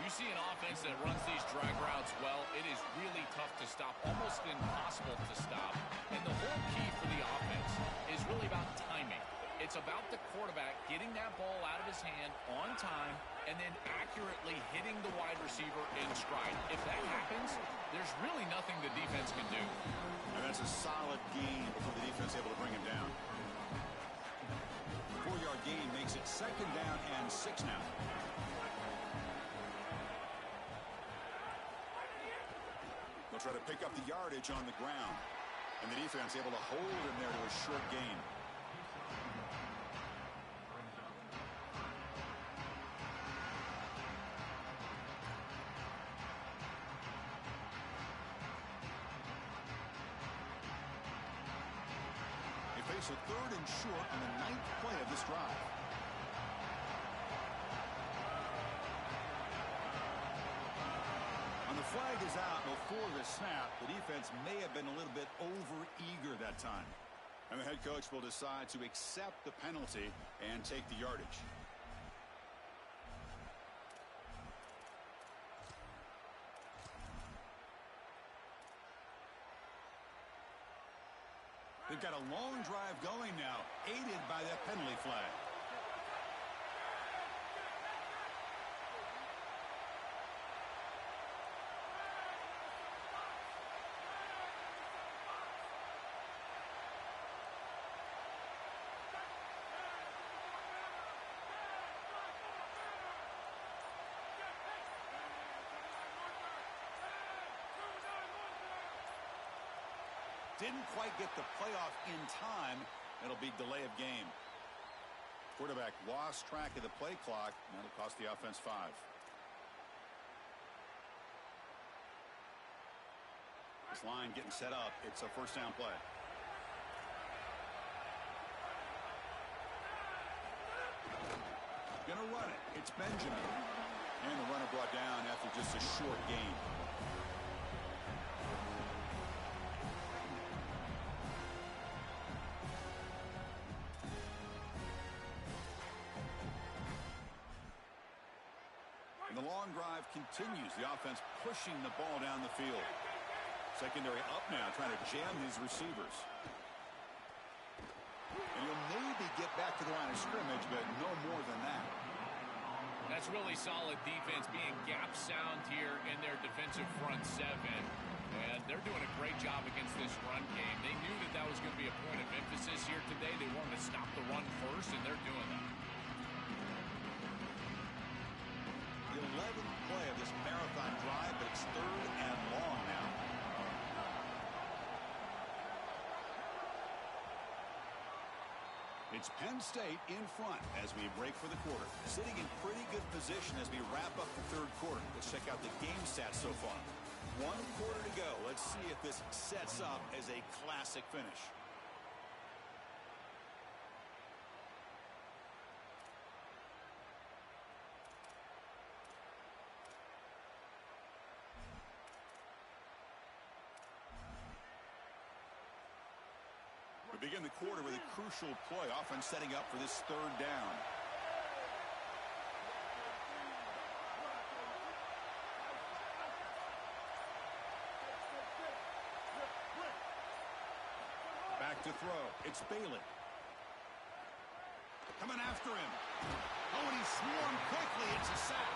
[SPEAKER 5] You see an offense that runs these drag routes well, it is really tough to stop, almost impossible to stop. And the whole key for the offense is really about timing. It's about the quarterback getting that ball out of his hand on time and then accurately hitting the wide receiver in stride. If that happens, there's really nothing the defense can do.
[SPEAKER 4] And that's a solid gain before the defense able to bring him down. 4-yard gain makes it second down and 6 now. They'll try to pick up the yardage on the ground. And the defense able to hold him there to a short gain. So third and short on the 9th play of this drive. When the flag is out before the snap, the defense may have been a little bit over-eager that time. And the head coach will decide to accept the penalty and take the yardage. They've got a long drive going now, aided by that penalty flag. Didn't quite get the playoff in time. It'll be delay of game. Quarterback lost track of the play clock. That'll cost the offense 5. This line getting set up. It's a first down play. Gonna run it. It's Benjamin. And the runner brought down after just a short gain. long drive continues. The offense pushing the ball down the field. Secondary up now, trying to jam his receivers. And he'll maybe get back to the line of scrimmage, but no more than that.
[SPEAKER 5] That's really solid defense, being gap sound here in their defensive front seven. And they're doing a great job against this run game. They knew that that was going to be a point of emphasis here today. They wanted to stop the run first, and they're doing that.
[SPEAKER 4] The 11th play of this marathon drive, but it's 3rd and long now. It's Penn State in front as we break for the quarter. Sitting in pretty good position as we wrap up the 3rd quarter. Let's check out the game stats so far. 1 quarter to go. Let's see if this sets up as a classic finish. We begin the quarter with a crucial play, often setting up for this 3rd down. Back to throw. It's Bailey. Coming after him. Oh, and he swarmed quickly. It's a sack.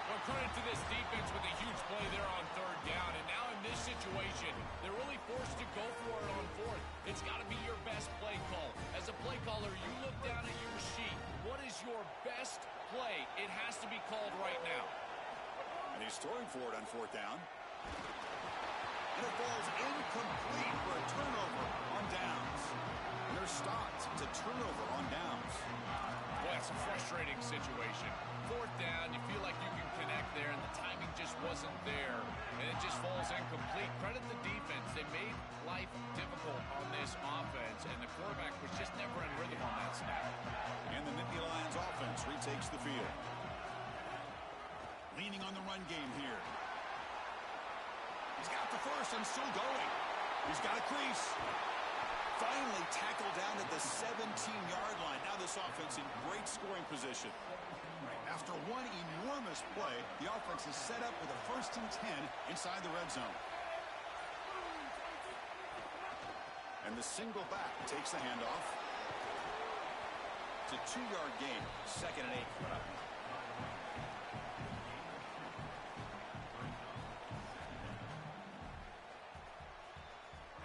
[SPEAKER 5] Well, credit to this defense with a huge play there on 3rd down. And now in this situation, they're really forced to go for it on 4th. It's got to be your best play call. As a play caller, you look down at your sheet. What is your best play? It has to be called right now.
[SPEAKER 4] And he's throwing for it on 4th down. And it falls incomplete for a turnover on downs. And they're stopped. It's a turnover on downs.
[SPEAKER 5] Boy, it's a frustrating situation. 4th down, you feel like you can connect there, and the timing just wasn't there. And it just falls incomplete. Credit the defense. They made life difficult on this offense, and the quarterback was just never in rhythm on that snap.
[SPEAKER 4] And the Nittany Lions offense retakes the field. Leaning on the run game here. He's got the first and still going. He's got a crease. Finally tackled down at the 17-yard line. Now this offense in great scoring position. After one enormous play, the offense is set up with a 1st and 10 inside the red zone. And the single back takes the handoff. It's a 2-yard gain. 2nd and 8 coming up.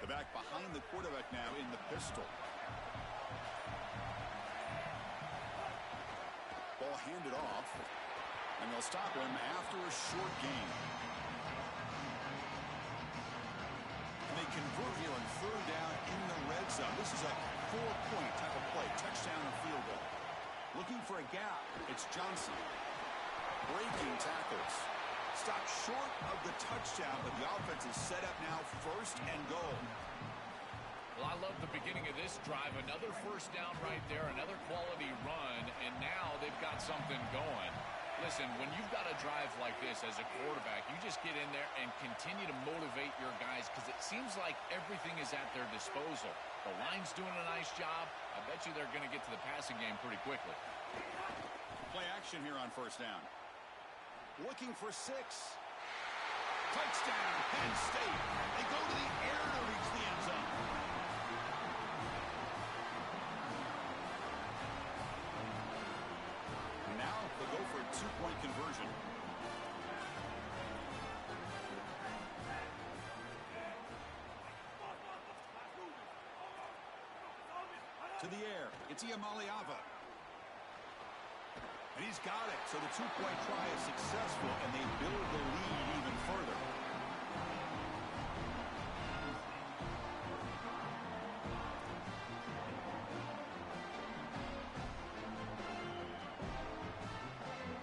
[SPEAKER 4] The back behind the quarterback now in the pistol. Ball handed off, and they'll stop him after a short gain. And they convert here on 3rd down in the red zone. This is a 4-point type of play, touchdown or field goal. Looking for a gap, it's Johnson. Breaking tackles. Stopped short of the touchdown, but the offense is set up now 1st and goal.
[SPEAKER 5] Well, I love the beginning of this drive. Another 1st down right there, another quality run, and now they've got something going. Listen, when you've got a drive like this as a quarterback, you just get in there and continue to motivate your guys because it seems like everything is at their disposal. The line's doing a nice job. I bet you they're going to get to the passing game pretty quickly.
[SPEAKER 4] Play action here on 1st down. Looking for 6. Touchdown, Penn State. They go to the air to reach the end zone. Now they'll go for a 2-point conversion. To the air. It's Iamaleava. And he's got it. So the 2-point try is successful, and they build the lead even further.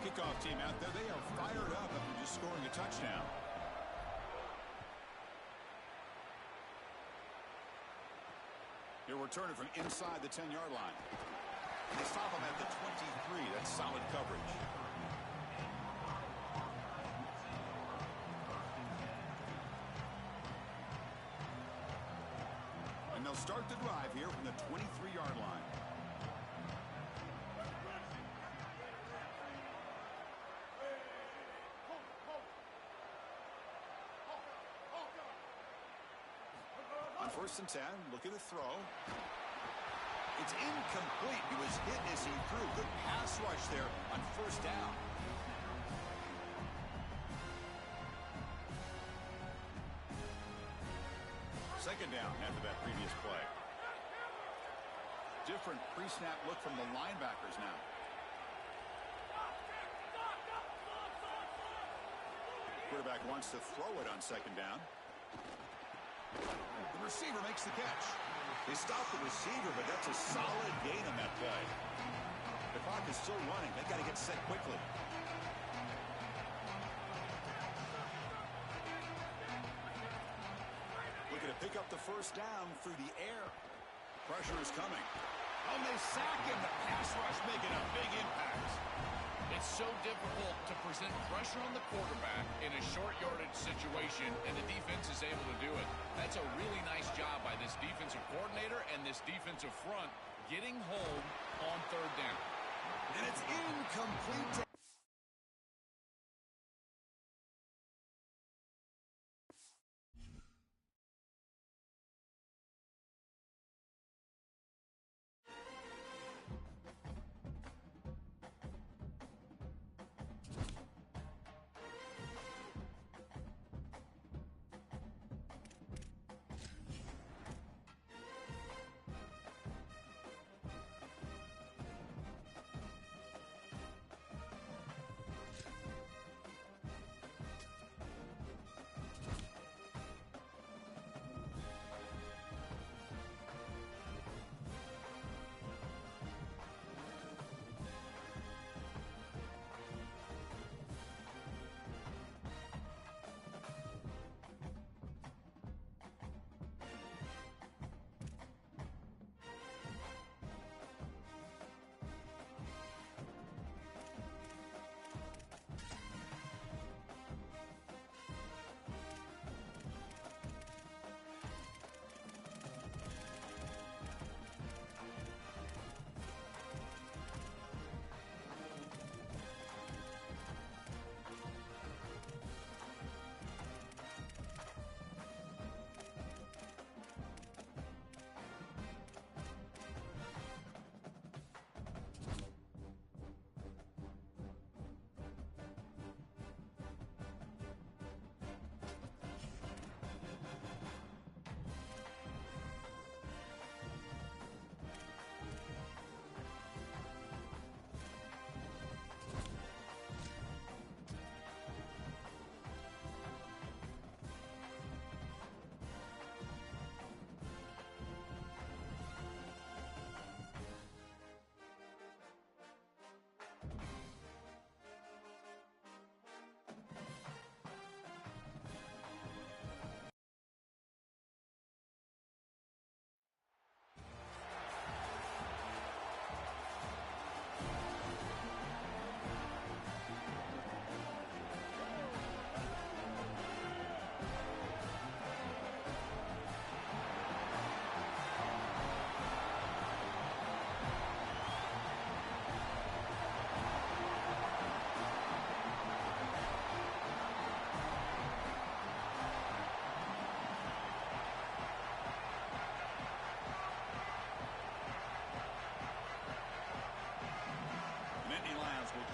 [SPEAKER 4] Kickoff team out there, they are fired up after just scoring a touchdown. He'll return it from inside the 10-yard line. They stop him at the 23. That's solid coverage. And they'll start the drive here from the 23-yard line. 1st and 10. Look at the throw. It's incomplete. He was hit as he threw. Good pass rush there on 1st down. Second down after that previous play. Different pre-snap look from the linebackers now. Quarterback wants to throw it on 2nd down. The receiver makes the catch. They stop the receiver, but that's a solid gain on that play. The clock is still running. They've got to get set quickly. Looking to pick up the 1st down through the air. Pressure is coming. Oh, and they sack him. The pass rush making a big impact.
[SPEAKER 5] It's so difficult to present pressure on the quarterback in a short yardage situation, and the defense is able to do it. That's a really nice job by this defensive coordinator and this defensive front getting home on 3rd down.
[SPEAKER 4] And it's incomplete.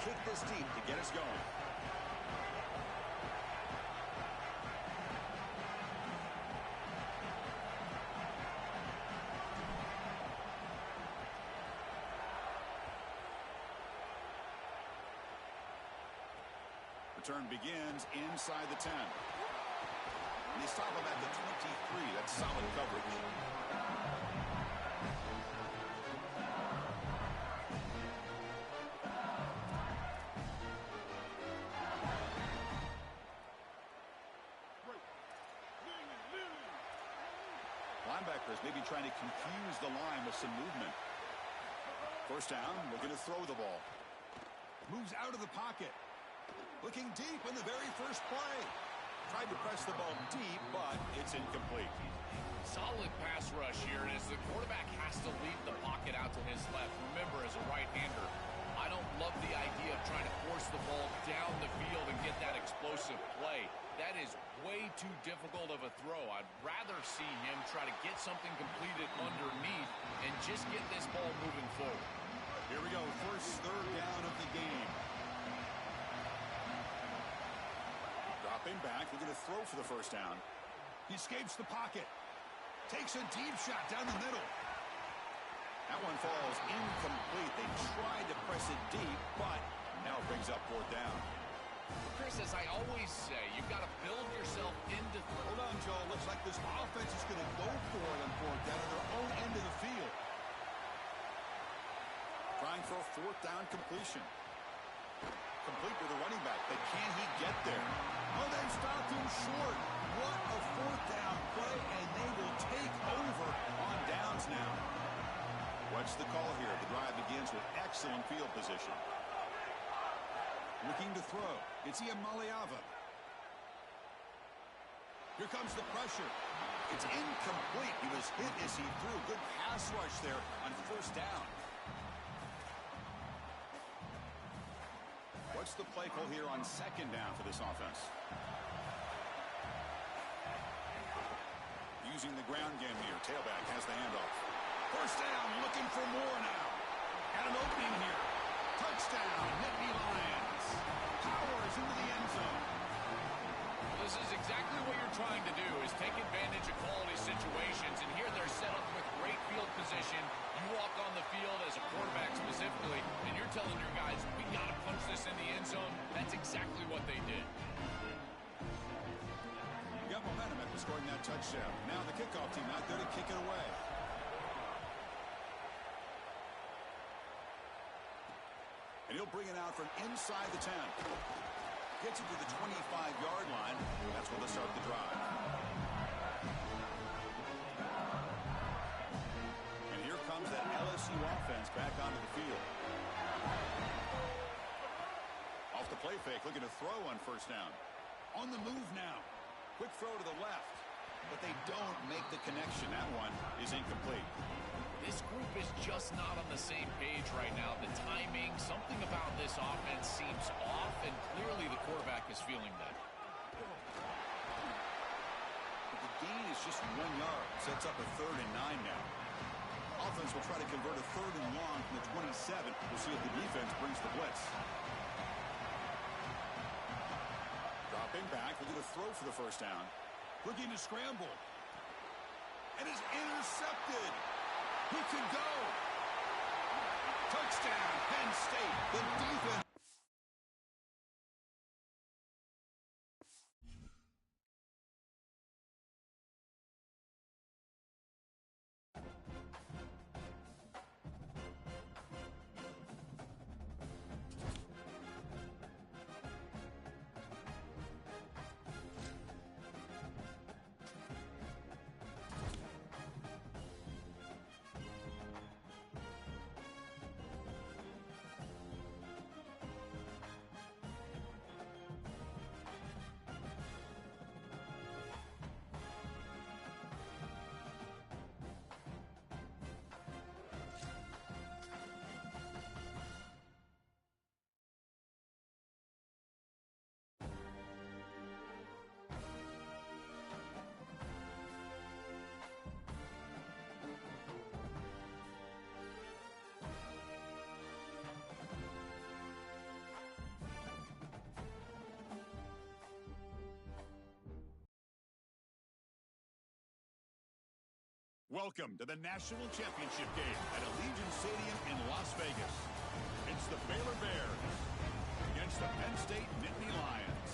[SPEAKER 4] Kick this deep to get us going. Return begins inside the 10. And they stop him at the 23. That's solid coverage. Linebackers maybe trying to confuse the line with some movement. 1st down, looking to throw the ball. Moves out of the pocket. Looking deep in the very first play. Tried to press the ball deep, but it's incomplete.
[SPEAKER 5] Solid pass rush here, and as the quarterback has to leave the pocket out to his left. Remember, as a right-hander, I don't love the idea of trying to force the ball down the field and get that explosive play. That is way too difficult of a throw. I'd rather see him try to get something completed underneath and just get this ball moving forward.
[SPEAKER 4] Here we go, first third down of the game. Dropping back, looking to throw for the first down. He escapes the pocket. Takes a deep shot down the middle. That one falls incomplete. They tried to press it deep, but now it brings up fourth down.
[SPEAKER 5] Chris, as I always say, you've got to build yourself into...
[SPEAKER 4] Hold on, Joe. Looks like this offense is going to go for it on fourth down at their own end of the field. Trying for a fourth down completion. Complete with a running back, but can he get there? Oh, they stopped him short. What a fourth down play, and they will take over on downs now. What's the call here? The drive begins with excellent field position. Looking to throw. It's Iamaleava. Here comes the pressure. It's incomplete. He was hit as he threw. Good pass rush there on first down. What's the play call here on second down for this offense? Using the ground game here. Tailback has the handoff. First down, looking for more now. Got an opening here. Touchdown, Nittany Lions. Powers into the end zone.
[SPEAKER 5] Well, this is exactly what you're trying to do, is take advantage of quality situations. And here they're set up with great field position. You walk on the field as a quarterback specifically, and you're telling your guys, we got to punch this in the end zone. That's exactly what they did.
[SPEAKER 4] You got momentum after scoring that touchdown. Now the kickoff team out there to kick it away. And he'll bring it out from inside the 10. Gets it to the 25-yard line. That's where they'll start the drive. And here comes that LSU offense back onto the field. Off the play fake, looking to throw on first down. On the move now. Quick throw to the left. But they don't make the connection. That one is incomplete.
[SPEAKER 5] This group is just not on the same page right now. The timing, something about this offense seems off, and clearly the quarterback is feeling that.
[SPEAKER 4] But the gain is just 1 yard. Sets up a 3rd and 9 now. Offense will try to convert a 3rd and long from the 27. We'll see if the defense brings the blitz. Dropping back, looking to throw for the first down. Looking to scramble. And is intercepted. He could go. Touchdown, Penn State. The defense. Welcome to the National Championship game at Allegiant Stadium in Las Vegas. It's the Baylor Bears against the Penn State Nittany Lions.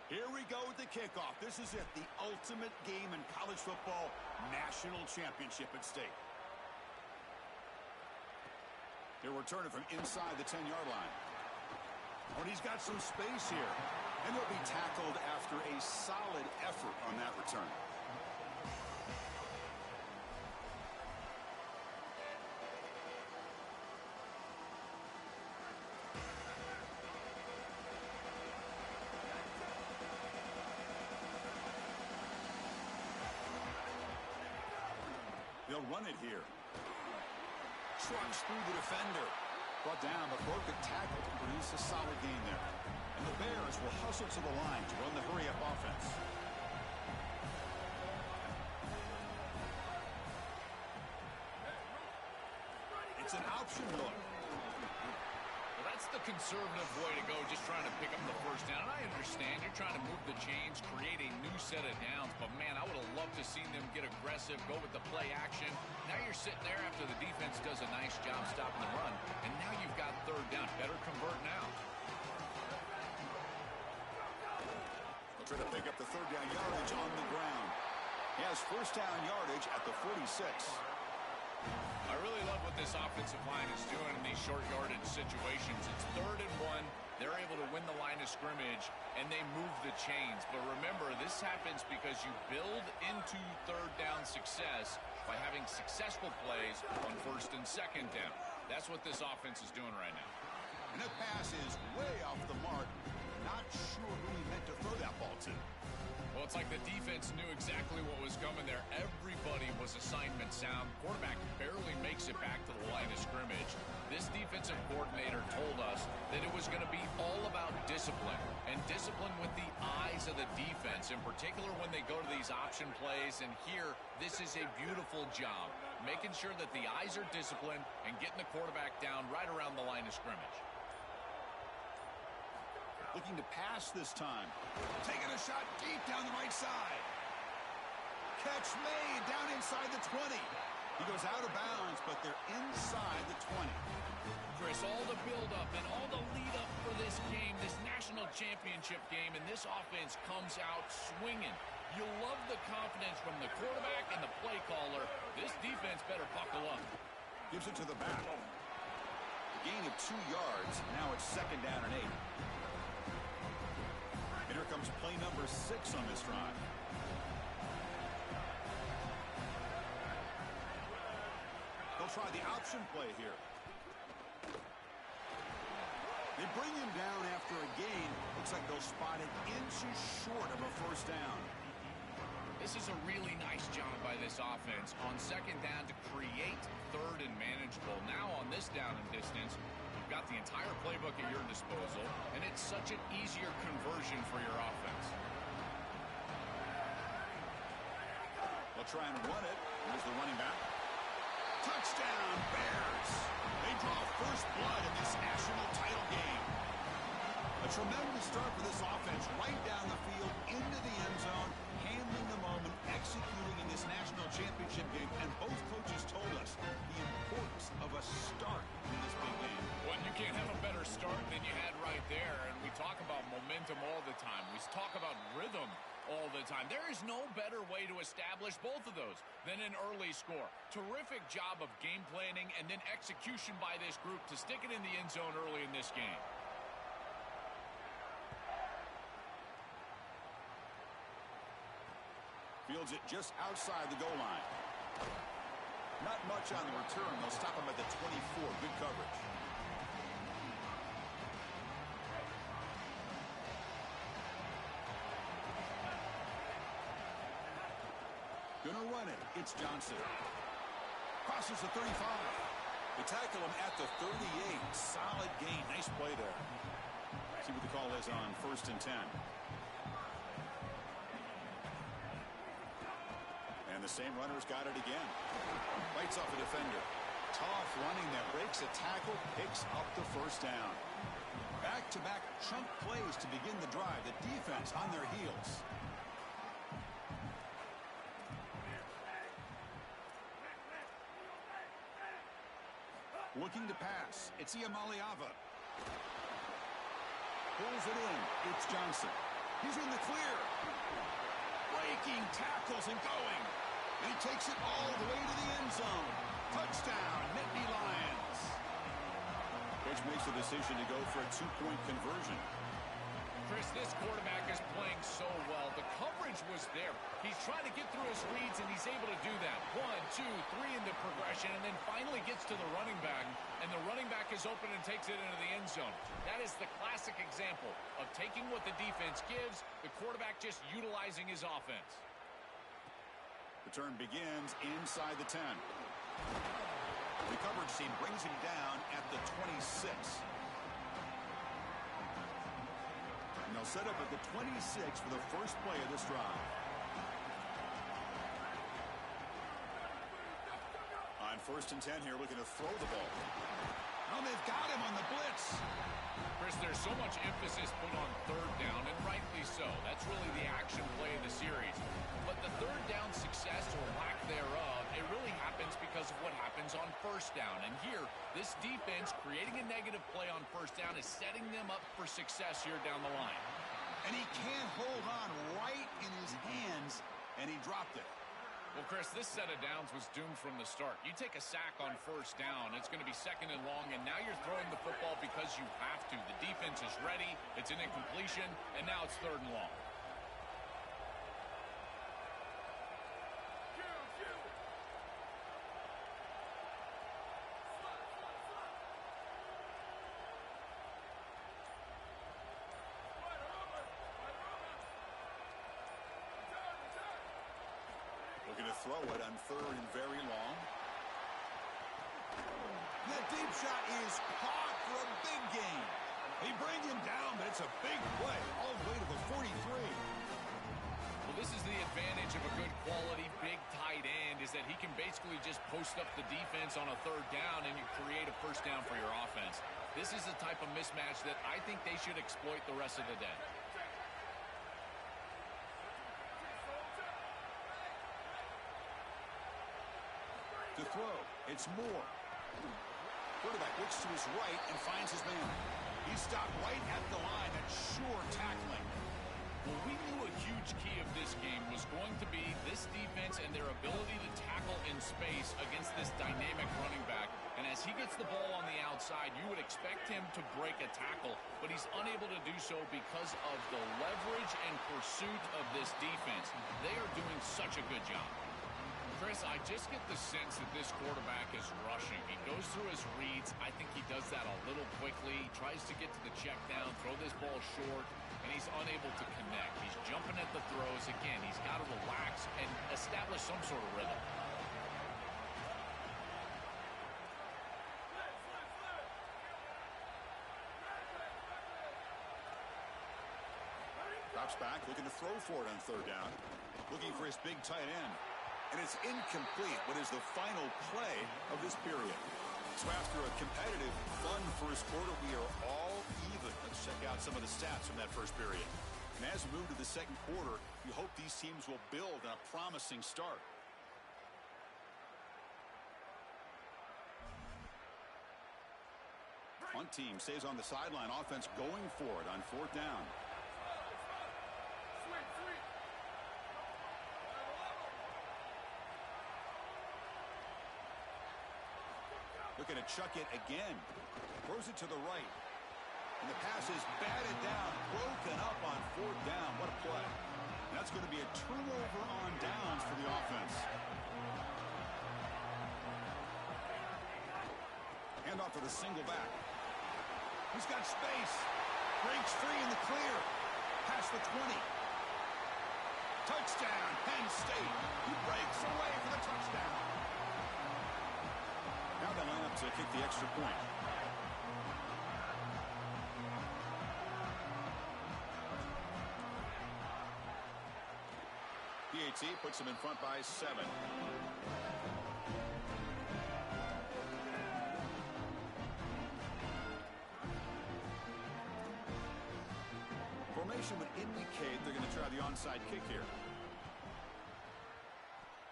[SPEAKER 4] Here we go with the kickoff. This is it, the ultimate game in college football, national championship at stake. He'll return it from inside the 10-yard line. Oh, and he's got some space here. And he'll be tackled after a solid effort on that return. They'll run it here. Trucks through the defender. Brought down, but broke a tackle to produce a solid gain there. And the Bears will hustle to the line to run the hurry-up offense. It's an option look.
[SPEAKER 5] Well, that's the conservative way to go, just trying to pick up the first down. And I understand you're trying to move the chains, create a new set of downs, but man, I would have loved to see them get aggressive, go with the play action. Now you're sitting there after the defense does a nice job stopping the run, and now you've got third down. Better convert now.
[SPEAKER 4] They'll try to pick up the third down yardage on the ground. He has first down yardage at the 46.
[SPEAKER 5] I really love what this offensive line is doing in these short yardage situations. It's 3rd and 1. They're able to win the line of scrimmage, and they move the chains. But remember, this happens because you build into third down success by having successful plays on first and second down. That's what this offense is doing right now.
[SPEAKER 4] And that pass is way off the mark. Not sure who he meant to throw that ball to.
[SPEAKER 5] Well, it's like the defense knew exactly what was coming there. Everybody was assignment sound. Quarterback barely makes it back to the line of scrimmage. This defensive coordinator told us that it was going to be all about discipline, and discipline with the eyes of the defense, in particular when they go to these option plays. And here, this is a beautiful job, making sure that the eyes are disciplined and getting the quarterback down right around the line of scrimmage.
[SPEAKER 4] Looking to pass this time. Taking a shot deep down the right side. Catch made down inside the 20. He goes out of bounds, but they're inside the 20.
[SPEAKER 5] Chris, all the build-up and all the lead-up for this game, this national championship game, and this offense comes out swinging. You love the confidence from the quarterback and the play caller. This defense better buckle up.
[SPEAKER 4] Gives it to the back. A gain of 2 yards. Now it's 2nd down and 8. And here comes play number 6 on this drive. They'll try the option play here. They bring him down after a gain. Looks like they'll spot it inches short of a first down.
[SPEAKER 5] This is a really nice job by this offense on 2nd down to create 3rd and manageable. Now on this down and distance, you've got the entire playbook at your disposal, and it's such an easier conversion for your offense.
[SPEAKER 4] They'll try and run it. Here's the running back. Touchdown, Bears. They draw first blood in this national title game. A tremendous start for this offense, right down the field, into the end zone, handling the moment, executing in this national championship game. And both coaches told us the importance of a start in this big game.
[SPEAKER 5] Well, you can't have a better start than you had right there. And we talk about momentum all the time. We talk about rhythm all the time. There is no better way to establish both of those than an early score. Terrific job of game planning and then execution by this group to stick it in the end zone early in this game.
[SPEAKER 4] Fields it just outside the goal line. Not much on the return. They'll stop him at the 24. Good coverage. Gonna run it. It's Johnson. Crosses the 35. They tackle him at the 38. Solid gain. Nice play there. See what the call is on 1st and 10. And the same runner's got it again. Bites off a defender. Tough running that breaks a tackle, picks up the first down. Back-to-back chunk plays to begin the drive. The defense on their heels. Looking to pass. It's Iamaleava. Pulls it in. It's Johnson. He's in the clear. Breaking tackles and going. And he takes it all the way to the end zone. Touchdown, Nittany Lions. Coach makes the decision to go for a two-point conversion.
[SPEAKER 5] Chris, this quarterback is playing so well. The coverage was there. He's trying to get through his reads, and he's able to do that. 1, 2, 3 in the progression, and then finally gets to the running back, and the running back is open and takes it into the end zone. That is the classic example of taking what the defense gives, the quarterback just utilizing his offense.
[SPEAKER 4] The turn begins inside the 10. The coverage team brings him down at the 26. And they'll set up at the 26 for the first play of this drive. On 1st and 10 here, looking to throw the ball. Oh, they've got him on the blitz.
[SPEAKER 5] Chris, there's so much emphasis put on 3rd down, and rightly so. That's really the action play of the series. But the 3rd down success or lack thereof, it really happens because of what happens on 1st down. And here, this defense creating a negative play on 1st down is setting them up for success here down the line.
[SPEAKER 4] And he can't hold on right in his hands, and he dropped it.
[SPEAKER 5] Well, Chris, this set of downs was doomed from the start. You take a sack on 1st down, it's going to be 2nd and long, and now you're throwing the football because you have to. The defense is ready, it's an incompletion, and now it's 3rd and long.
[SPEAKER 4] Looking to throw it on 3rd and very long. That deep shot is caught for a big gain. They bring him down, but it's a big play all the way to the 43.
[SPEAKER 5] Well, this is the advantage of a good quality big tight end, is that he can basically just post up the defense on a 3rd down and you create a 1st down for your offense. This is the type of mismatch that I think they should exploit the rest of the day.
[SPEAKER 4] To throw, it's Moore. Quarterback looks to his right and finds his man. He's stopped right at the line. That's sure tackling.
[SPEAKER 5] Well, we knew a huge key of this game was going to be this defense and their ability to tackle in space against this dynamic running back. And as he gets the ball on the outside, you would expect him to break a tackle, but he's unable to do so because of the leverage and pursuit of this defense. They are doing such a good job. Chris, I just get the sense that this quarterback is rushing. He goes through his reads. I think he does that a little quickly. He tries to get to the check down, throw this ball short, and he's unable to connect. He's jumping at the throws. Again, he's got to relax and establish some sort of rhythm.
[SPEAKER 4] Drops back, looking to throw for it on 3rd down. Looking for his big tight end. And it's incomplete. What is the final play of this period? So after a competitive, fun first quarter, we are all even. Let's check out some of the stats from that first period. And as we move to the 2nd quarter, you hope these teams will build on a promising start. One team stays on the sideline, offense going for it on 4th down. Looking to chuck it again. Throws it to the right. And the pass is batted down, broken up on 4th down. What a play. And that's going to be a turnover on downs for the offense. Hand off to the single back. He's got space. Breaks free in the clear. Past the 20. Touchdown, Penn State. He breaks away for the touchdown. Now they line up to kick the extra point. PAT puts them in front by 7. Formation would indicate they're going to try the onside kick here.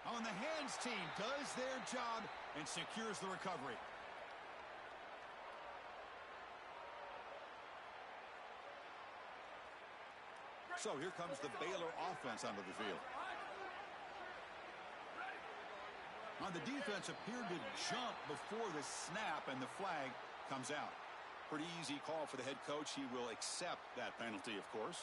[SPEAKER 4] On the hands team does their job and secures the recovery. So here comes the Baylor offense onto the field. On the defense appeared to jump before the snap and the flag comes out. Pretty easy call for the head coach. He will accept that penalty, of course.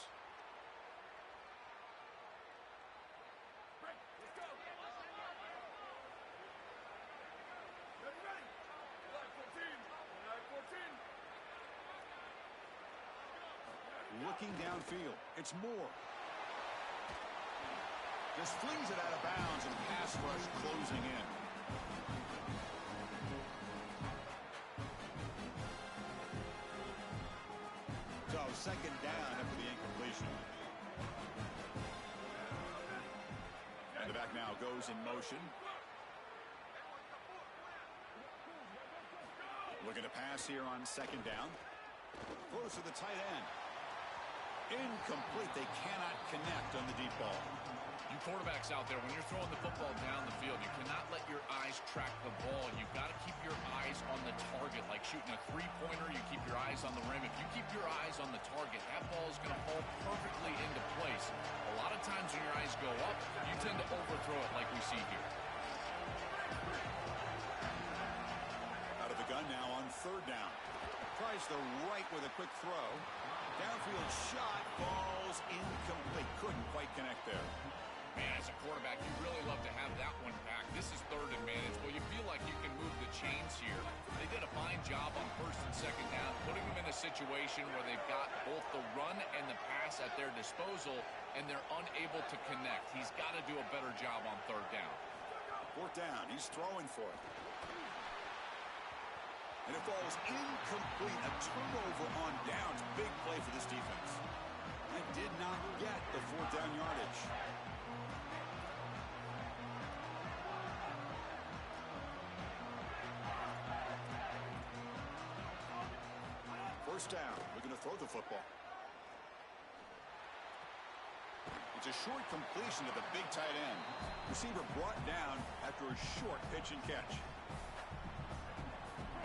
[SPEAKER 4] Looking downfield. It's Moore. Just flings it out of bounds and pass rush closing in. So second down after the incompletion. And the back now goes in motion. Looking to pass here on second down. Throws to the tight end. Incomplete. They cannot connect on the deep ball.
[SPEAKER 5] You quarterbacks out there, when you're throwing the football down the field, you cannot let your eyes track the ball. You've got to keep your eyes on the target. Like shooting a three-pointer, you keep your eyes on the rim. If you keep your eyes on the target, that ball is going to fall perfectly into place. A lot of times when your eyes go up, you tend to overthrow it like we see here.
[SPEAKER 4] Out of the gun now on third down. Tries the right with a quick throw. Downfield shot falls incomplete. Couldn't quite connect there.
[SPEAKER 5] Man, as a quarterback, you really love to have that one back. This is third and managed. Well, you feel like you can move the chains here. They did a fine job on first and second down, putting them in a situation where they've got both the run and the pass at their disposal, and they're unable to connect. He's got to do a better job on third down.
[SPEAKER 4] Fourth down. He's throwing for it. And it falls incomplete. A turnover on downs. Big play for this defense. They did not get the fourth down yardage. First down. Looking to throw the football. It's a short completion to the big tight end. Receiver brought down after a short pitch and catch.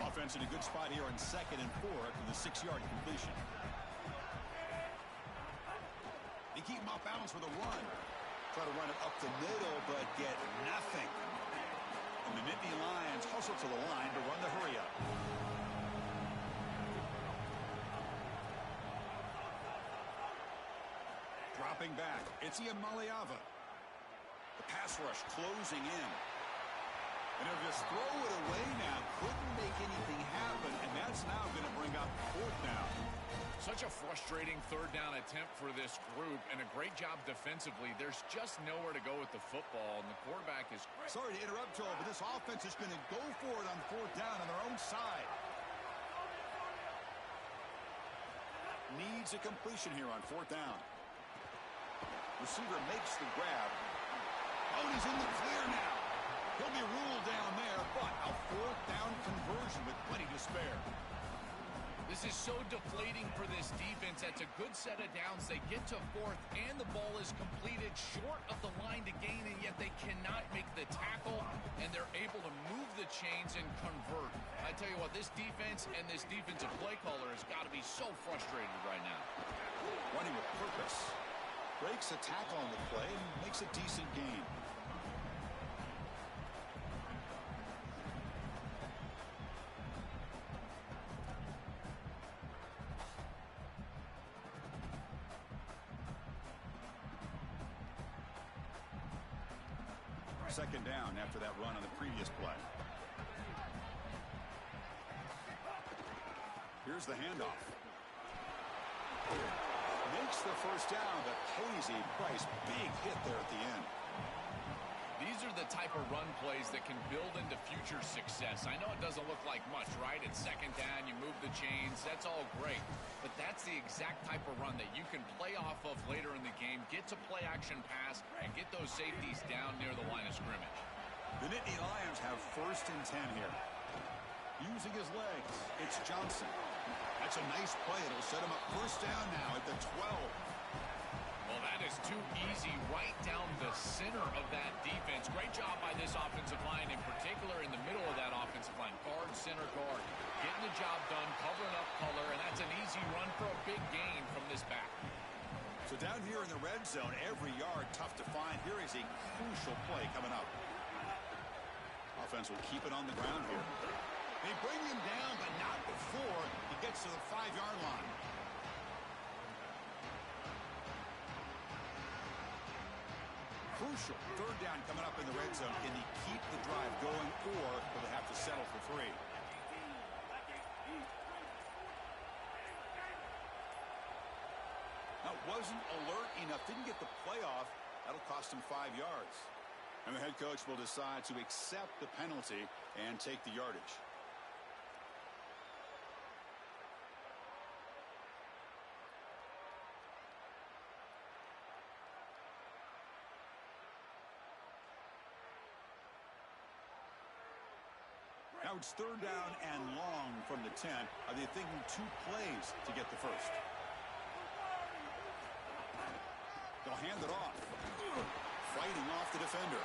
[SPEAKER 4] Offense in a good spot here on 2nd and 4 after the 6-yard completion. They keep him off balance with a run. Try to run it up the middle, but get nothing. And the Nittany Lions hustle to the line to run the hurry up. Dropping back, it's Iamaleava. The pass rush closing in. And he'll just throw it away now. Couldn't make anything happen, and that's now going to bring up fourth down.
[SPEAKER 5] Such a frustrating third down attempt for this group, and a great job defensively. There's just nowhere to go with the football, and the quarterback is...
[SPEAKER 4] Sorry to interrupt, Joel, but this offense is going to go for it on fourth down on their own side. Needs a completion here on fourth down. Receiver makes the grab. Oh, and he's in the clear now. He'll be ruled down there, but a fourth down conversion with plenty to spare.
[SPEAKER 5] This is so deflating for this defense. That's a good set of downs. They get to fourth, and the ball is completed short of the line to gain, and yet they cannot make the tackle, and they're able to move the chains and convert. I tell you what, this defense and this defensive play caller has got to be so frustrated right now.
[SPEAKER 4] Running with purpose. Breaks a tackle on the play and makes a decent gain. Second down after that run on the previous play. Here's the handoff. Makes the first down, but pays a price. Big hit there at the end.
[SPEAKER 5] These are the type of run plays that can build into future success. I know it doesn't look like much, right? It's second down, you move the chains, that's all great. But that's the exact type of run that you can play off of later in the game, get to play action pass, and get those safeties down near the line of scrimmage.
[SPEAKER 4] The Nittany Lions have 1st and 10 here. Using his legs, it's Johnson. That's a nice play. It'll set him up first down now at the 12.
[SPEAKER 5] Well, that is too easy right down the center of that defense. Great job by this offensive line, in particular in the middle of that offensive line. Guard, center, guard. Getting the job done, covering up color, and that's an easy run for a big gain from this back.
[SPEAKER 4] So down here in the red zone, every yard tough to find. Here is a crucial play coming up. Offense will keep it on the ground here. They bring him down, but not before he gets to the 5-yard line. Crucial third down coming up in the red zone. Can he keep the drive going, or will they have to settle for 3? That wasn't alert enough. Didn't get the play off. That'll cost him 5 yards. And the head coach will decide to accept the penalty and take the yardage. Now it's third down and long from the 10. Are they thinking 2 plays to get the first? They'll hand it off. Fighting off the defender.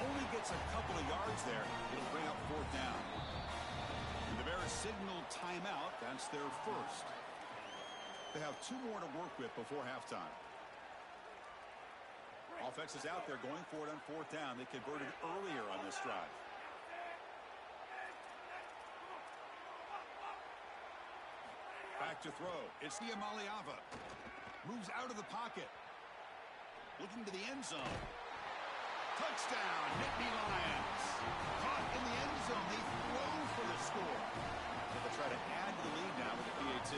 [SPEAKER 4] Only gets a couple of yards there. It'll bring up 4th down. And the Bears signal timeout. That's their first. They have 2 more to work with before halftime. Offense is out there going for it on 4th down. They converted earlier on this drive. Back to throw. It's Maliava. Moves out of the pocket. Looking to the end zone. Touchdown, Nittany Lions. Caught in the end zone. They throw for the score. They'll try to add to the lead now with the PAT.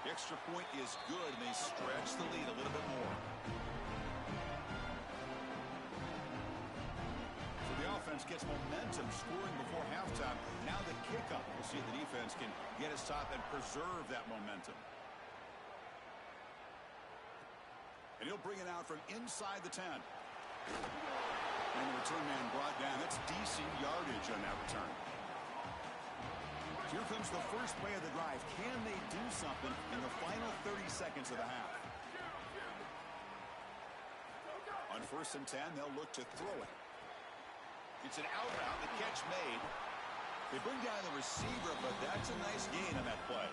[SPEAKER 4] The extra point is good, and they stretch the lead a little bit more. So the offense gets momentum, scoring before halftime. Now the kickoff. We'll see if the defense can get a stop and preserve that momentum. And he'll bring it out from inside the 10. And the return man brought down. That's decent yardage on that return. Here comes the first play of the drive. Can they do something in the final 30 seconds of the half? On 1st and 10, they'll look to throw it. It's an out route. The catch made. They bring down the receiver, but that's a nice gain on that play.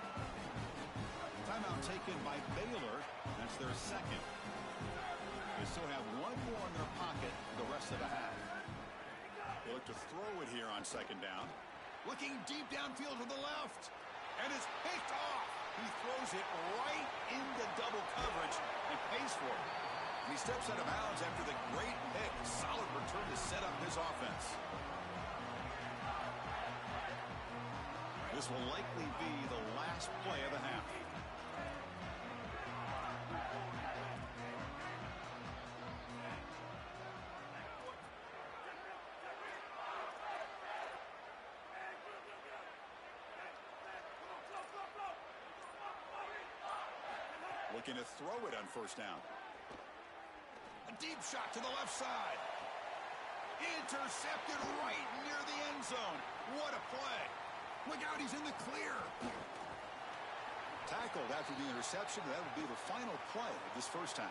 [SPEAKER 4] Timeout taken by Baylor. That's their second. They still have 1 more in their pocket the rest of the half. They look to throw it here on 2nd down. Looking deep downfield to the left. And it's picked off. He throws it right into double coverage and pays for it. And he steps out of bounds after the great pick. Solid return to set up his offense. This will likely be the last play of the half. Looking to throw it on 1st down. A deep shot to the left side. Intercepted right near the end zone. What a play. Look out, he's in the clear. Tackled after the interception. That will be the final play of this first half.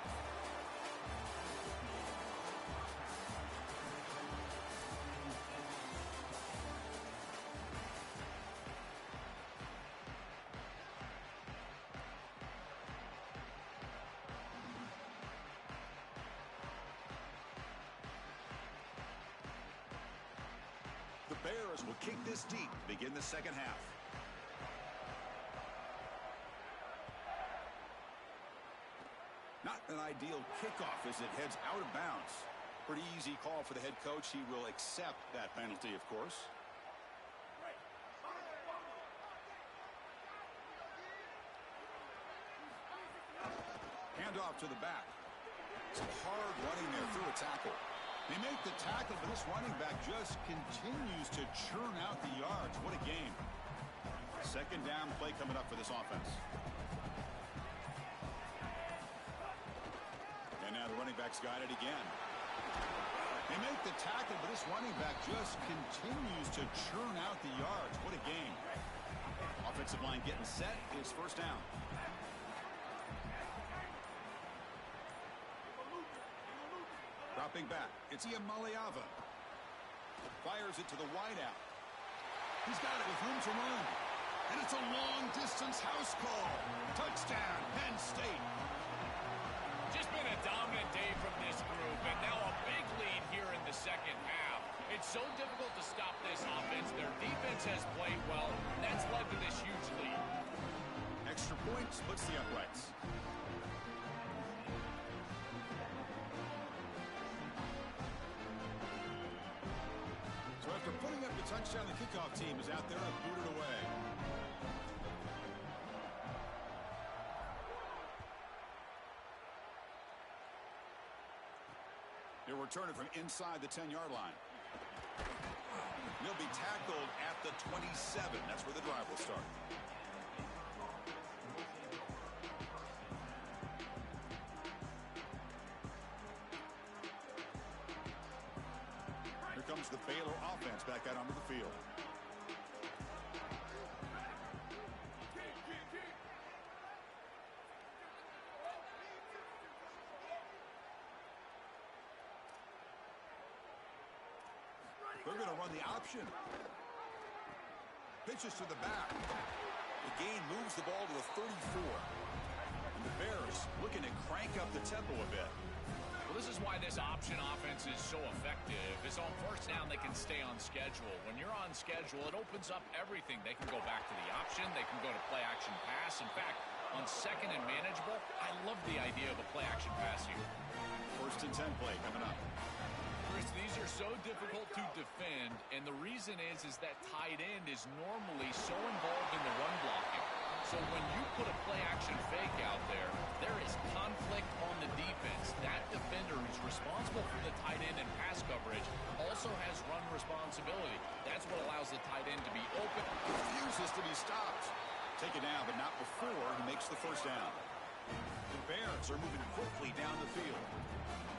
[SPEAKER 4] The Bears will kick this deep to begin the second half. Not an ideal kickoff as it heads out of bounds. Pretty easy call for the head coach. He will accept that penalty, of course. Hand off to the back. Some hard running there through a tackle. They make the tackle, but this running back just continues to churn out the yards. What a game. 2nd down play coming up for this offense. And now the running back's got it again. They make the tackle, but this running back just continues to churn out the yards. What a game. Offensive line getting set. It's 1st down. Dropping back, it's Maliava. Fires it to the wideout. He's got it with room to run. And it's a long-distance house call. Touchdown, Penn State.
[SPEAKER 5] Just been a dominant day from this group, and now a big lead here in the second
[SPEAKER 4] splits the uprights. So after putting up the touchdown, the kickoff team is out there and booted away. He'll return it from inside the 10-yard line. He'll be tackled at the 27. That's where the drive will start. Here comes the Baylor offense back out onto the field. They're going to run the option. Pitches to the back. The gain moves the ball to the 34. And the Bears looking to crank up the tempo a bit.
[SPEAKER 5] Well, this is why this option offense is so effective. Is on first down, they can stay on schedule. When you're on schedule, it opens up everything. They can go back to the option. They can go to play action pass. In fact, on second and manageable, I love the idea of a play action pass here.
[SPEAKER 4] First and 10 play coming up.
[SPEAKER 5] Chris, these are so difficult to defend, and the reason is that tight end is normally so involved in the run blocking. So when you put a play-action fake out there, there is conflict on the defense. That defender who's responsible for the tight end and pass coverage also has run responsibility. That's what allows the tight end to be open.
[SPEAKER 4] Refuses to be stopped. Take it down, but not before he makes the first down. The Bears are moving quickly down the field.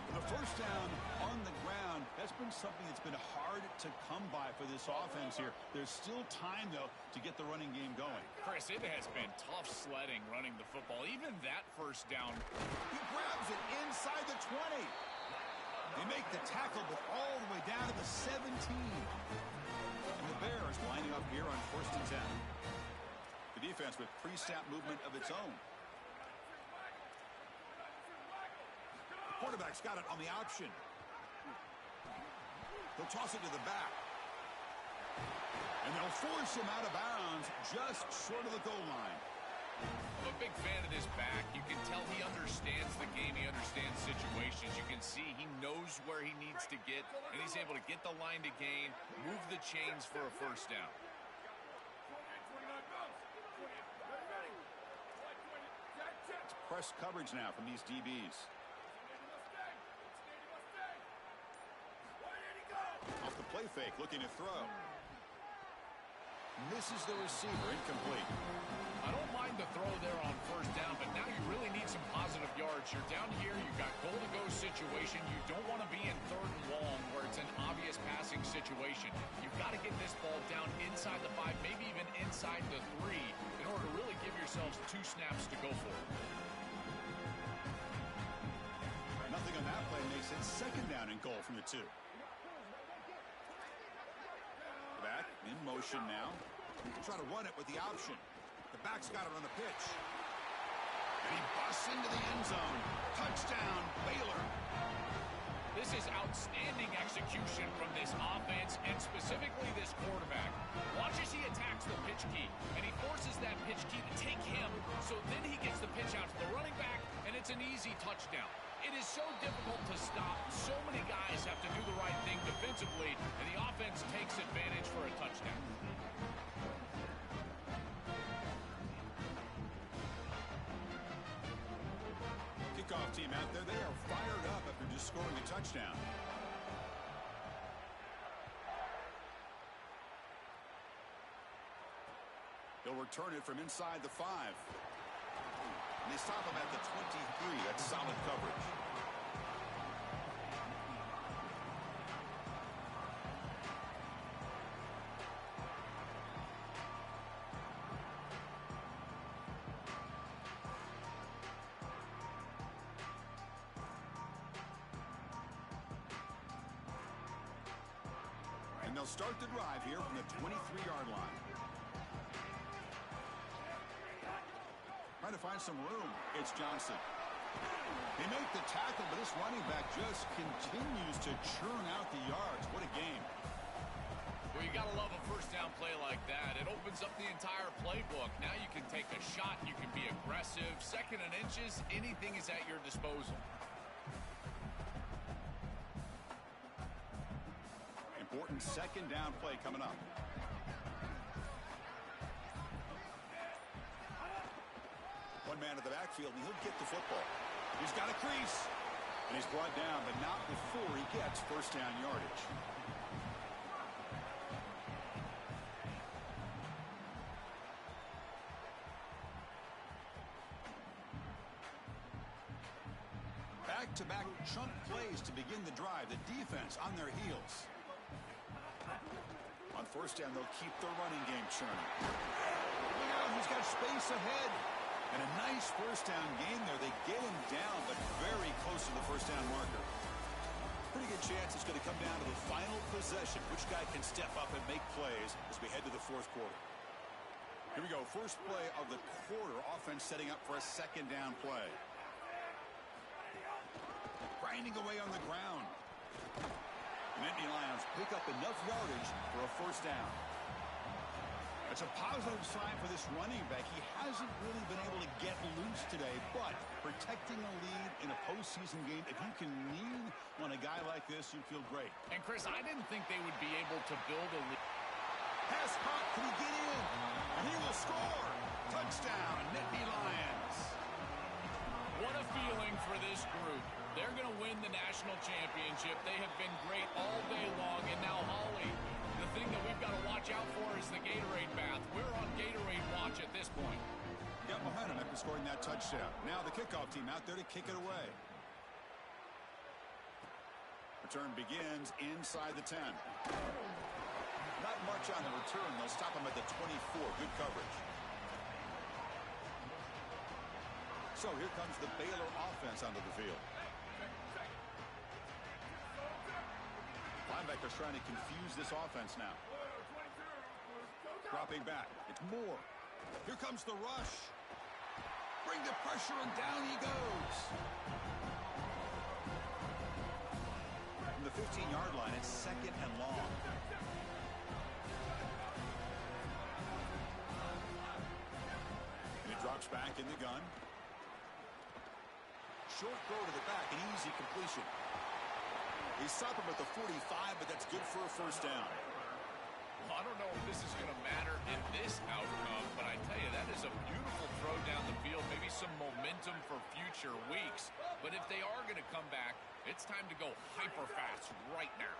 [SPEAKER 4] The first down on the ground, that's been something that's been hard to come by for this offense here. There's still time, though, to get the running game going.
[SPEAKER 5] Chris, it has been tough sledding running the football. Even that first down.
[SPEAKER 4] He grabs it inside the 20. They make the tackle, but all the way down to the 17. And the Bears lining up here on first and 10. The defense with pre-snap movement of its own. Quarterback's got it on the option. They'll toss it to the back. And they'll force him out of bounds just short of the goal line.
[SPEAKER 5] I'm a big fan of this back. You can tell he understands the game. He understands situations. You can see he knows where he needs to get, and he's able to get the line to gain, move the chains for a first down.
[SPEAKER 4] It's press coverage now from these DBs. Off the play fake, looking to throw. Misses the receiver, incomplete.
[SPEAKER 5] I don't mind the throw there on first down, but now you really need some positive yards. You're down here, you've got goal-to-go situation. You don't want to be in third and long where it's an obvious passing situation. You've got to get this ball down inside the 5, maybe even inside the 3, in order to really give yourselves 2 snaps to go for it.
[SPEAKER 4] Nothing on that play makes it second down and goal from the 2. Back in motion now. Try to run it with the option. The back's got it on the pitch. And he busts into the end zone. Touchdown, Baylor.
[SPEAKER 5] This is outstanding execution from this offense and specifically this quarterback. Watch as he attacks the pitch key, and he forces that pitch key to take him, so then he gets the pitch out to the running back, and it's an easy touchdown. It is so difficult to stop. So many guys have to do the right thing defensively, and the offense takes advantage for a touchdown.
[SPEAKER 4] Kickoff team out there, they are fired up after just scoring a touchdown. They'll return it from inside the 5. And they stop him at the 23. That's solid coverage. And they'll start the drive here from the 23-yard line. Trying to find some room. It's Johnson. They make the tackle, but this running back just continues to churn out the yards. What a game.
[SPEAKER 5] Well, you got to love a first down play like that. It opens up the entire playbook. Now you can take a shot. You can be aggressive. Second and inches, anything is at your disposal.
[SPEAKER 4] Important second down play coming up. One man in the backfield, and he'll get the football. He's got a crease, and he's brought down, but not before he gets first down yardage. Back-to-back chunk plays to begin the drive. The defense on their heels. On first down, they'll keep the running game churning. Look out, he's got space ahead. And a nice first down game there. They get him down, but very close to the first down marker. Pretty good chance it's going to come down to the final possession. Which guy can step up and make plays as we head to the fourth quarter. Here we go. First play of the quarter. Offense setting up for a second down play. Grinding away on the ground. The Nittany Lions pick up enough yardage for a first down. It's a positive sign for this running back. He hasn't really been able to get loose today, but protecting a lead in a postseason game, if you can lean on a guy like this, you feel great.
[SPEAKER 5] And, Chris, I didn't think they would be able to build a lead.
[SPEAKER 4] Pass caught. Can he get in? And he will score. Touchdown, Nittany Lions.
[SPEAKER 5] What a feeling for this group. They're going to win the national championship. They have been great all day long. And now, Holly, the thing that we've got to watch out for is the Gatorade bath. We're on Gatorade watch at this point.
[SPEAKER 4] Got behind him after scoring that touchdown. Now the kickoff team out there to kick it away. Return begins inside the 10. Not much on the return. They'll stop him at the 24. Good coverage. So here comes the Baylor offense onto the field. Linebackers trying to confuse this offense now. Dropping back. It's Moore. Here comes the rush. Bring the pressure, and down he goes. From the 15-yard line, it's second and long. And he drops back in the gun. Short throw to the back, an easy completion. He stopped him at the 45, but that's good for a first down.
[SPEAKER 5] Well, I don't know if this is going to matter in this outcome, but I tell you, that is a beautiful throw down the field. Maybe some momentum for future weeks. But if they are going to come back, it's time to go hyper fast right now.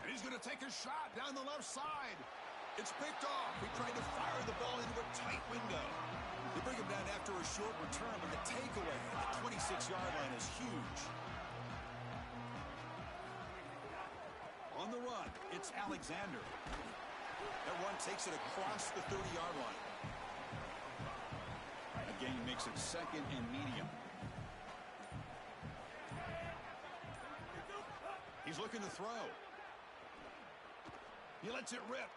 [SPEAKER 4] And he's going to take a shot down the left side. It's picked off. He tried to fire the ball into a tight window. They bring him down after a short return, but the takeaway at the 26-yard line is huge. On the run, it's Alexander. That run takes it across the 30-yard line. Again, he makes it second and medium. He's looking to throw. He lets it rip.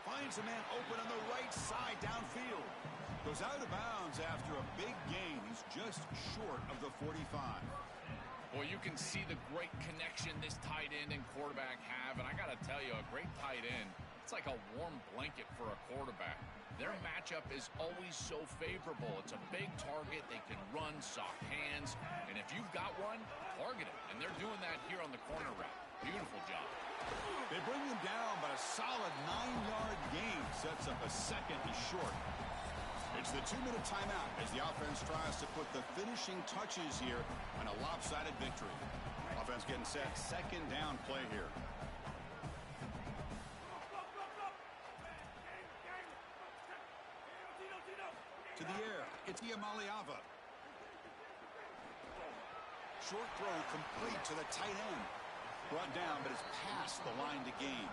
[SPEAKER 4] Finds a man open on the right side downfield. Goes out of bounds after a big gain. He's just short of the 45.
[SPEAKER 5] Well, you can see the great connection this tight end and quarterback have. And I got to tell you, a great tight end, it's like a warm blanket for a quarterback. Their matchup is always so favorable. It's a big target. They can run, soft hands. And if you've got one, target it. And they're doing that here on the corner route. Beautiful job.
[SPEAKER 4] They bring him down, but a solid 9-yard gain sets up a second. He's short. It's the 2-minute timeout as the offense tries to put the finishing touches here on a lopsided victory. Offense getting set. Second down play here. To the air. It's Iamaleava. Short throw complete to the tight end. Brought down, but it's past the line to gain.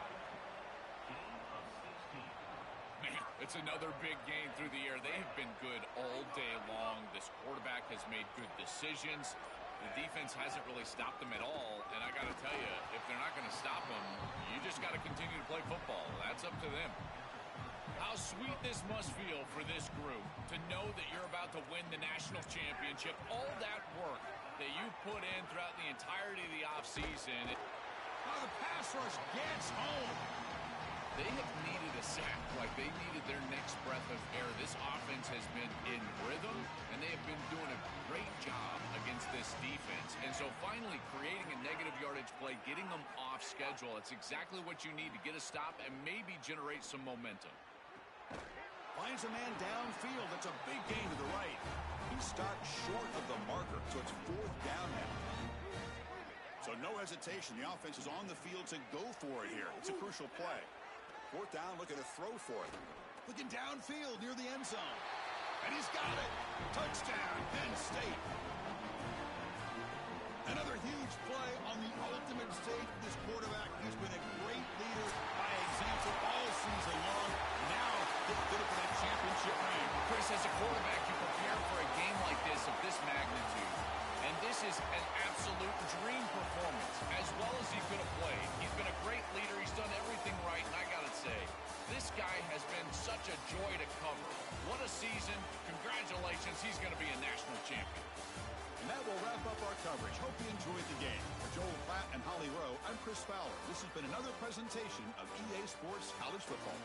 [SPEAKER 5] Man, it's another big gain through the air. They have been good all day long. This quarterback has made good decisions. The defense hasn't really stopped them at all. And I got to tell you, if they're not going to stop them, you just got to continue to play football. That's up to them. How sweet this must feel for this group to know that you're about to win the national championship. All that work that you put in throughout the entirety of the offseason.
[SPEAKER 4] Oh, the pass rush gets home.
[SPEAKER 5] They have needed a sack, like they needed their next breath of air. This offense has been in rhythm, and they have been doing a great job against this defense. And so finally creating a negative yardage play, getting them off schedule, it's exactly what you need to get a stop and maybe generate some momentum.
[SPEAKER 4] Finds a man downfield. That's a big gain to the right. He stopped short of the marker, so it's 4th down now. So no hesitation. The offense is on the field to go for it here. It's a crucial play. 4th down, looking to throw for it. Looking downfield near the end zone. And he's got it. Touchdown, Penn State. Another huge play on the ultimate stage. This quarterback has been a great leader by example all season long. Now, get good for that championship ring.
[SPEAKER 5] Chris, as a quarterback, you prepare for a game like this of this magnitude. And this is an absolute dream performance, as well as he could have played. He's been a great leader. He's done everything right, and I got to say, this guy has been such a joy to cover. What a season. Congratulations. He's going to be a national champion.
[SPEAKER 4] And that will wrap up our coverage. Hope you enjoyed the game. For Joel Platt and Holly Rowe, I'm Chris Fowler. This has been another presentation of EA Sports College Football.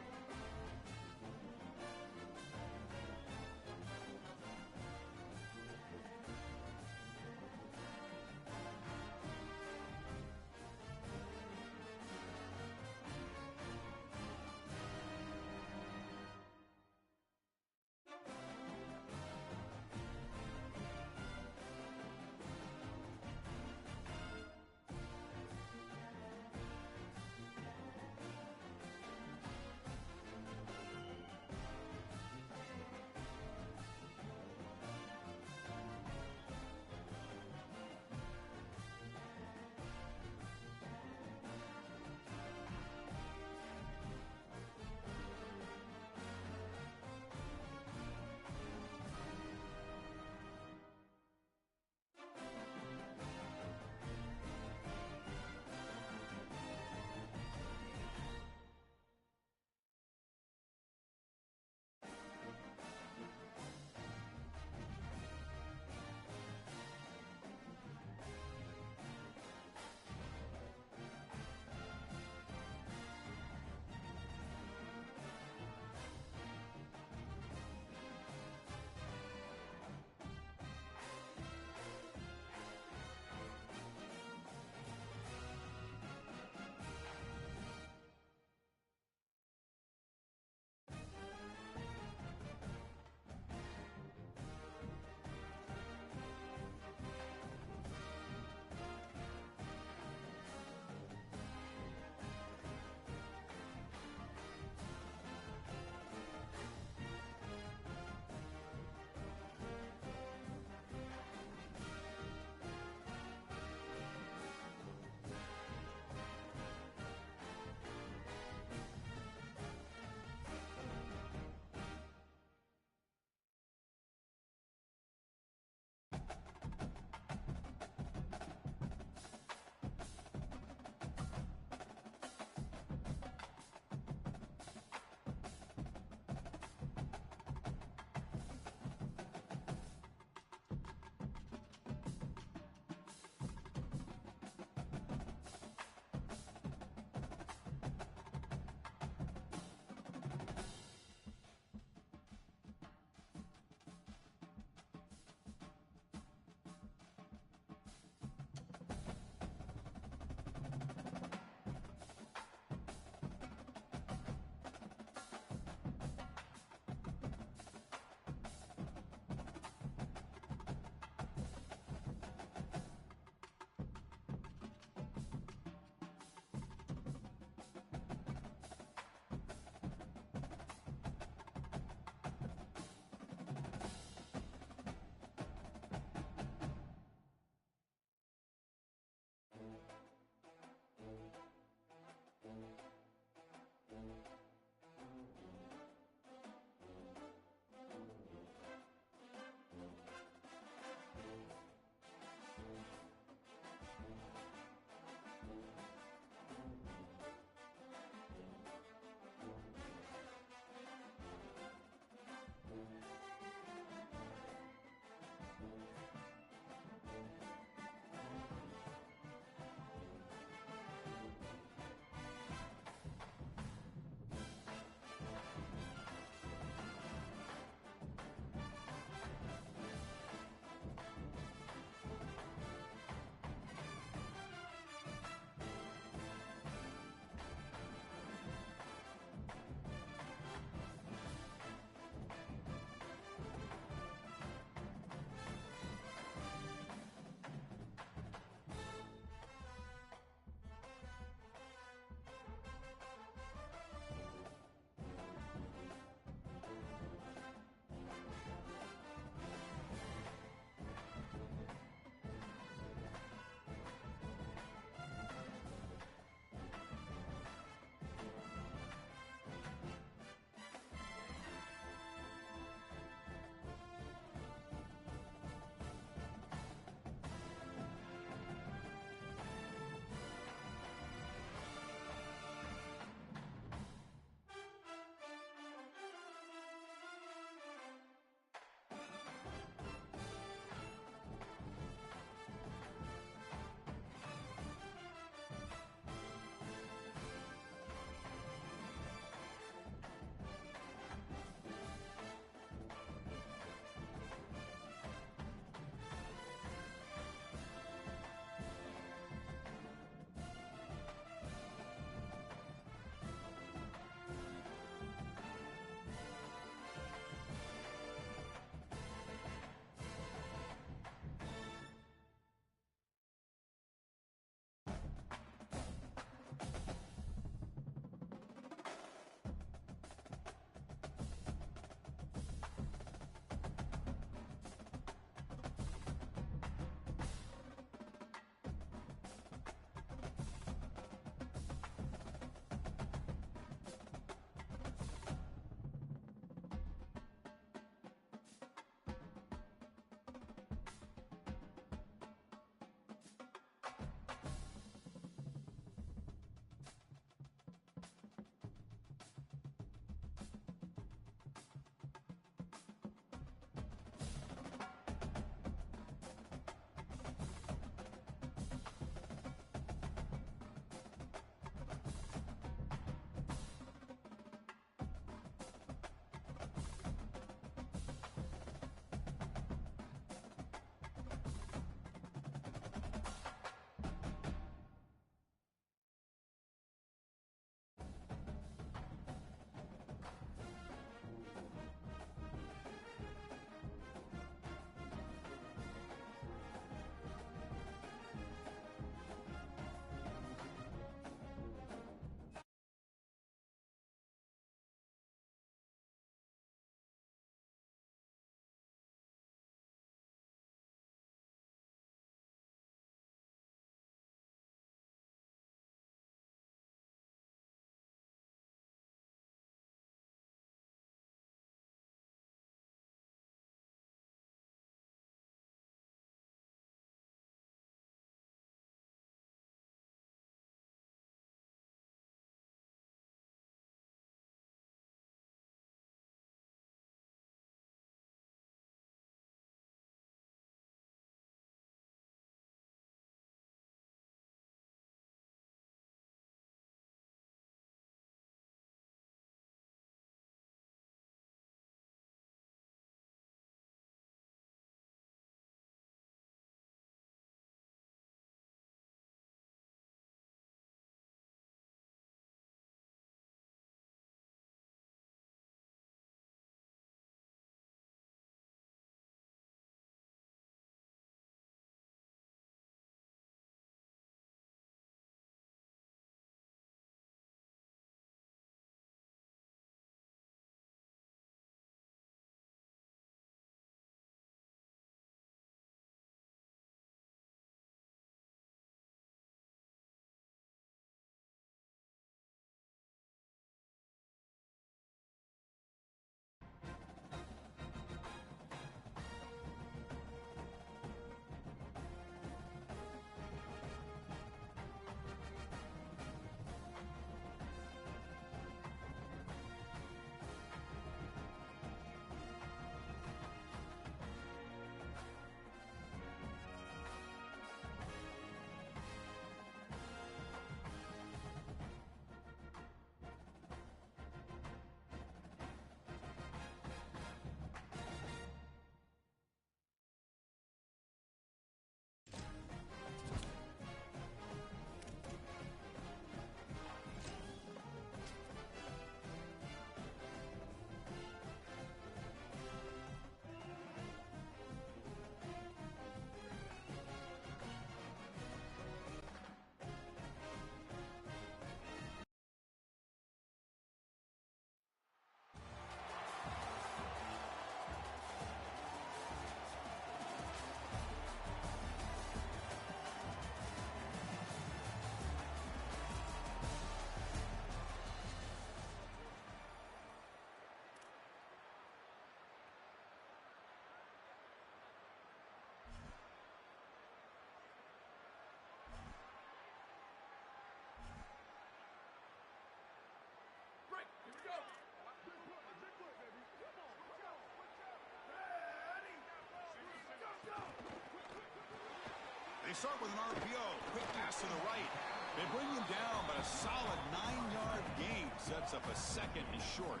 [SPEAKER 4] They start with an RPO. Quick pass to the right. They bring him down, but a solid 9-yard gain sets up a second and short.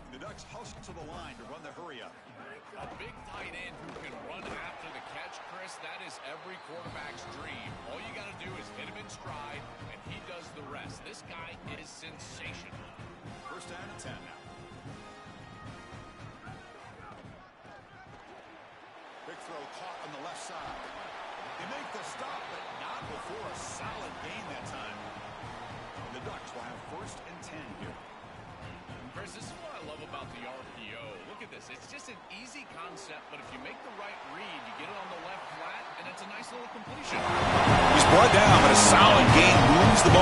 [SPEAKER 4] The Ducks hustle to the line to run the hurry up.
[SPEAKER 5] A big tight end who can run after the catch, Chris, that is every quarterback's dream. All you got to do is hit him in stride, and he does the rest. This guy is sensational.
[SPEAKER 4] First down and 10 now. Big throw caught on the left side. They make the stop, but not before a solid gain that time. The Ducks will have first and 10 here.
[SPEAKER 5] Chris, this is what I love about the RPO. Look at this. It's just an easy concept, but if you make the right read, you get it on the left flat, and it's a nice little completion.
[SPEAKER 4] He's brought down, but a solid gain moves the ball.